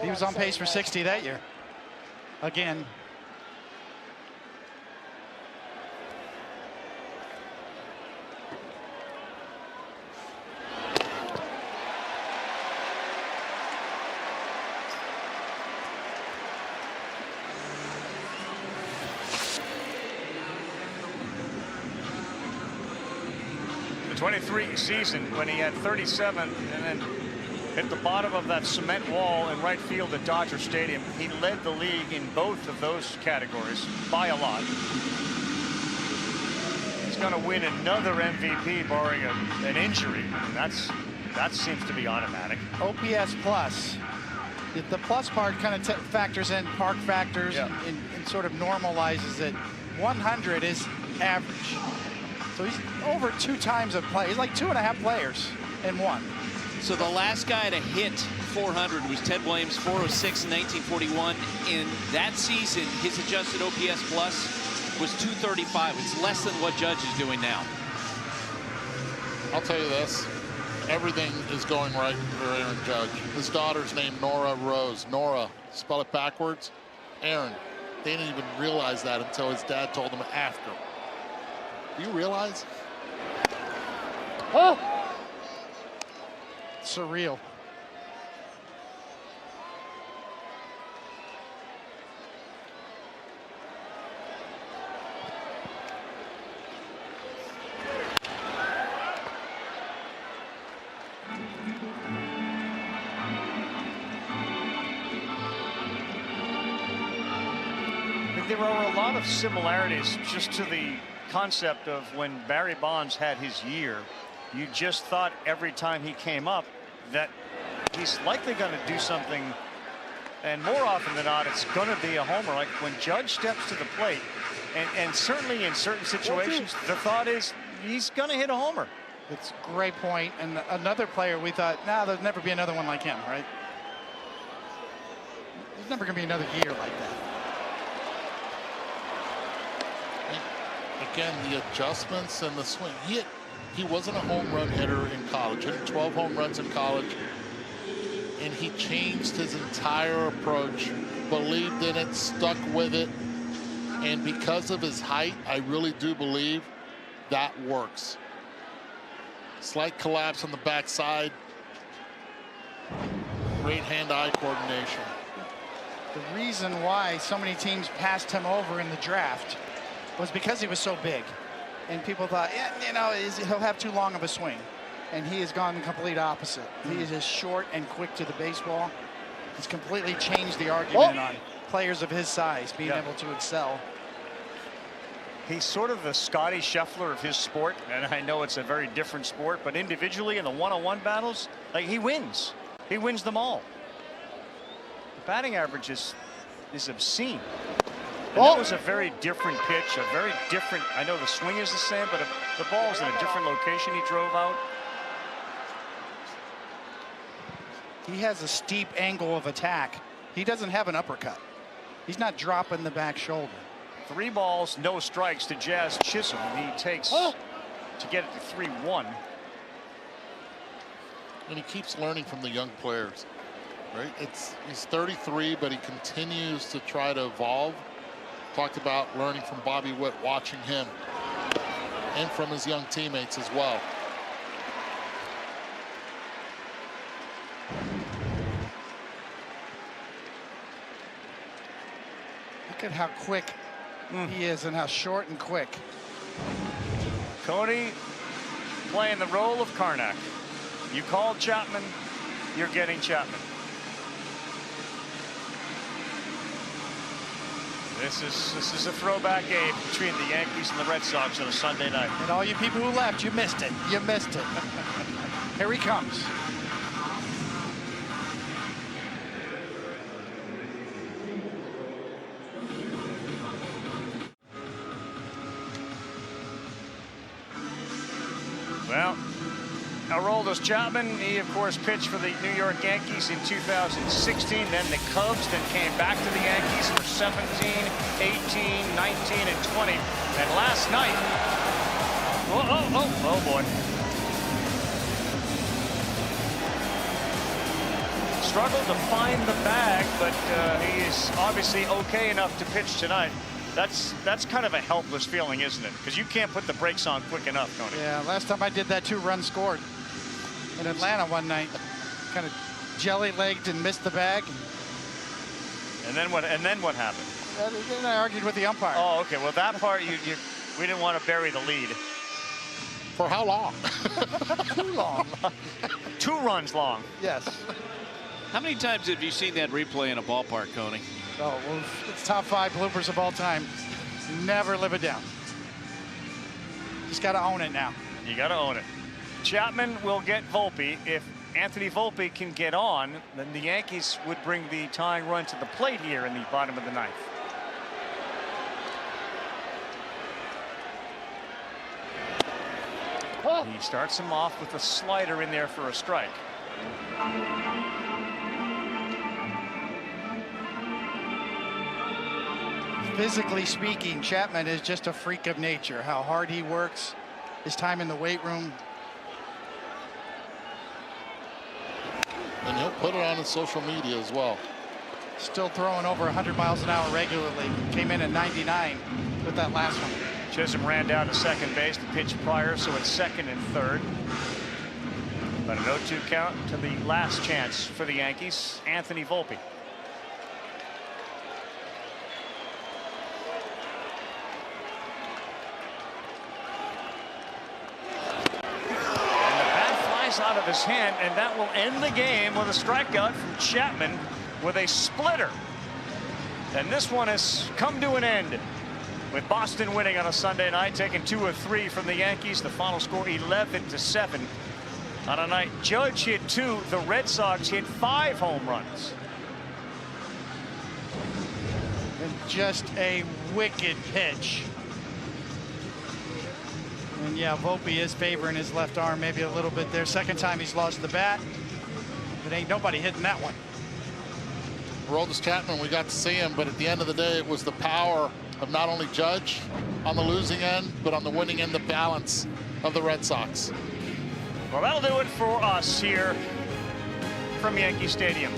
He was on pace for 60 that year. Again. 23 season when he had 37 and then hit the bottom of that cement wall in right field at Dodger Stadium. He led the league in both of those categories by a lot. He's going to win another MVP barring an injury, and that seems to be automatic. OPS plus. The plus part kind of factors in park factors and sort of normalizes it. 100 is average. So he's over 2 times a play. He's like 2.5 players in one. So the last guy to hit 400 was Ted Williams, 406 in 1941. In that season, his adjusted OPS plus was 235. It's less than what Judge is doing now. I'll tell you this. Everything is going right for Aaron Judge. His daughter's named Nora Rose. Nora, spell it backwards. Aaron. They didn't even realize that until his dad told them after. Do you realize? Oh! Surreal. There are a lot of similarities just to the concept of when Barry Bonds had his year. You just thought every time he came up that he's likely going to do something, and more often than not it's going to be a homer. Like when Judge steps to the plate, and certainly in certain situations the thought is he's going to hit a homer. It's a great point. And another player we thought, nah, there'll never be another one like him, right? There's never going to be another year like that. Again, the adjustments and the swing. He wasn't a home run hitter in college. Hit 12 home runs in college. And he changed his entire approach, believed in it, stuck with it. And because of his height, I really do believe that works. Slight collapse on the backside. Great hand-eye coordination. The reason why so many teams passed him over in the draft was because he was so big. And people thought, yeah, you know, he'll have too long of a swing. And he has gone the complete opposite. He is just short and quick to the baseball. He's completely changed the argument on players of his size being able to excel. He's sort of the Scotty Scheffler of his sport, and I know it's a very different sport, but individually in the one-on-one battles, like, he wins. He wins them all. The batting average is obscene. And that was a very different pitch, a very different, I know the swing is the same, but the ball's in a different location he drove out. He has a steep angle of attack. He doesn't have an uppercut. He's not dropping the back shoulder. 3 balls, no strikes to Jazz Chisholm. He takes to get it to 3-1. And he keeps learning from the young players, right? He's 33, but he continues to try to evolve. Talked about learning from Bobby Witt, watching him, and from his young teammates as well. Look at how quick he is and how short and quick. Coney playing the role of Karnak. You call Chapman, you're getting Chapman. This is a throwback game between the Yankees and the Red Sox on a Sunday night. And all you people who left, you missed it. You missed it. Here he comes. Well, Aroldis Chapman, he of course pitched for the New York Yankees in 2016, then the Cubs, then came back to the Yankees for 17, 18, 19, and 20. And last night, oh boy. Struggled to find the bag, but he is obviously okay enough to pitch tonight. That's kind of a helpless feeling, isn't it? Because you can't put the brakes on quick enough, Tony. Yeah, last time I did that, 2 runs scored in Atlanta one night. Kind of jelly-legged and missed the bag. And then what happened? Then I argued with the umpire. Oh, okay. Well, that part we didn't want to bury the lead. For how long? Too long. 2 runs long. Yes. How many times have you seen that replay in a ballpark, Coney? Oh, well, it's top 5 bloopers of all time. Never live it down. Just got to own it now. You got to own it. Chapman will get Volpe. If Anthony Volpe can get on, then the Yankees would bring the tying run to the plate here in the bottom of the 9th. He starts him off with a slider in there for a strike. Physically speaking, Chapman is just a freak of nature. How hard he works, his time in the weight room. And he'll put it on his social media as well. Still throwing over 100 miles an hour regularly. Came in at 99 with that last one. Chisholm ran down to second base the pitch prior, so it's second and third. But an 0-2 count to the last chance for the Yankees, Anthony Volpe. Out of his hand, and that will end the game with a strikeout from Chapman with a splitter. And this one has come to an end with Boston winning on a Sunday night, taking 2 of 3 from the Yankees. The final score 11-7 on a night Judge hit 2, the Red Sox hit 5 home runs. And just a wicked pitch. And yeah, Volpe is favoring his left arm maybe a little bit there. Second time he's lost the bat. But ain't nobody hitting that one. Aroldis Chapman, we got to see him, but at the end of the day, it was the power of not only Judge on the losing end, but on the winning end, the balance of the Red Sox. Well, that'll do it for us here from Yankee Stadium.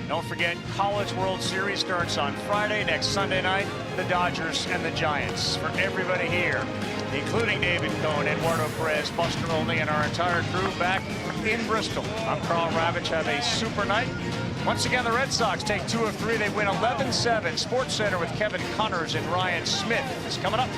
Don't forget, College World Series starts on Friday. Next Sunday night, the Dodgers and the Giants. For everybody here, including David Cohn, Eduardo Perez, Buster Olney, and our entire crew back in Bristol. I'm Carl Ravitch. Have a super night. Once again, the Red Sox take 2 of 3. They win 11-7. Sports Center with Kevin Connors and Ryan Smith is coming up.